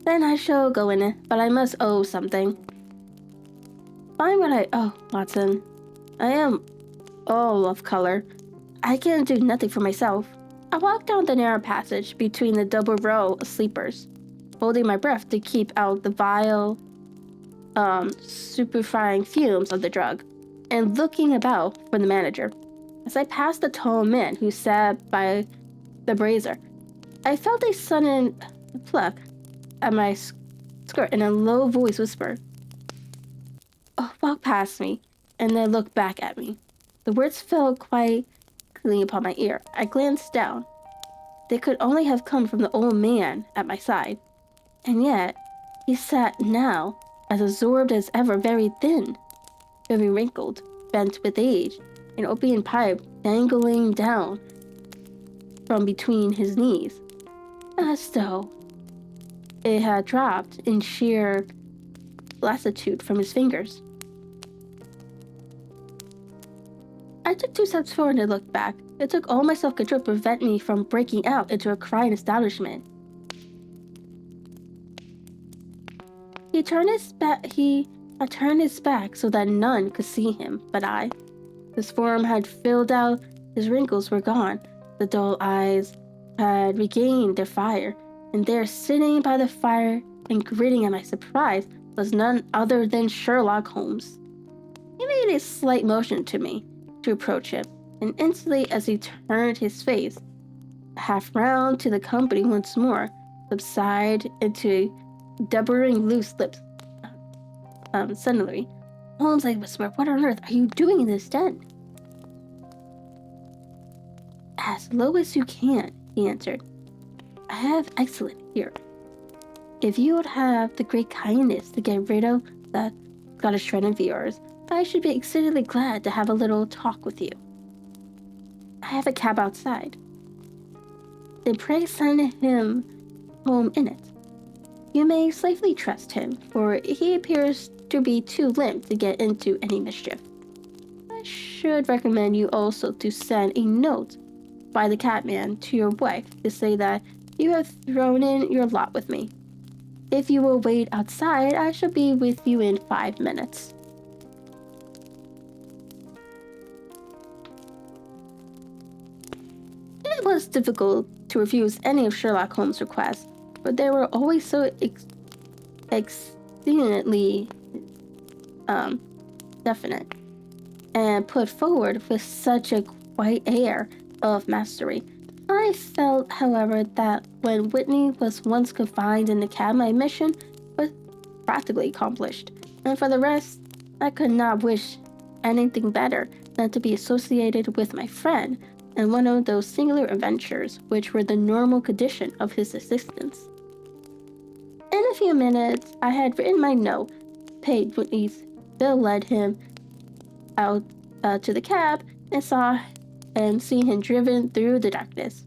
Then I shall go in it, but I must owe something. Find what I owe, Watson. I am all of color. I can do nothing for myself. I walked down the narrow passage between the double row of sleepers, holding my breath to keep out the vile, stupefying fumes of the drug, and looking about for the manager. As I passed the tall man who sat by the brazier, I felt a sudden pluck at my skirt and a low voice whispered, walk past me, and then look back at me. The words fell quite clearly upon my ear. I glanced down. They could only have come from the old man at my side, and yet he sat now as absorbed as ever, very thin, very wrinkled, bent with age, an opium pipe dangling down from between his knees, as though it had dropped in sheer lassitude from his fingers. I took 2 steps forward and looked back. It took all my self-control to prevent me from breaking out into a cry in astonishment. He turned his back so that none could see him but I. His form had filled out, his wrinkles were gone, the dull eyes had regained their fire, and there, sitting by the fire and grinning at my surprise, was none other than Sherlock Holmes. He made made a slight motion to me to approach him, and instantly as he turned his face half round to the company once more, subside into dubbering loose lips. Suddenly, Holmes, I whispered, "What on earth are you doing in this den?" "As low as you can," he answered. "I have excellent here. If you would have the great kindness to get rid of that Scottish friend of yours, I should be exceedingly glad to have a little talk with you. I have a cab outside. Then pray send him home in it. You may safely trust him, for he appears to be too limp to get into any mischief. I should recommend you also to send a note by the cabman to your wife to say that you have thrown in your lot with me. If you will wait outside, I shall be with you in 5 minutes." It was difficult to refuse any of Sherlock Holmes' requests, but they were always so exceedingly definite, and put forward with such a quiet air of mastery. I felt, however, that when Whitney was once confined in the cab, my mission was practically accomplished, and for the rest, I could not wish anything better than to be associated with my friend in one of those singular adventures which were the normal condition of his existence. In a few minutes, I had written my note, paid Whitney's bill, led him out to the cab, and seen him driven through the darkness.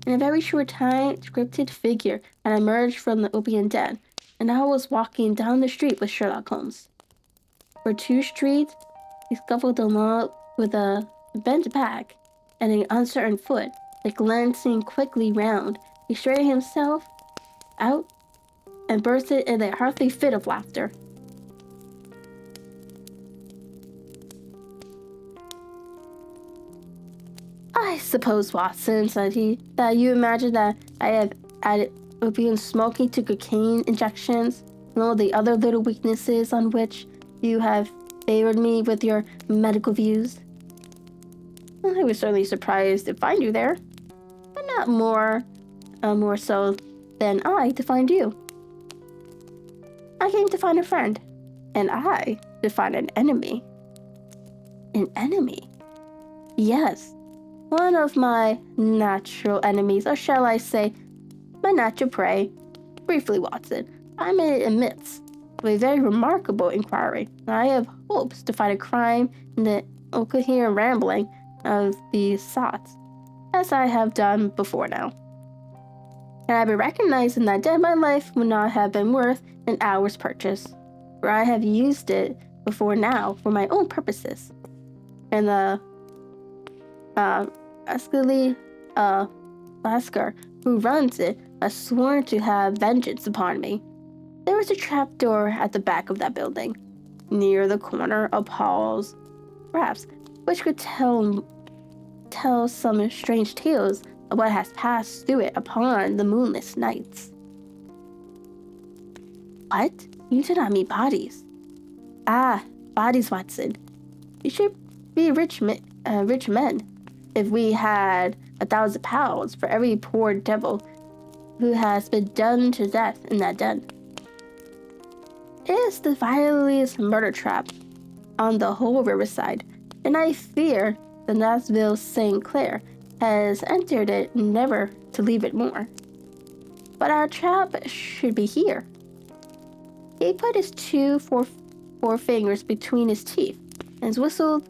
In a very short time, scripted figure had emerged from the opium den, and I was walking down the street with Sherlock Holmes. For 2 streets, he scuffled along with a bent back and an uncertain foot, like glancing quickly round. He straightened himself out and bursted in a hearty fit of laughter. "I suppose, Watson," said he, "that you imagine that I have added opium smoking to cocaine injections and all the other little weaknesses on which you have favored me with your medical views. I was certainly surprised to find you there, but not more so than I to find you. I came to find a friend, and I to find an enemy." "An enemy?" "Yes, one of my natural enemies, or shall I say, my natural prey. Briefly, Watson, I'm in the midst of a very remarkable inquiry, and I have hopes to find a crime in the incoherent rambling of these thoughts, as I have done before now. And I've been recognizing that my life would not have been worth an hour's purchase, for I have used it before now for my own purposes. And the Lasker, who runs it, has sworn to have vengeance upon me. There was a trapdoor at the back of that building, near the corner of halls, perhaps, which could tell some strange tales of what has passed through it upon the moonless nights." "What? You do not mean bodies?" "Ah, bodies, Watson. You should be rich men if we had £1,000 for every poor devil who has been done to death in that den. It is the vilest murder trap on the whole riverside, and I fear the Nashville St. Clair has entered it never to leave it more. But our trap should be here." He put his 2 forefingers between his teeth and whistled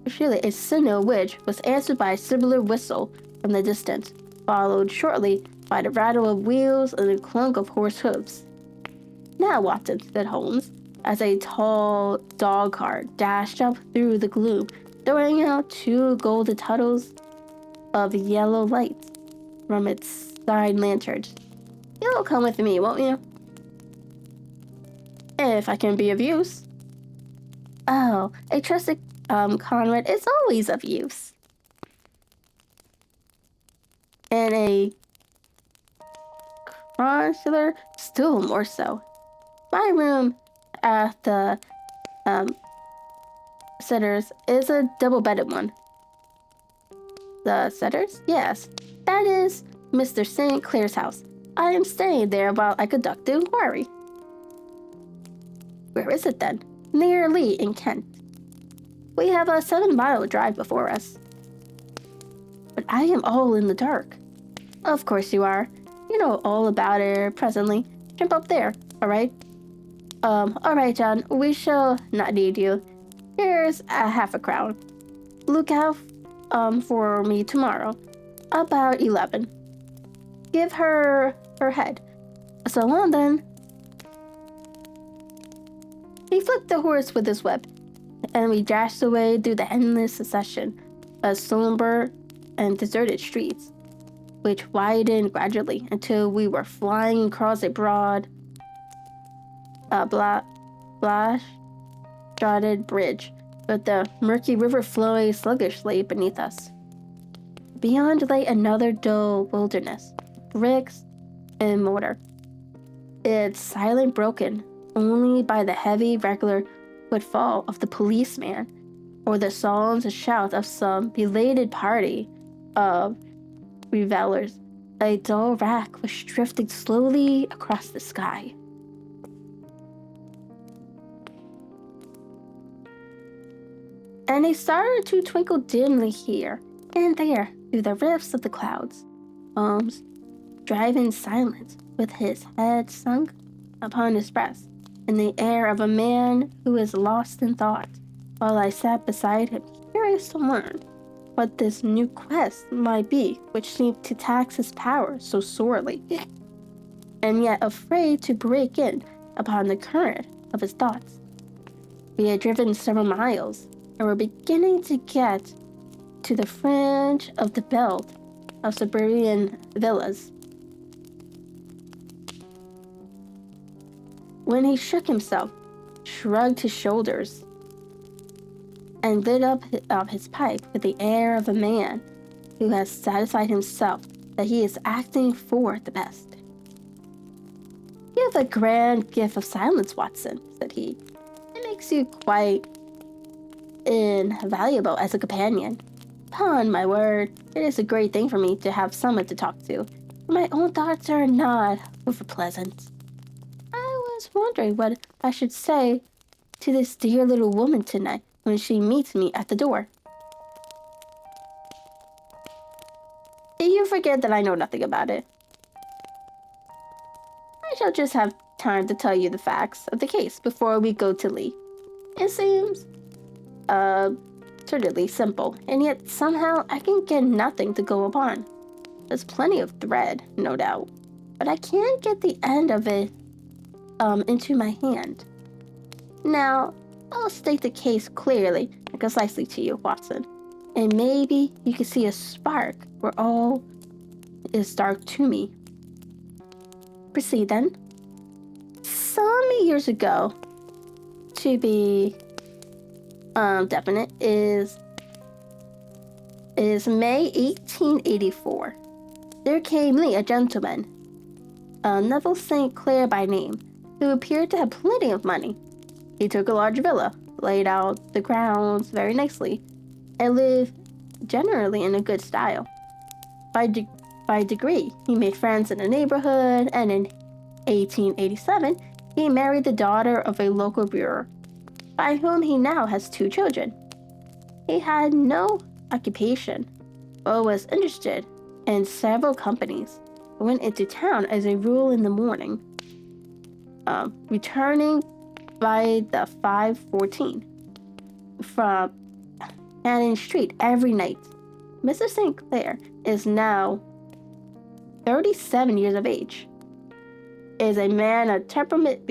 surely a signal which was answered by a similar whistle from the distance, followed shortly by the rattle of wheels and the clunk of horse hoofs. "Now, Watson," said Holmes, as a tall dog cart dashed up through the gloom, throwing out 2 golden tunnels of yellow light from its side lanterns. "You'll come with me, won't you?" "If I can be of use." "Oh, a trusted comrade is always of use." "And a consular still more so. My room at the sitters is a double-bedded one. The sitters? Yes. That is Mr. St. Clair's house. I am staying there while I conduct the inquiry. Where is it then? Near Lee in Kent. We have a 7-mile drive before us. But I am all in the dark. Of course you are. You know all about it presently. Jump up there, alright? Alright, John. We shall not need you. Here's a half a crown. Look out, for me tomorrow. About 11. Give her head. So long then. He flicked the horse with his whip, and we dashed away through the endless succession of somber and deserted streets, which widened gradually until we were flying across a broad, splash-dotted bridge, with the murky river flowing sluggishly beneath us. Beyond lay another dull wilderness, bricks and mortar, its silence broken only by the heavy, regular footfall of the policeman, or the songs and shouts of some belated party of revelers. A dull rack was drifting slowly across the sky. And they started to twinkle dimly here and there through the rifts of the clouds. Holmes, driving in silence, with his head sunk upon his breast, in the air of a man who is lost in thought, while I sat beside him, curious to learn what this new quest might be which seemed to tax his power so sorely, and yet afraid to break in upon the current of his thoughts. We had driven several miles, and were beginning to get to the fringe of the belt of suburban villas, when he shook himself, shrugged his shoulders, and lit up his pipe with the air of a man who has satisfied himself that he is acting for the best. You have a grand gift of silence, Watson, said he. It makes you quite invaluable as a companion. Upon my word, it is a great thing for me to have someone to talk to, for my own thoughts are not over pleasant. I was wondering what I should say to this dear little woman tonight when she meets me at the door. You forget that I know nothing about it. I shall just have time to tell you the facts of the case before we go to Lee. It seems, certainly simple, and yet somehow I can get nothing to go upon. There's plenty of thread, no doubt, but I can't get the end of it, into my hand. Now, I'll state the case clearly and concisely to you, Watson, and maybe you can see a spark where all is dark to me. Proceed then. Some years ago, to be definite, is May 1884. There came Lee, a gentleman, Neville St. Clair by name, who appeared to have plenty of money. He took a large villa, laid out the grounds very nicely, and lived generally in a good style. By degree, he made friends in the neighborhood, and in 1887, he married the daughter of a local brewer, by whom he now has 2 children. He had no occupation, but was interested in several companies, went into town as a rule in the morning, returning by the 5:14 from Cannon Street every night. Mr. St. Clair is now 37 years of age, is a man of temperament,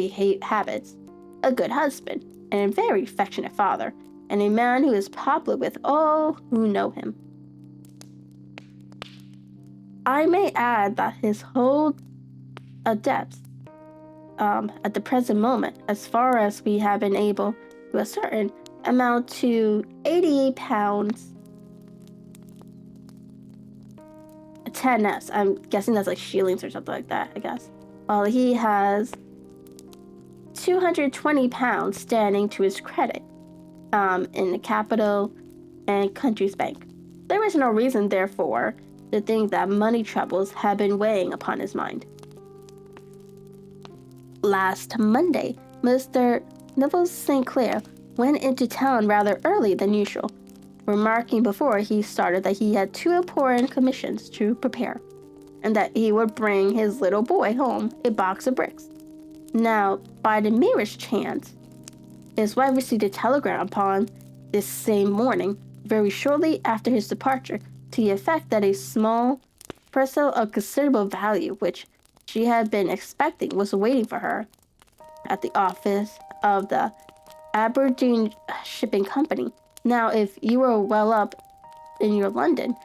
habits, a good husband, and a very affectionate father, and a man who is popular with all who know him. I may add that his whole debts, at the present moment, as far as we have been able to ascertain, amount to £88 10s. I'm guessing that's like shillings or something like that, I guess. While he has £220 standing to his credit. in the Capitol and Country's Bank. There was no reason, therefore, to think that money troubles had been weighing upon his mind. Last Monday, Mr. Neville St. Clair went into town rather early than usual, remarking before he started that he had 2 important commissions to prepare, and that he would bring his little boy home a box of bricks. Now, by the merest chance, his wife received a telegram upon this same morning, very shortly after his departure, to the effect that a small parcel of considerable value, which she had been expecting, was waiting for her at the office of the Aberdeen Shipping Company. Now, if you are well up in your London,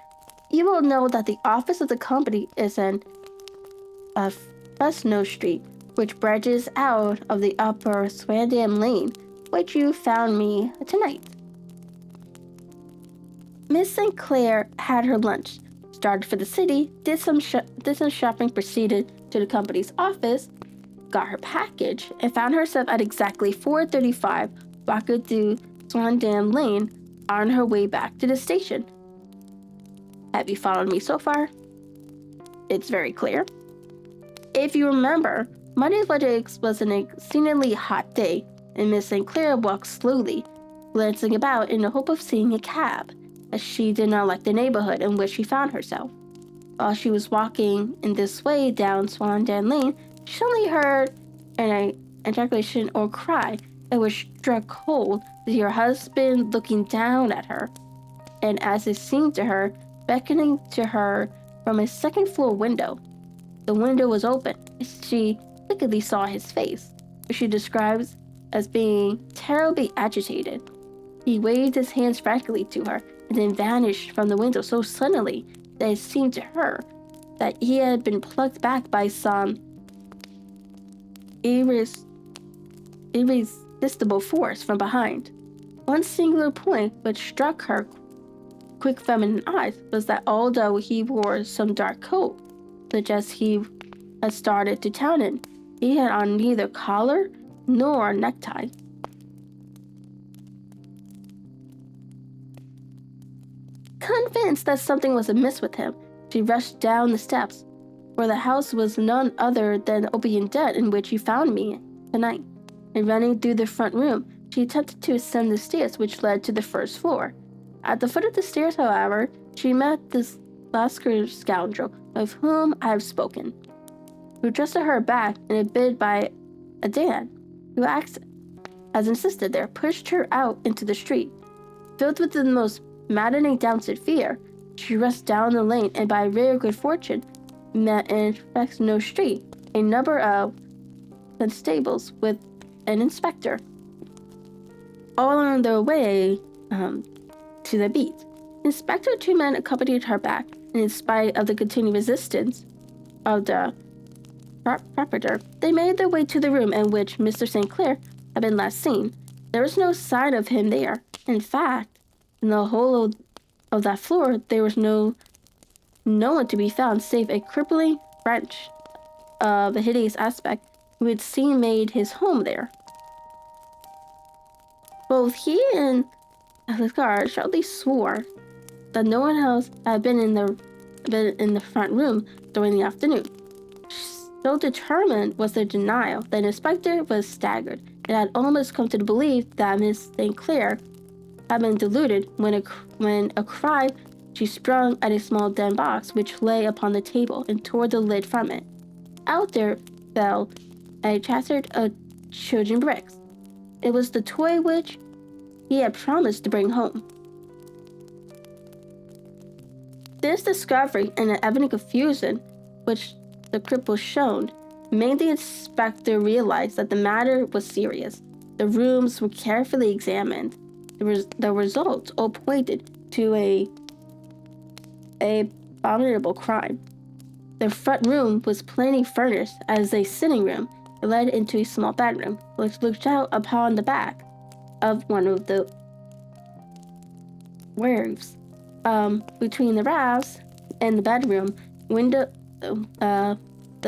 you will know that the office of the company is in Fresno Street, which branches out of the upper Swandam Lane, which you found me tonight. Miss St. Clair had her lunch, started for the city, did some shopping, proceeded to the company's office, got her package, and found herself at exactly 4:35 walking through Swandam Lane on her way back to the station. Have you followed me so far? It's very clear. If you remember, Monday's was an exceedingly hot day, and Miss St. Clair walked slowly, glancing about in the hope of seeing a cab, as she did not like the neighborhood in which she found herself. While she was walking in this way down Swandam Lane, she suddenly heard an ejaculation or cry that was struck cold to see her husband looking down at her, and as it seemed to her, beckoning to her from a second-floor window. The window was open, and she quickly saw his face, which she describes as being terribly agitated. He waved his hands frantically to her, and then vanished from the window so suddenly that it seemed to her that he had been plucked back by some irresistible force from behind. One singular point which struck her quick feminine eyes was that although he wore some dark coat, such as he had started to town in, he had on neither collar nor necktie. Convinced that something was amiss with him, she rushed down the steps, for the house was none other than the opium den in which you found me tonight, and running through the front room, she attempted to ascend the stairs which led to the first floor. At the foot of the stairs, however, she met this Lascar scoundrel of whom I have spoken, who trusted her back and abid by a Dan, who acts as insisted there, pushed her out into the street. Filled with the most maddening doubts and fear, she rushed down the lane and by rare good fortune met in Fresno Street a number of constables with an inspector, all on their way to the beat. Inspector and 2 men accompanied her back, and in spite of the continued resistance of the proprietor, they made their way to the room in which Mr. St. Clair had been last seen. There was no sign of him there. In fact, in the whole of that floor, there was no one to be found save a crippling French of a hideous aspect who had seen made his home there. Both he and Lascar shortly swore that no one else had been in the front room during the afternoon. So determined was their denial that the inspector was staggered and had almost come to believe that Miss St. Clair had been deluded when a cry she sprung at a small den box which lay upon the table and tore the lid from it. Out there fell a chassered of children's bricks. It was the toy which he had promised to bring home. This discovery and the evident confusion which the cripple showed made the inspector realize that the matter was serious. The rooms were carefully examined. The results all pointed to a abominable crime. The front room was plainly furnished as a sitting room. It led into a small bedroom, which looked out upon the back of one of the roofs. Between the rafts and the bedroom window, the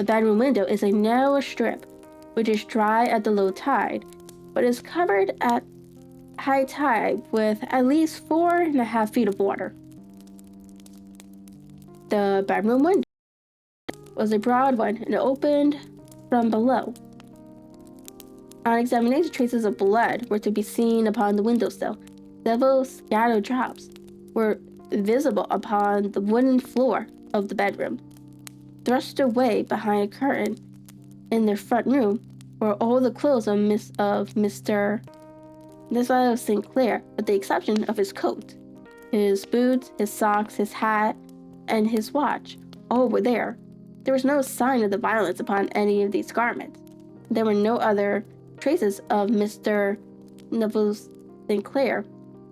bedroom window is a narrow strip, which is dry at the low tide, but is covered at high tide with at least 4.5 feet of water. The bedroom window was a broad one and opened from below. On examination, traces of blood were to be seen upon the windowsill. Several scattered drops were visible upon the wooden floor of the bedroom. Thrust away behind a curtain in their front room were all the clothes of Mr. St. Clair, with the exception of his coat. His boots, his socks, his hat, and his watch, all were there. There was no sign of the violence upon any of these garments. There were no other traces of Mr. Neville St. Clair.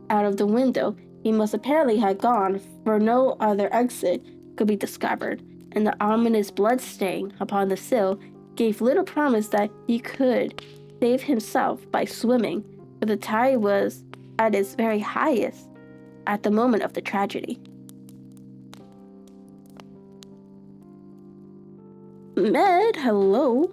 Out of the window he must apparently have gone, for no other exit could be discovered, and the ominous blood stain upon the sill gave little promise that he could save himself by swimming, for the tide was at its very highest at the moment of the tragedy. Med, hello.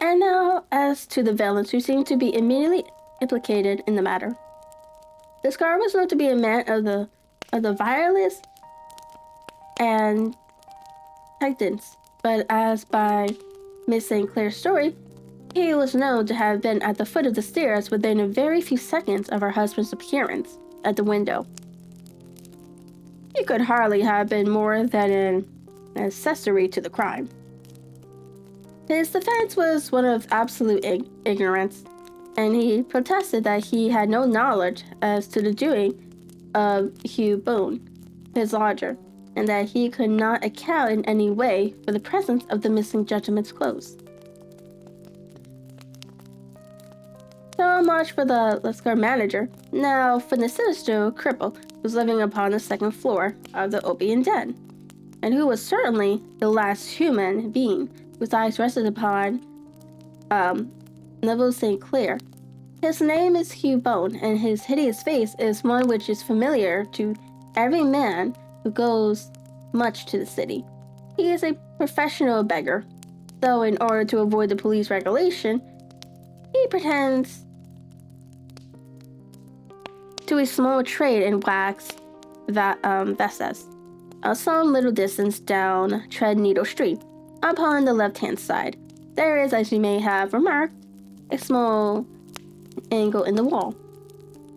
And now, as to the villains who seem to be immediately implicated in the matter. The Scar was known to be a man of the vilest and titans, but as by Miss St. Clair's story, he was known to have been at the foot of the stairs within a very few seconds of her husband's appearance at the window. He could hardly have been more than an accessory to the crime. His defense was one of absolute ignorance, and he protested that he had no knowledge as to the doing of Hugh Bone, his lodger, and that he could not account in any way for the presence of the missing gentleman's clothes. So much for the Lascar manager. Now for the sinister cripple who was living upon the second floor of the opium den, and who was certainly the last human being whose eyes rested upon Neville St. Clair. His name is Hugh Bone, and his hideous face is one which is familiar to every man who goes much to the city. He is a professional beggar, though in order to avoid the police regulation, he pretends to a small trade in wax vestas, some little distance down Treadneedle Street. Upon the left-hand side, there is, as you may have remarked, a small angle in the wall.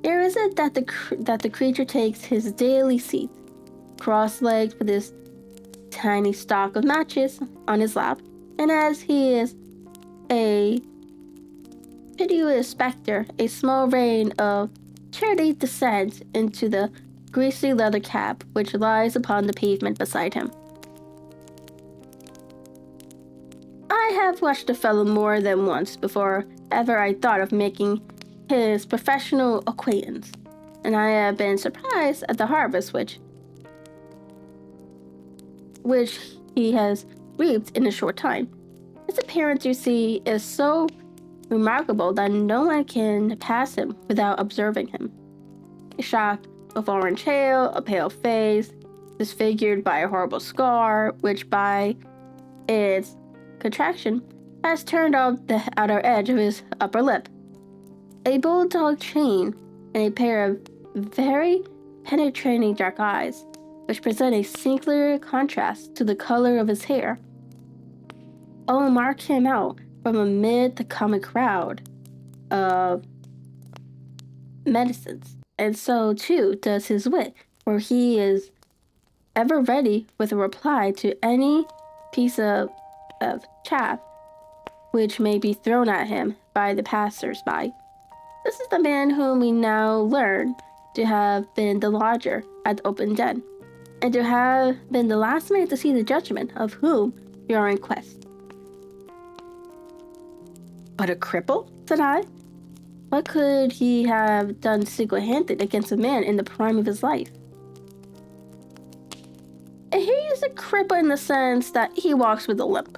Here is it that the creature takes his daily seat, cross-legged with his tiny stock of matches on his lap, and as he is a piteous spectre, a small rain of charity descends into the greasy leather cap which lies upon the pavement beside him. I have watched the fellow more than once before ever I thought of making his professional acquaintance, and I have been surprised at the harvest which he has reaped in a short time. His appearance, you see, is so remarkable that no one can pass him without observing him. A shock of orange hair, a pale face, disfigured by a horrible scar, which by its contraction has turned off the outer edge of his upper lip. A bulldog chain and a pair of very penetrating dark eyes, which present a singular contrast to the color of his hair. Oh, mark him out from amid the common crowd of medicines, and so too does his wit, for he is ever ready with a reply to any piece of chaff which may be thrown at him by the passers-by. This is the man whom we now learn to have been the lodger at the open den, and to have been the last man to see the judgment of whom we are in quest. But a cripple? Said I. What could he have done single-handed against a man in the prime of his life? He is a cripple in the sense that he walks with a limp,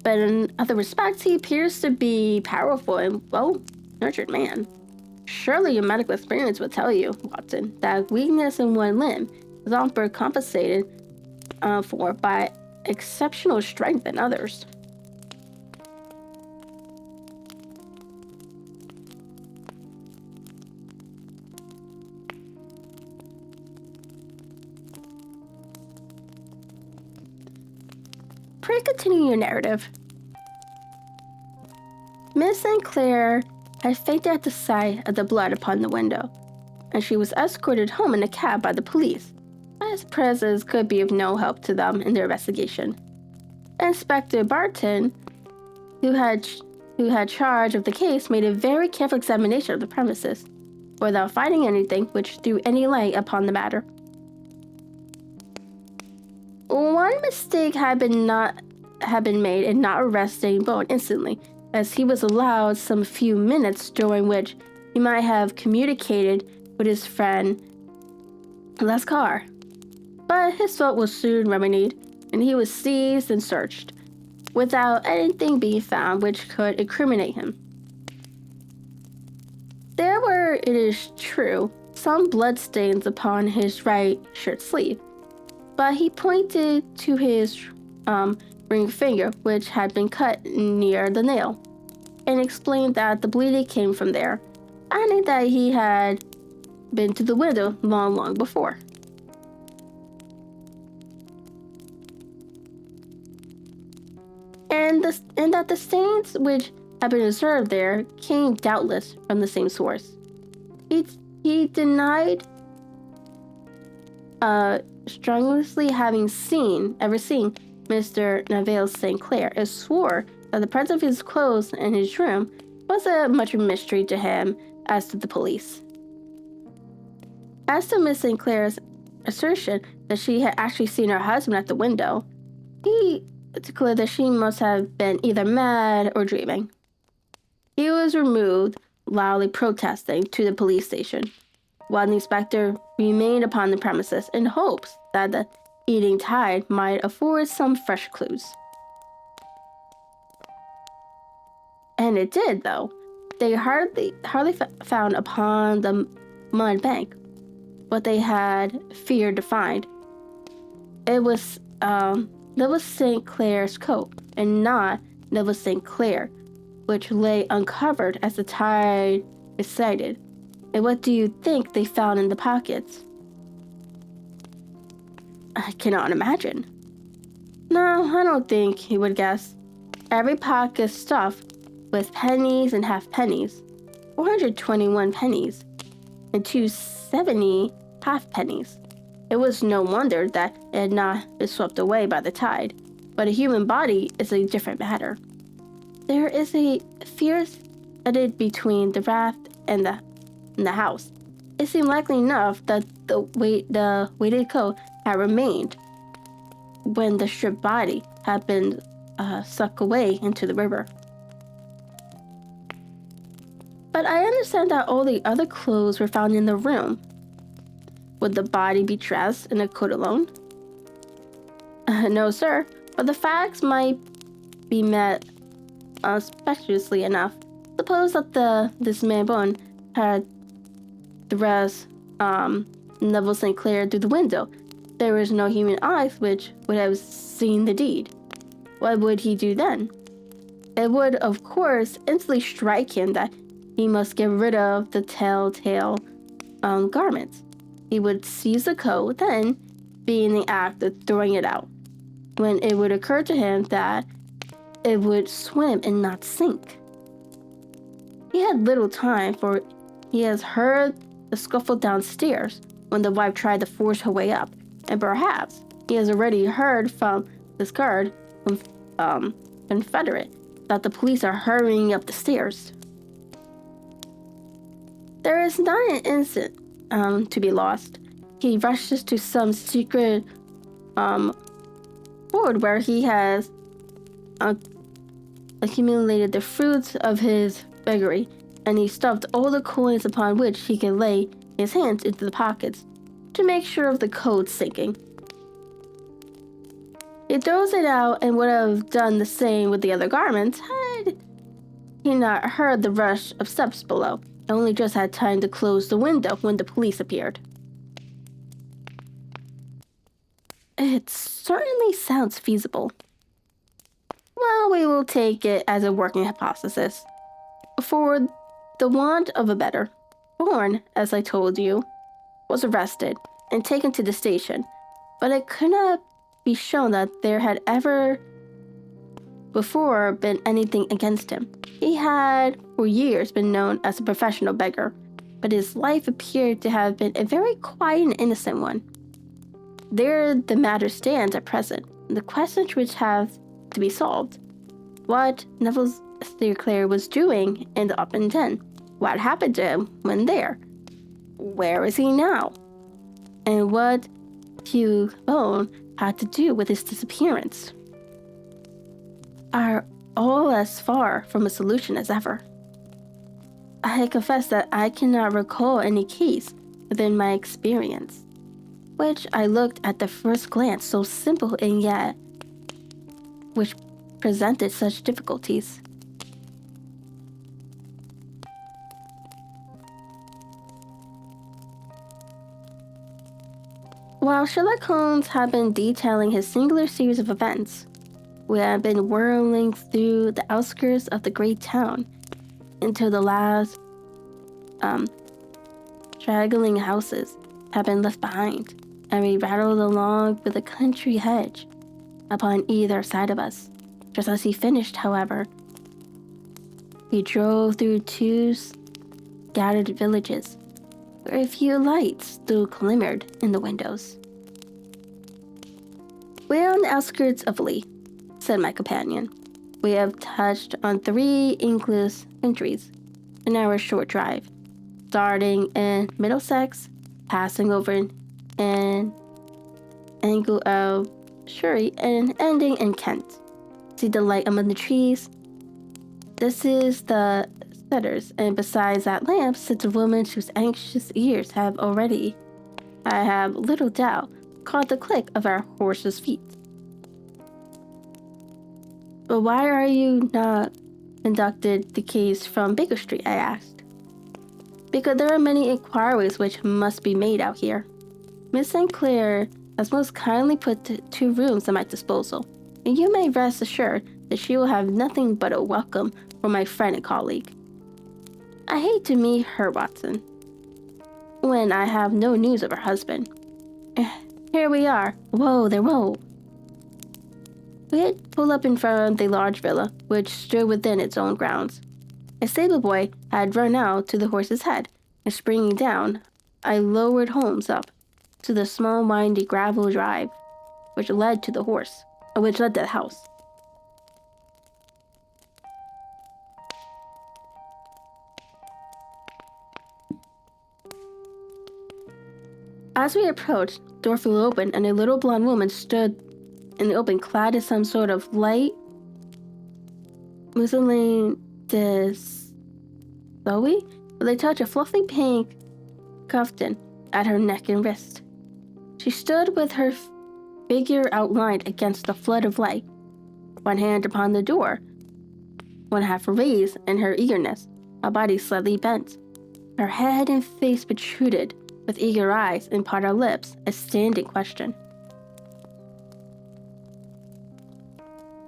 but in other respects, he appears to be powerful and well-nurtured man. Surely your medical experience would tell you, Watson, that weakness in one limb is often compensated for by exceptional strength in others. Continue your narrative. Miss St. Clair had fainted at the sight of the blood upon the window, and she was escorted home in a cab by the police, as presence could be of no help to them in their investigation. Inspector Barton, who had charge of the case, made a very careful examination of the premises, without finding anything which threw any light upon the matter. One mistake had been made in not arresting Bowen instantly, as he was allowed some few minutes during which he might have communicated with his friend Lascar. But his fault was soon remedied, and he was seized and searched, without anything being found which could incriminate him. There were, it is true, some bloodstains upon his right shirt sleeve, but he pointed to his ring finger, which had been cut near the nail, and explained that the bleeding came from there, adding that he had been to the window long before. And that the stains which had been observed there came doubtless from the same source. He denied strenuously having ever seen Mr. Neville St. Clair, and swore that the presence of his clothes in his room was as much a mystery to him as to the police. As to Miss St. Clair's assertion that she had actually seen her husband at the window, he declared that she must have been either mad or dreaming. He was removed, loudly protesting, to the police station, while the inspector remained upon the premises in hopes that the eating tide might afford some fresh clues. And it did, though. They hardly found upon the mud bank what they had feared to find. It was Neville St. Clair's coat, and not Neville St. Clair, which lay uncovered as the tide receded. And what do you think they found in the pockets? I cannot imagine. No, I don't think he would guess. Every pocket stuffed with pennies and half pennies, 421 pennies, and 270 half pennies. It was no wonder that it had not been swept away by the tide, but a human body is a different matter. There is a fierce edit between the raft and the house. It seemed likely enough that the weighted coat had remained when the stripped body had been sucked away into the river. But I understand that all the other clothes were found in the room. Would the body be dressed in a coat alone? No, sir, but the facts might be met suspiciously enough. Suppose that this man Bowen had dressed Neville St. Clair through the window. There was no human eyes which would have seen the deed. What would he do then? It would, of course, instantly strike him that he must get rid of the telltale garments. He would seize the coat, then be in the act of throwing it out, when it would occur to him that it would swim and not sink. He had little time, for he has heard the scuffle downstairs when the wife tried to force her way up, and perhaps he has already heard from this guard, Confederate, that the police are hurrying up the stairs. There is not an instant to be lost. He rushes to some secret hoard where he has accumulated the fruits of his beggary, and he stuffed all the coins upon which he could lay his hands into the pockets to make sure of the coat sinking. He throws it out and would have done the same with the other garments had he not heard the rush of steps below. I only just had time to close the window when the police appeared. It certainly sounds feasible. Well, we will take it as a working hypothesis. For the want of a better, Thorne, as I told you, was arrested and taken to the station, but it could not be shown that there had ever before been anything against him. He had for years been known as a professional beggar, but his life appeared to have been a very quiet and innocent one. There the matter stands at present, the questions which have to be solved. What Neville Clare was doing in the Upton Den? What happened to him when there? Where is he now? And what Hugh Bone had to do with his disappearance? Are all as far from a solution as ever. I confess that I cannot recall any case within my experience, which I looked at the first glance so simple and yet which presented such difficulties. While Sherlock Holmes had been detailing his singular series of events, we had been whirling through the outskirts of the great town until the last straggling houses had been left behind, and we rattled along with a country hedge upon either side of us. Just as he finished, however, he drove through two scattered villages where a few lights still glimmered in the windows. "We're on the outskirts of Lee," said my companion. "We have touched on 3 English countries in our short drive, starting in Middlesex, passing over an angle of Surrey, and ending in Kent. See the light among the trees? This is the Setters, and besides that lamp sits a woman whose anxious ears have already, I have little doubt, caught the click of our horses' feet." "But why are you not conducted the case from Baker Street?" I asked. "Because there are many inquiries which must be made out here. Miss St. Clair has most kindly put 2 rooms at my disposal, and you may rest assured that she will have nothing but a welcome from my friend and colleague. I hate to meet her, Watson, when I have no news of her husband. Here we are. Whoa there, whoa." We had pulled up in front of the large villa, which stood within its own grounds. A stable boy had run out to the horse's head, and springing down, I lowered Holmes up to the small windy gravel drive which led to the house. As we approached, the door flew open, and a little blonde woman stood in the open, clad in some sort of light mousseline de Zoe, with a touch of fluffy pink kaftan at her neck and wrist. She stood with her figure outlined against the flood of light, one hand upon the door, one half raised in her eagerness, her body slightly bent, her head and face protruded, with eager eyes and parted lips, a standing question.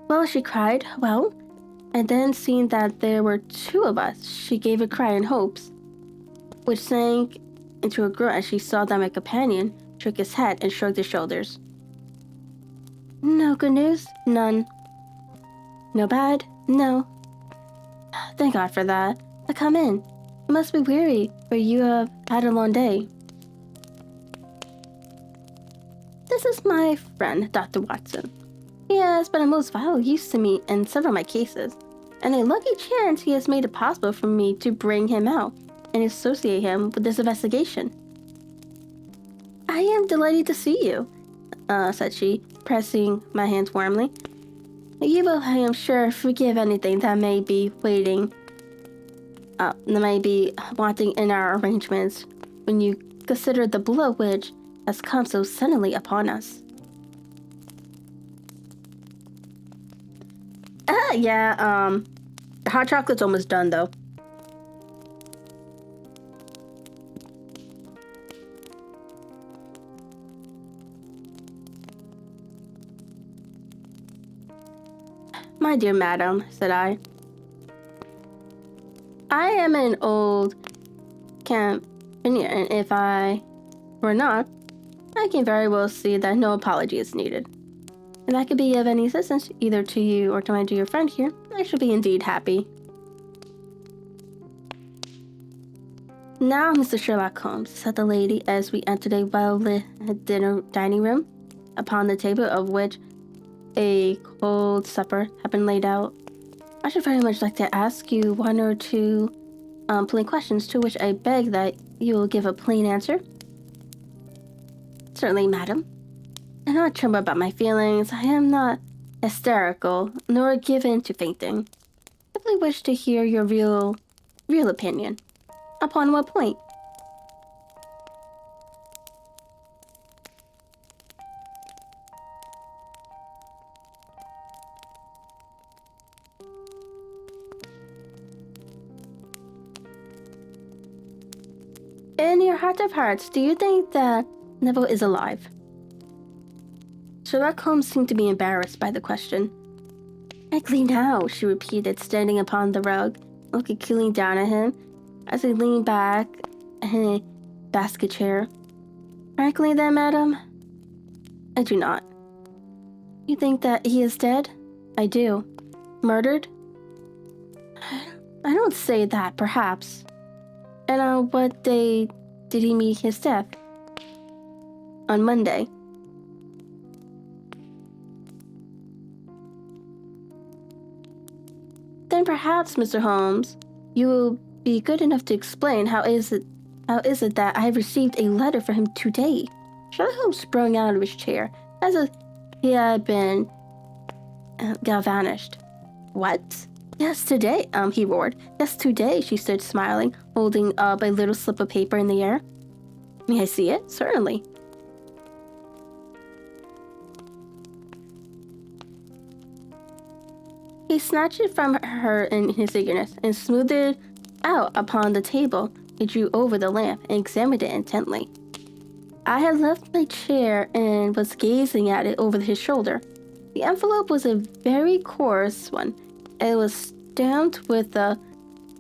"Well," she cried, "well," and then seeing that there were 2 of us, she gave a cry in hopes, which sank into a grunt as she saw that my companion shook his head and shrugged his shoulders. "No good news? None. No bad? No. Thank God for that. Now come in. You must be weary, for you have had a long day." "This is my friend, Dr. Watson. He has been a most vital use to me in several of my cases, and a lucky chance he has made it possible for me to bring him out and associate him with this investigation." "I am delighted to see you," said she, pressing my hands warmly. "You will, I am sure, forgive anything that may be wanting in our arrangements when you consider the blow which has come so suddenly upon us." Yeah, the hot chocolate's almost done, though. My dear madam, said I am an old campaigner, and if I were not, I can very well see that no apology is needed. If I could be of any assistance, either to you or to my dear friend here, I shall be indeed happy. Now, Mr. Sherlock Holmes, said the lady as we entered a well-lit dining room, upon the table of which a cold supper had been laid out. I should very much like to ask you one or two plain questions, to which I beg that you will give a plain answer. Certainly, madam. I do not tremble about my feelings. I am not hysterical, nor given to fainting. I simply wish to hear your real opinion. Upon what point? In your heart of hearts, do you think that Neville is alive? Sherlock Holmes seemed to be embarrassed by the question. Exactly now, she repeated, standing upon the rug, looking keenly down at him as he leaned back in a basket chair. Frankly then, madam, I do not. You think that he is dead? I do. Murdered? I don't say that, perhaps. And on what day did he meet his death? On Monday. Then perhaps, Mr. Holmes, you will be good enough to explain how is it that I have received a letter from him today? Sherlock Holmes sprung out of his chair as if he had been vanished. What? Yes, today, he roared. Yes, today, she stood smiling, holding up a little slip of paper in the air. May I see it? Certainly. He snatched it from her in his eagerness and smoothed it out upon the table. He drew over the lamp and examined it intently. I had left my chair and was gazing at it over his shoulder. The envelope was a very coarse one. It was stamped with the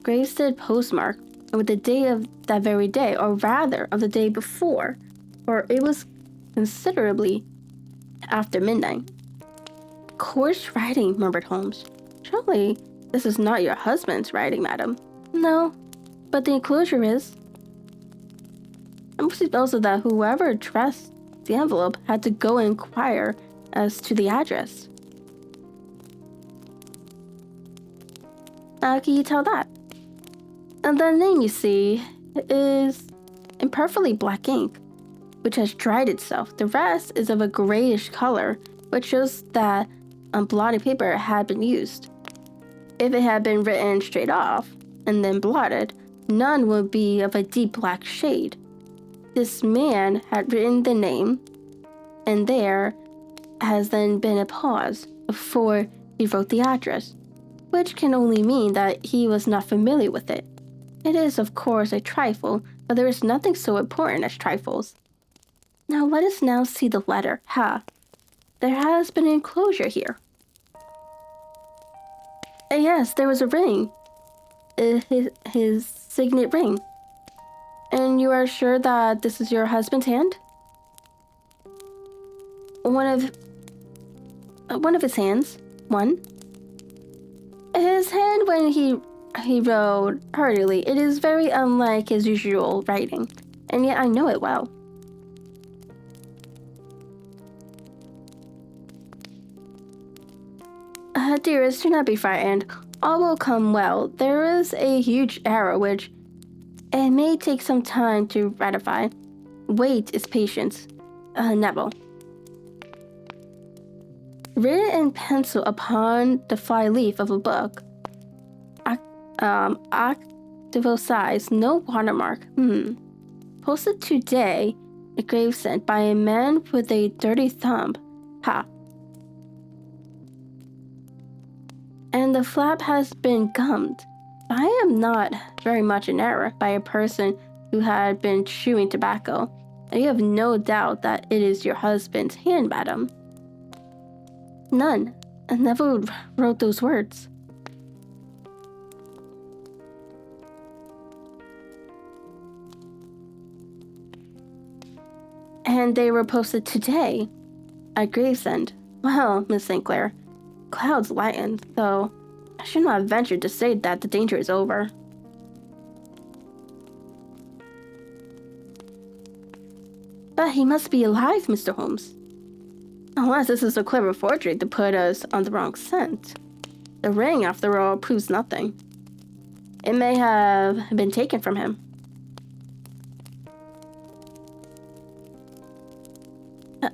Gravesend postmark and with the date of that very day, or rather of the day before, for it was considerably after midnight. Coarse writing, murmured Holmes. Surely this is not your husband's writing, madam. No, but the enclosure is. I must suppose that whoever addressed the envelope had to go and inquire as to the address. How can you tell that? And the name, you see, is in perfectly black ink, which has dried itself. The rest is of a grayish color, which shows that blotting paper had been used. If it had been written straight off and then blotted, none would be of a deep black shade. This man had written the name, and there has then been a pause before he wrote the address, which can only mean that he was not familiar with it. It is, of course, a trifle, but there is nothing so important as trifles. Now let us now see the letter. There has been an enclosure here. Yes, there was a ring. His signet ring. And you are sure that this is your husband's hand? One of his hands. One. His hand when he wrote hurriedly. It is very unlike his usual writing, and yet I know it well. Dearest, do not be frightened. All will come well. There is a huge error which it may take some time to ratify. Wait is patience. Neville. Written in pencil upon the fly-leaf of a book. Octavo size, no watermark. Posted today, a Gravesend by a man with a dirty thumb. and the flap has been gummed. I am not very much in error by a person who had been chewing tobacco, and you have no doubt that it is your husband's hand, madam. None. I never wrote those words. And they were posted today at Gravesend. Well, Miss St. Clair, clouds lightened, though I should not venture to say that the danger is over. But he must be alive, Mr. Holmes. Unless this is a clever forgery to put us on the wrong scent. The ring, after all, proves nothing. It may have been taken from him.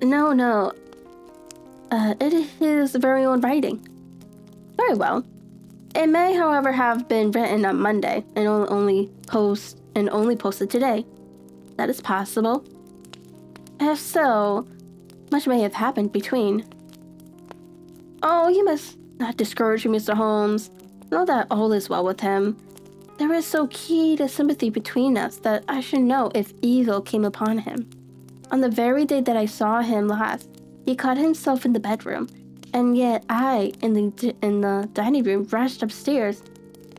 No. It is his very own writing. Very well. It may, however, have been written on Monday and only posted today. That is possible. If so, much may have happened between. Oh, you must not discourage me, Mr. Holmes. Know that all is well with him. There is so keen a sympathy between us that I should know if evil came upon him. On the very day that I saw him last, he caught himself in the bedroom, and yet I, in the dining room, rushed upstairs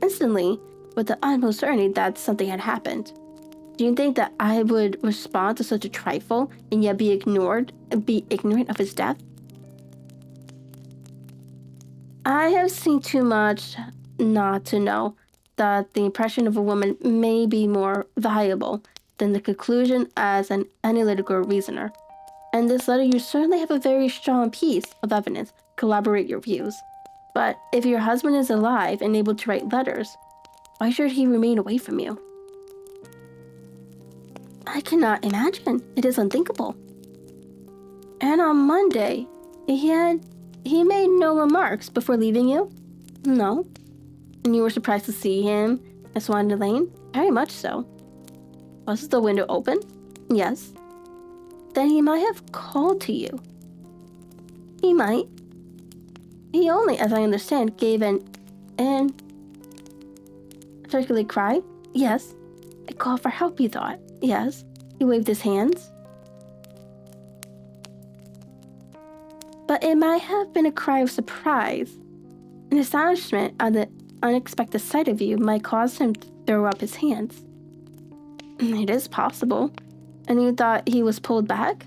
instantly with the utmost certainty that something had happened. Do you think that I would respond to such a trifle and yet be ignorant of his death? I have seen too much not to know that the impression of a woman may be more valuable than the conclusion as an analytical reasoner. And this letter, you certainly have a very strong piece of evidence to corroborate your views. But if your husband is alive and able to write letters, why should he remain away from you? I cannot imagine. It is unthinkable. And on Monday, he made no remarks before leaving you? No. And you were surprised to see him at Swan Lane? Very much so. Was the window open? Yes. Then he might have called to you. He might. He only, as I understand, gave an articulate cry? Yes. A call for help, you thought? Yes. He waved his hands. But it might have been a cry of surprise. An astonishment at the unexpected sight of you might cause him to throw up his hands. It is possible. And you thought he was pulled back?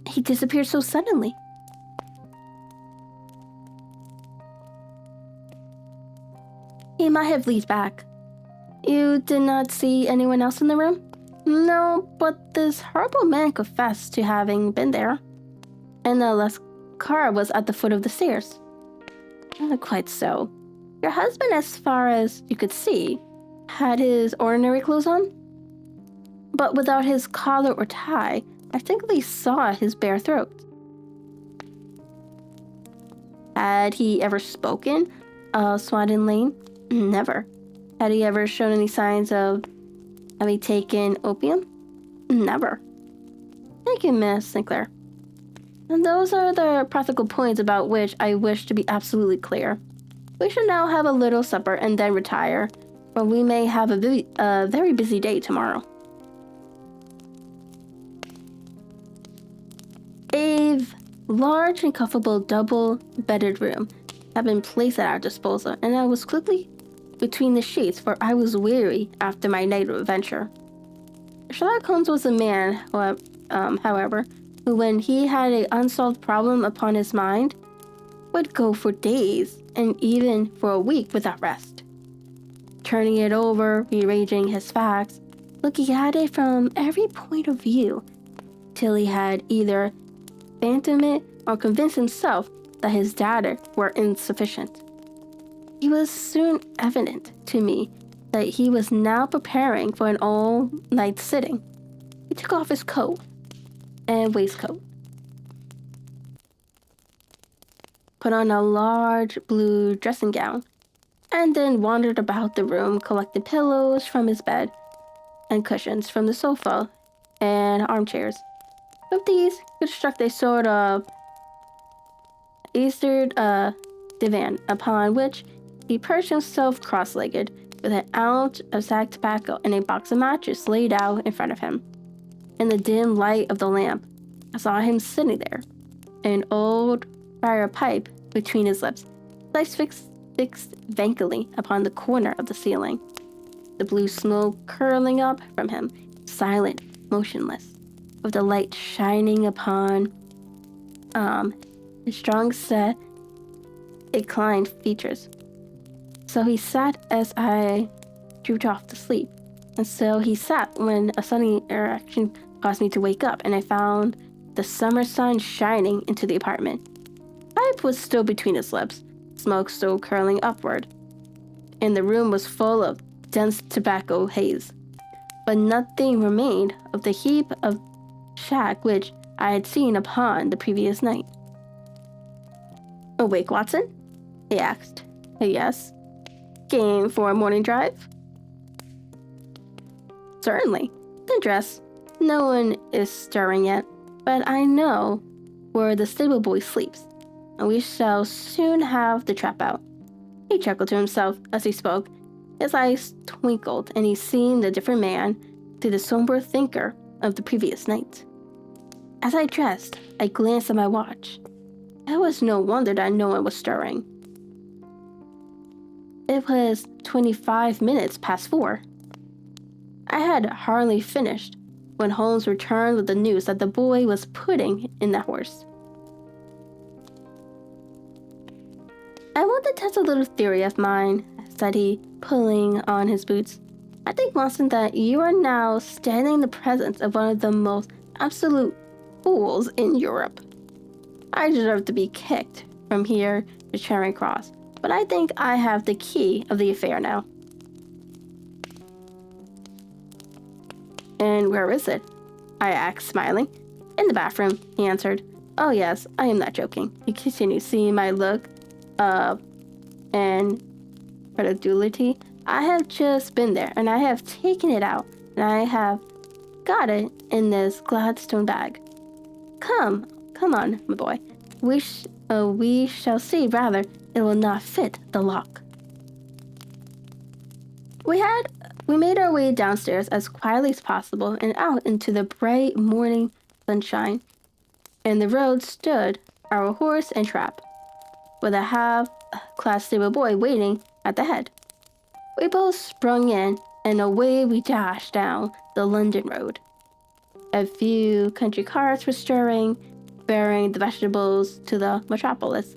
He disappeared so suddenly. He might have leaped back. You did not see anyone else in the room? No, but this horrible man confessed to having been there. And the car was at the foot of the stairs. Not quite so. Your husband, as far as you could see, had his ordinary clothes on. But without his collar or tie, I distinctly saw his bare throat. Had he ever spoken of Swan Lane? Never. Had he ever shown any signs of having taken opium? Never. Thank you, Miss Sinclair. And those are the practical points about which I wish to be absolutely clear. We should now have a little supper and then retire, for we may have a very busy day tomorrow. A large and comfortable double-bedded room had been placed at our disposal, and I was quickly between the sheets, for I was weary after my night of adventure. Sherlock Holmes was a man, however, who, when he had an unsolved problem upon his mind, would go for days and even for a week without rest, turning it over, rearranging his facts, looking at it from every point of view, till he had either phantomed it or convinced himself that his data were insufficient. It was soon evident to me that he was now preparing for an all-night sitting. He took off his coat and waistcoat, put on a large blue dressing gown, and then wandered about the room collecting pillows from his bed and cushions from the sofa and armchairs. With these, he constructed a sort of Easter divan, upon which he perched himself cross-legged, with an ounce of sack tobacco and a box of matches laid out in front of him. In the dim light of the lamp, I saw him sitting there, an old fire pipe between his lips, his eyes fixed vacantly upon the corner of the ceiling, the blue smoke curling up from him, silent, motionless, with the light shining upon his strong set, inclined features. So he sat as I drooped off to sleep, and so he sat when a sudden erection caused me to wake up, and I found the summer sun shining into the apartment. Pipe was still between his lips, smoke still curling upward, and the room was full of dense tobacco haze. But nothing remained of the heap of shack which I had seen upon the previous night. "Awake, Watson?" he asked. "Yes." "Game for a morning drive?" "Certainly." "Then dress. No one is stirring yet, but I know where the stable boy sleeps, and we shall soon have the trap out." He chuckled to himself as he spoke. His eyes twinkled, and he seemed a different man to the somber thinker of the previous night. As I dressed, I glanced at my watch. It was no wonder that no one was stirring. It was 25 minutes past 4. I had hardly finished when Holmes returned with the news that the boy was putting in the horse. "I want to test a little theory of mine," said he, pulling on his boots. "I think, Watson, that you are now standing in the presence of one of the most absolute fools in Europe. I deserve to be kicked from here to Charing Cross, but I think I have the key of the affair now." "And where is it?" I asked, smiling. "In the bathroom," he answered. "Oh yes, I am not joking," he continued, seeing my look of incredulity. "I have just been there, and I have taken it out, and I have got it in this Gladstone bag. Come on, my boy. We shall see. Rather, it will not fit the lock." We made our way downstairs as quietly as possible and out into the bright morning sunshine. In the road stood our horse and trap, with a half-class stable boy waiting at the head. We both sprung in, and away we dashed down the London road. A few country carts were stirring, bearing the vegetables to the metropolis,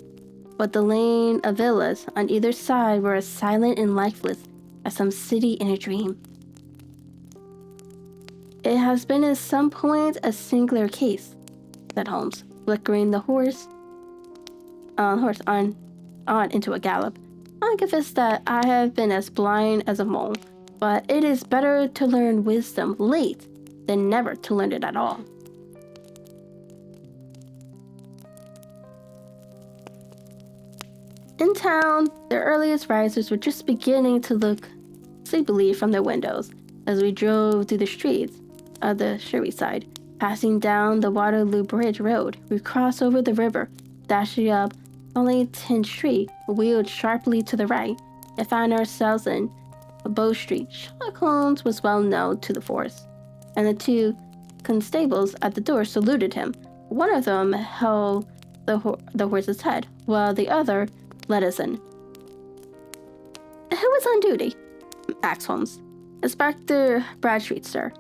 but the lane of villas on either side were as silent and lifeless as some city in a dream. "It has been at some point a singular case," said Holmes, flickering the horse on into a gallop. "I confess that I have been as blind as a mole, but it is better to learn wisdom late than never to learn it at all." In town, the earliest risers were just beginning to look sleepily from their windows as we drove through the streets of the Surrey side. Passing down the Waterloo Bridge Road, we crossed over the river, dashing up only 10th Street, wheeled sharply to the right, and found ourselves in Bow Street. Sherlock Holmes was well known to the force, and the two constables at the door saluted him. One of them held the horse's head, while the other let us in. "Who is on duty?" asked Holmes. "Inspector Bradstreet, sir."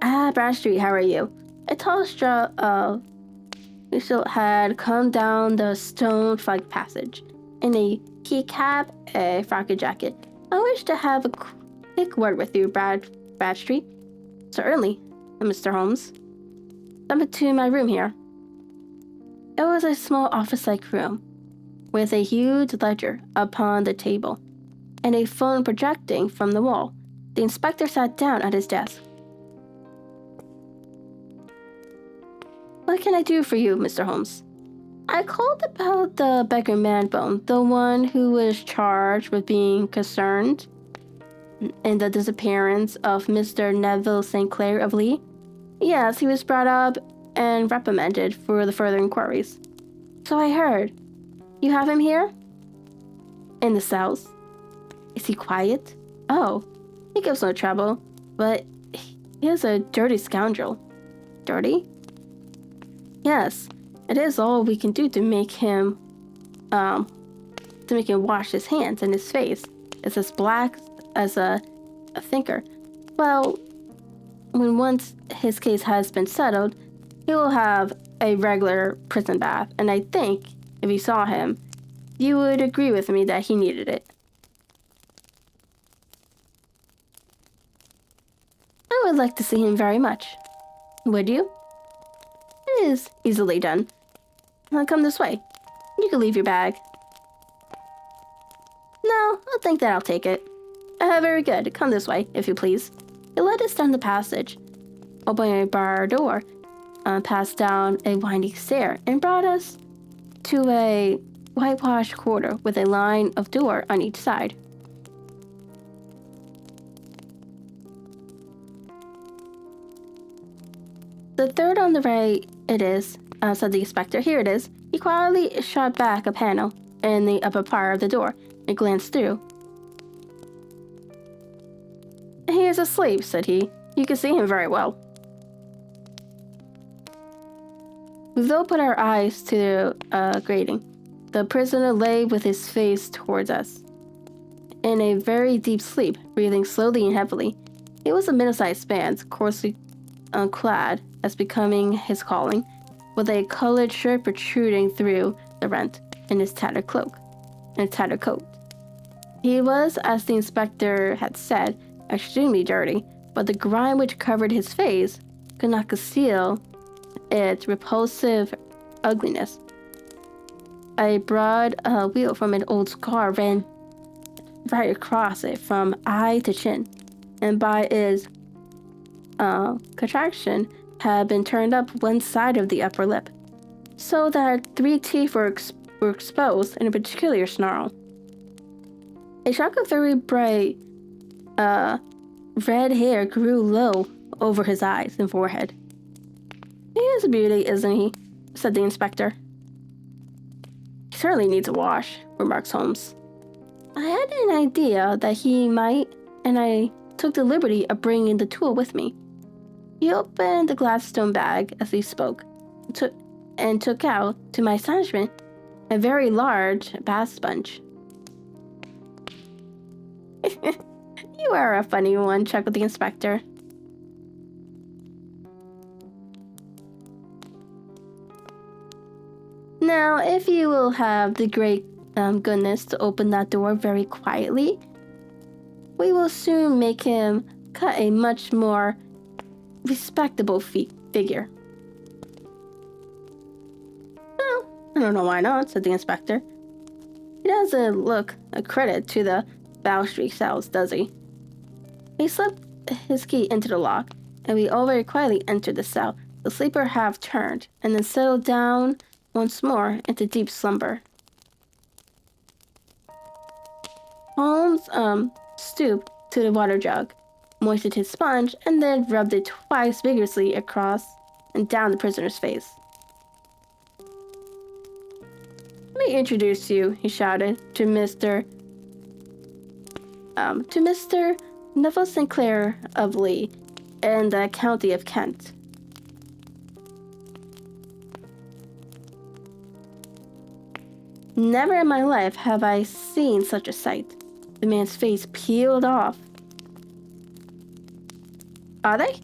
"Ah, Bradstreet, how are you?" A tall straw had come down the stone-flagged passage in a key cap, a frock jacket. "I wish to have a quick word with you, Bradstreet." "Certainly, Mr. Holmes." "Step into my room here." It was a small office-like room, with a huge ledger upon the table, and a phone projecting from the wall. The inspector sat down at his desk. "What can I do for you, Mr. Holmes?" "I called about the beggar Man-Bone, the one who was charged with being concerned in the disappearance of Mr. Neville St. Clair of Lee." "Yes, he was brought up and reprimanded for the further inquiries." "So I heard. You have him here?" In the cells? Is he quiet? Oh, he gives no trouble, but he is a dirty scoundrel. Dirty? Yes, it is all we can do to make him wash his hands and his face. It's as black as a thinker. Well, when once his case has been settled, he will have a regular prison bath, and I think, if you saw him, you would agree with me that he needed it. I would like to see him very much. Would you? It is easily done. Now come this way. You can leave your bag. No, I think that I'll take it. Very good. Come this way, if you please. He led us down the passage, opening a bar door, passed down a winding stair, and brought us to a whitewashed corridor with a line of door on each side. The third on the right, it is, said the inspector. Here it is. He quietly shot back a panel in the upper part of the door and glanced through. He is asleep, said he. You can see him very well. We though put our eyes to the grating. The prisoner lay with his face towards us, in a very deep sleep, breathing slowly and heavily. He was a middle-sized man, coarsely clad, as becoming his calling, with a colored shirt protruding through the rent, and his tattered cloak, and tattered coat. He was, as the inspector had said, extremely dirty, but the grime which covered his face could not conceal its repulsive ugliness. A broad wheal from an old scar ran right across it from eye to chin, and by its contraction had been turned up one side of the upper lip, so that 3 teeth were exposed in a peculiar snarl. A shock of very bright red hair grew low over his eyes and forehead. He is a beauty, isn't he? Said the inspector. He certainly needs a wash, remarked Holmes. I had an idea that he might, and I took the liberty of bringing the tool with me. He opened the Gladstone bag as he spoke, and took out, to my astonishment, a very large bath sponge. You are a funny one, chuckled the inspector. Now, if you will have the great goodness to open that door very quietly, we will soon make him cut a much more respectable figure. Well, I don't know why not, said the inspector. He doesn't look a credit to the Bow Street cells, does he? He slipped his key into the lock, and we all very quietly entered the cell. The sleeper half turned, and then settled down once more into deep slumber. Holmes stooped to the water jug, moistened his sponge, and then rubbed it twice vigorously across and down the prisoner's face. Let me introduce you, he shouted, to Mr. Neville Sinclair of Lee, in the county of Kent. Never in my life have I seen such a sight. The man's face peeled off. Are they?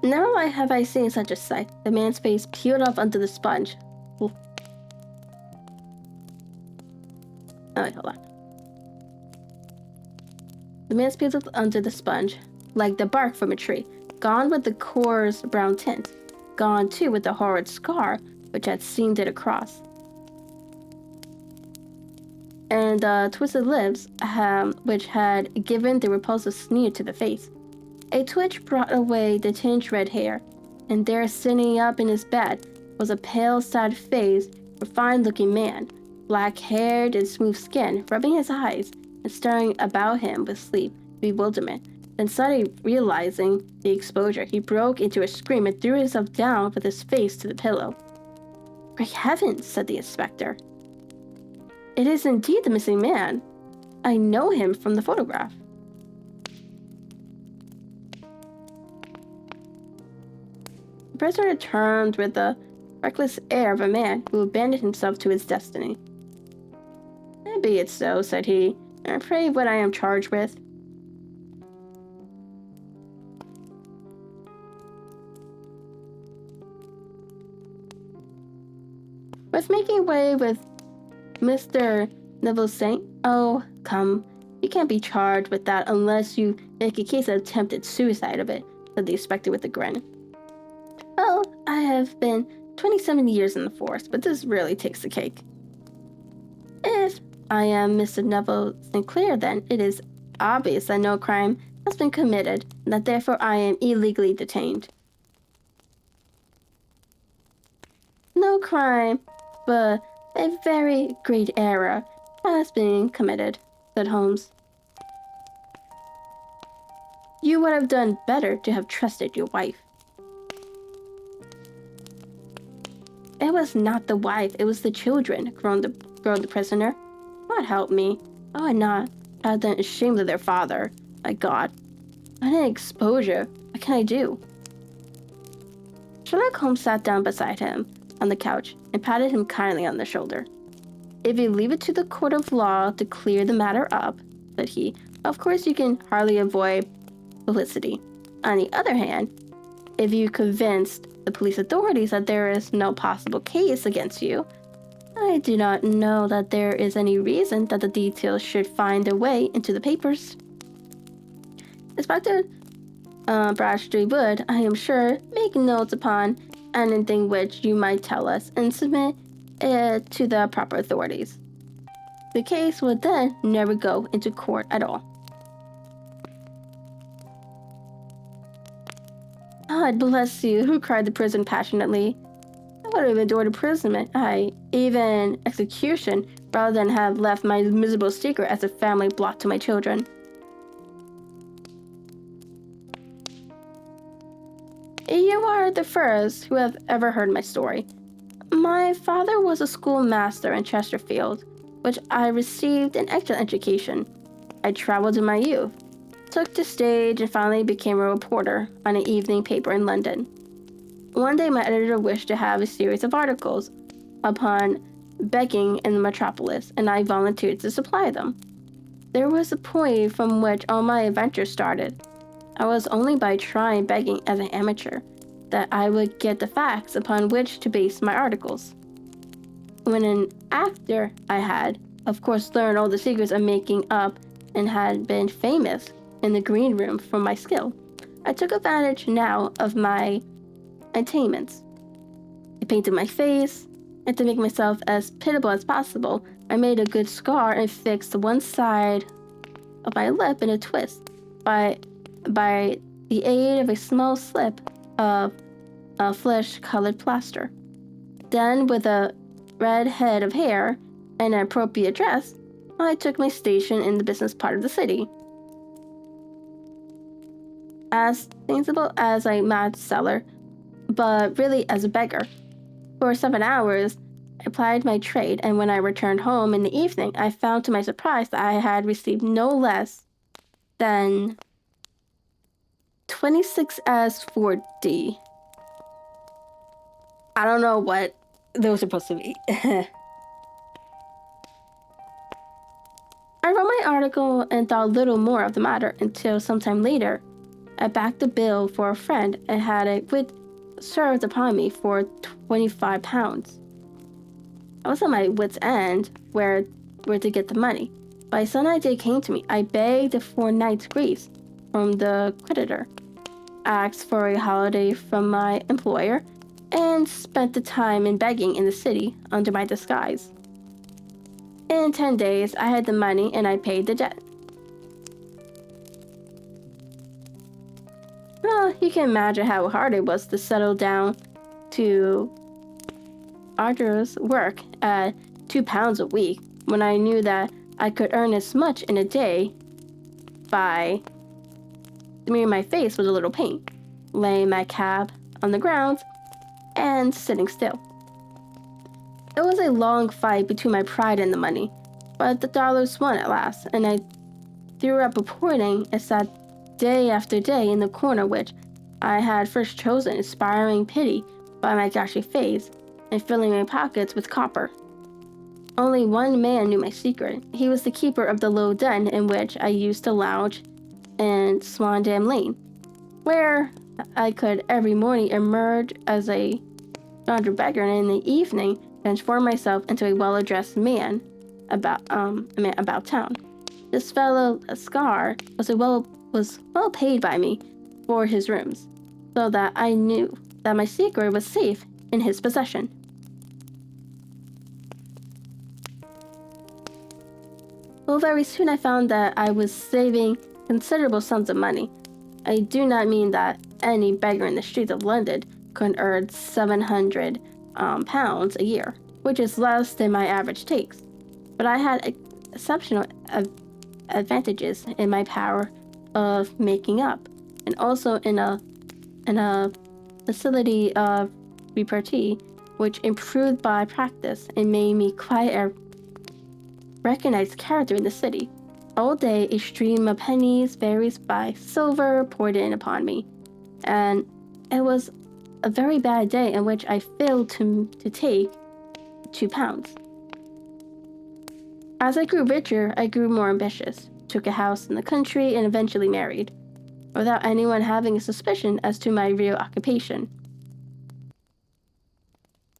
Never have I seen such a sight. The man's face peeled off under the sponge. Ooh. Oh, wait, hold on. The man's peeled off under the sponge, like the bark from a tree, gone with the coarse brown tint, gone too with the horrid scar which had seamed it across. And and twisted lips, which had given the repulsive sneer to the face. A twitch brought away the tinged red hair, and there, sitting up in his bed, was a pale, sad faced, refined-looking man, black-haired and smooth-skinned, rubbing his eyes and staring about him with sleep, bewilderment. Then suddenly realizing the exposure, he broke into a scream and threw himself down with his face to the pillow. "Great heavens," said the inspector. "It is indeed the missing man. I know him from the photograph." The prisoner turned with the reckless air of a man who abandoned himself to his destiny. "Be it so," said he, "and pray what I am charged with." With making way with Mr. Neville saying, "Oh, come, you can't be charged with that unless you make a case of attempted suicide of it," said the inspector with a grin. "Well, I have been 27 years in the force, but this really takes the cake." "If I am Mr. Neville Sinclair, then it is obvious that no crime has been committed, and that therefore I am illegally detained." "No crime, but a very great error has been committed," said Holmes. "You would have done better to have trusted your wife." "It was not the wife, it was the children," groaned the prisoner. "God help me. I would not have them ashamed of their father. My God. What an exposure. What can I do?" Sherlock Holmes sat down beside him on the couch and patted him kindly on the shoulder. "If you leave it to the court of law to clear the matter up," said he, "of course you can hardly avoid publicity. On the other hand, if you convinced the police authorities that there is no possible case against you, I do not know that there is any reason that the details should find their way into the papers. Inspector Bradstreet would, I am sure, make notes upon anything which you might tell us and submit it to the proper authorities. The case would then never go into court at all." "God bless you," cried the prisoner passionately. "I would have endured imprisonment, aye, even execution, rather than have left my miserable secret as a family blot to my children." "You are the first who have ever heard my story. My father was a schoolmaster in Chesterfield, which I received an excellent education. I traveled in my youth, took the stage, and finally became a reporter on an evening paper in London. One day my editor wished to have a series of articles upon begging in the metropolis, and I volunteered to supply them. There was a point from which all my adventures started. I was only by trying begging as an amateur that I would get the facts upon which to base my articles. When an actor, I had, of course, learned all the secrets of making up and had been famous in the green room for my skill. I took advantage now of my attainments. I painted my face, and to make myself as pitiable as possible, I made a good scar and fixed one side of my lip in a twist by the aid of a small slip of flesh-colored plaster. Then, with a red head of hair and an appropriate dress, I took my station in the business part of the city. As sensible as a match seller, but really as a beggar. For 7 hours, I plied my trade, and when I returned home in the evening, I found to my surprise that I had received no less than 26 S4D. I don't know what those are supposed to be. I wrote my article and thought little more of the matter until sometime later, I backed a bill for a friend and had a quid served upon me for £25. I was at my wit's end where to get the money. By some idea came to me. I begged a fortnight's grace from the creditor, asked for a holiday from my employer, and spent the time in begging in the city under my disguise. In 10 days, I had the money and I paid the debt. Well, you can imagine how hard it was to settle down to arduous work at £2 a week when I knew that I could earn as much in a day by smearing my face with a little paint, laying my cap on the ground, and sitting still. It was a long fight between my pride and the money, but the dollars won at last, and I threw up reporting and sat day after day in the corner which I had first chosen, inspiring pity by my ghastly face and filling my pockets with copper. Only one man knew my secret. He was the keeper of the low den in which I used to lounge in Swandam Lane, where I could every morning emerge as a laundry beggar and in the evening transform myself into a well-dressed man about town. This fellow Scar was well paid by me for his rooms, so that I knew that my secret was safe in his possession. Well, very soon I found that I was saving considerable sums of money. I do not mean that any beggar in the streets of London could earn £700 a year, which is less than my average takes. But I had exceptional advantages in my power of making up, and also in a facility of repartee, which improved by practice and made me quite a recognized character in the city. All day a stream of pennies, varies by silver, poured in upon me, and it was a very bad day in which I failed to take £2. As I grew richer, I grew more ambitious, took a house in the country, and eventually married, without anyone having a suspicion as to my real occupation.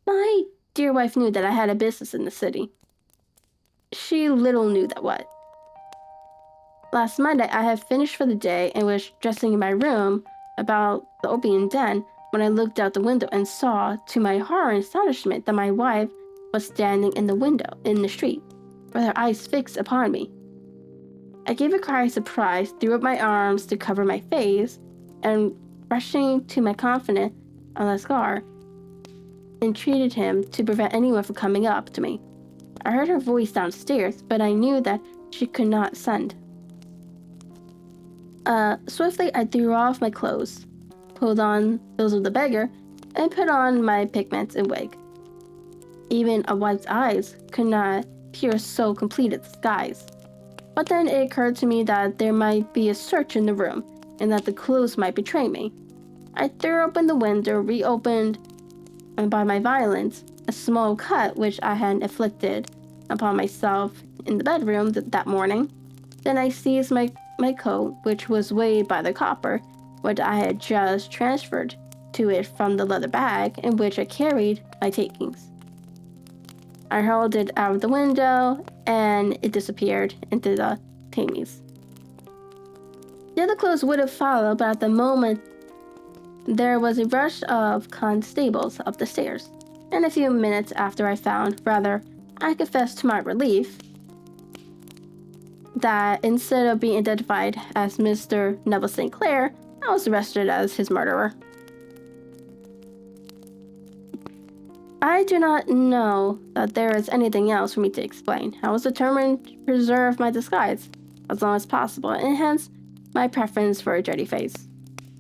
My dear wife knew that I had a business in the city. She little knew that what. Last Monday, I had finished for the day and was dressing in my room about the opium den when I looked out the window and saw, to my horror and astonishment, that my wife was standing in the window in the street, with her eyes fixed upon me. I gave a cry of surprise, threw up my arms to cover my face, and rushing to my confidant, Lascar, entreated him to prevent anyone from coming up to me. I heard her voice downstairs, but I knew that she could not send. Swiftly, I threw off my clothes, pulled on those of the beggar, and put on my pigments and wig. Even a wife's eyes could not pierce so complete a disguise. But then it occurred to me that there might be a search in the room, and that the clothes might betray me. I threw open the window, reopened, by my violence, a small cut which I had inflicted upon myself in the bedroom that morning. Then I seized my coat, which was weighed by the copper, which I had just transferred to it from the leather bag in which I carried my takings. I hurled it out of the window, and it disappeared into the Thames. The other clothes would have followed, but at the moment there was a rush of constables up the stairs, and a few minutes after I found, I confess to my relief, that instead of being identified as Mr. Neville St. Clair, I was arrested as his murderer. I do not know that there is anything else for me to explain. I was determined to preserve my disguise as long as possible, and hence my preference for a dirty face.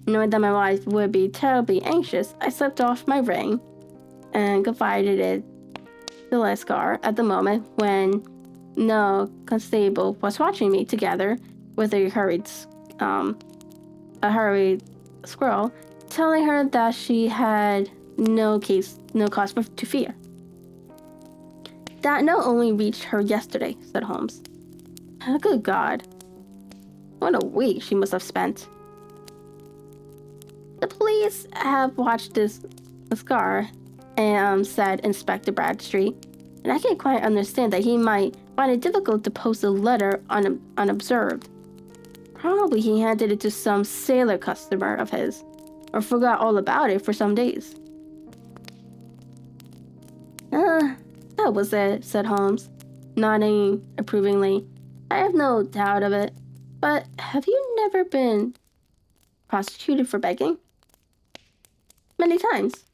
Knowing that my wife would be terribly anxious, I slipped off my ring and confided it to Lascar at the moment when no constable was watching me, together with a hurried squirrel, telling her that she had no cause to fear. That note only reached her yesterday, said Holmes. Good God. What a week she must have spent. The police have watched this Scar, said Inspector Bradstreet, and I can't quite understand that he might find it difficult to post a letter unobserved. Probably he handed it to some sailor customer of his, or forgot all about it for some days. That was it, said Holmes. nodding approvingly. I have no doubt of it. But have you never been prosecuted for begging? Many times.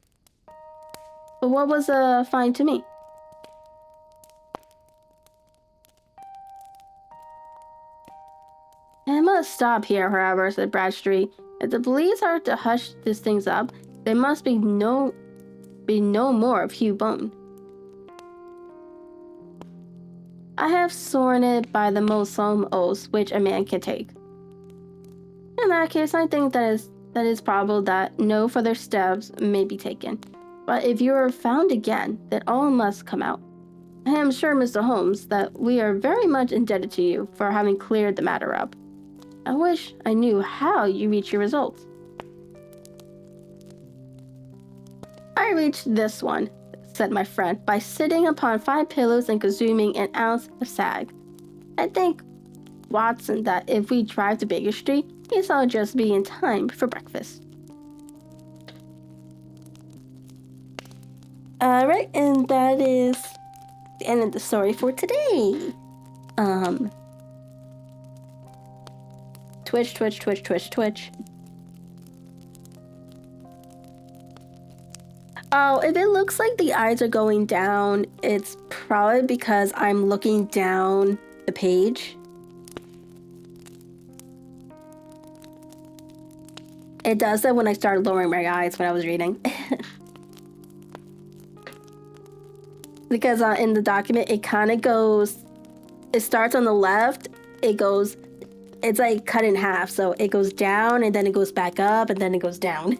But what was a fine to me? I must stop here, however, said Bradstreet. If the police are to hush these things up, there must be no more of Hugh Bone. I have sworn it by the most solemn oaths which a man can take. In that case, I think that is probable that no further steps may be taken. But if you are found again, then all must come out. I am sure, Mr. Holmes, that we are very much indebted to you for having cleared the matter up. I wish I knew how you reached your results. I reached this one, said my friend, by sitting upon 5 pillows and consuming an ounce of sag. I think, Watson, that if we drive to Baker Street, we shall just be in time for breakfast. Alright, and that is the end of the story for today. Twitch. Oh, if it looks like the eyes are going down, it's probably because I'm looking down the page. It does that when I start lowering my eyes when I was reading. Because in the document, it kind of goes, it starts on the left, it's like cut in half. So it goes down and then it goes back up and then it goes down.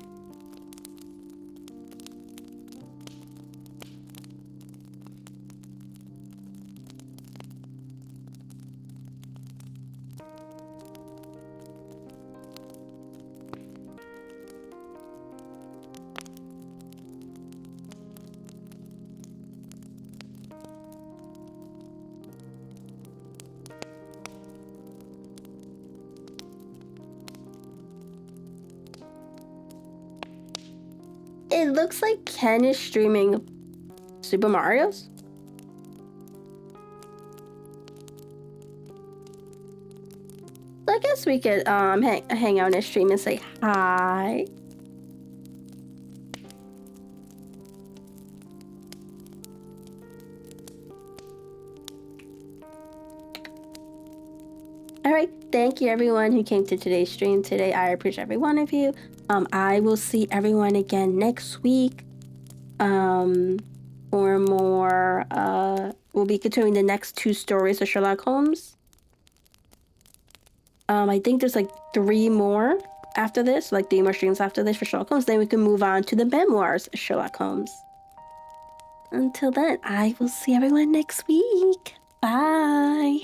It looks like Ken is streaming Super Mario's. So I guess we could hang out in his stream and say hi. Alright, thank you everyone who came to today's stream today. I appreciate every one of you. I will see everyone again next week. For more, we'll be continuing the next 2 stories of Sherlock Holmes. I think there's like 3 more after this, like 3 more streams after this for Sherlock Holmes. Then we can move on to the memoirs of Sherlock Holmes. Until then, I will see everyone next week. Bye.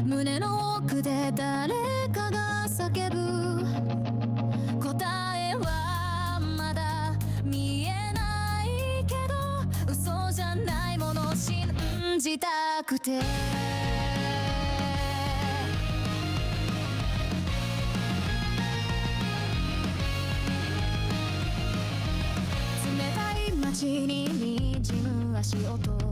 胸の奥で誰かが叫ぶ答えはまだ見えないけど嘘じゃないものを信じたくて冷たい街に滲む足音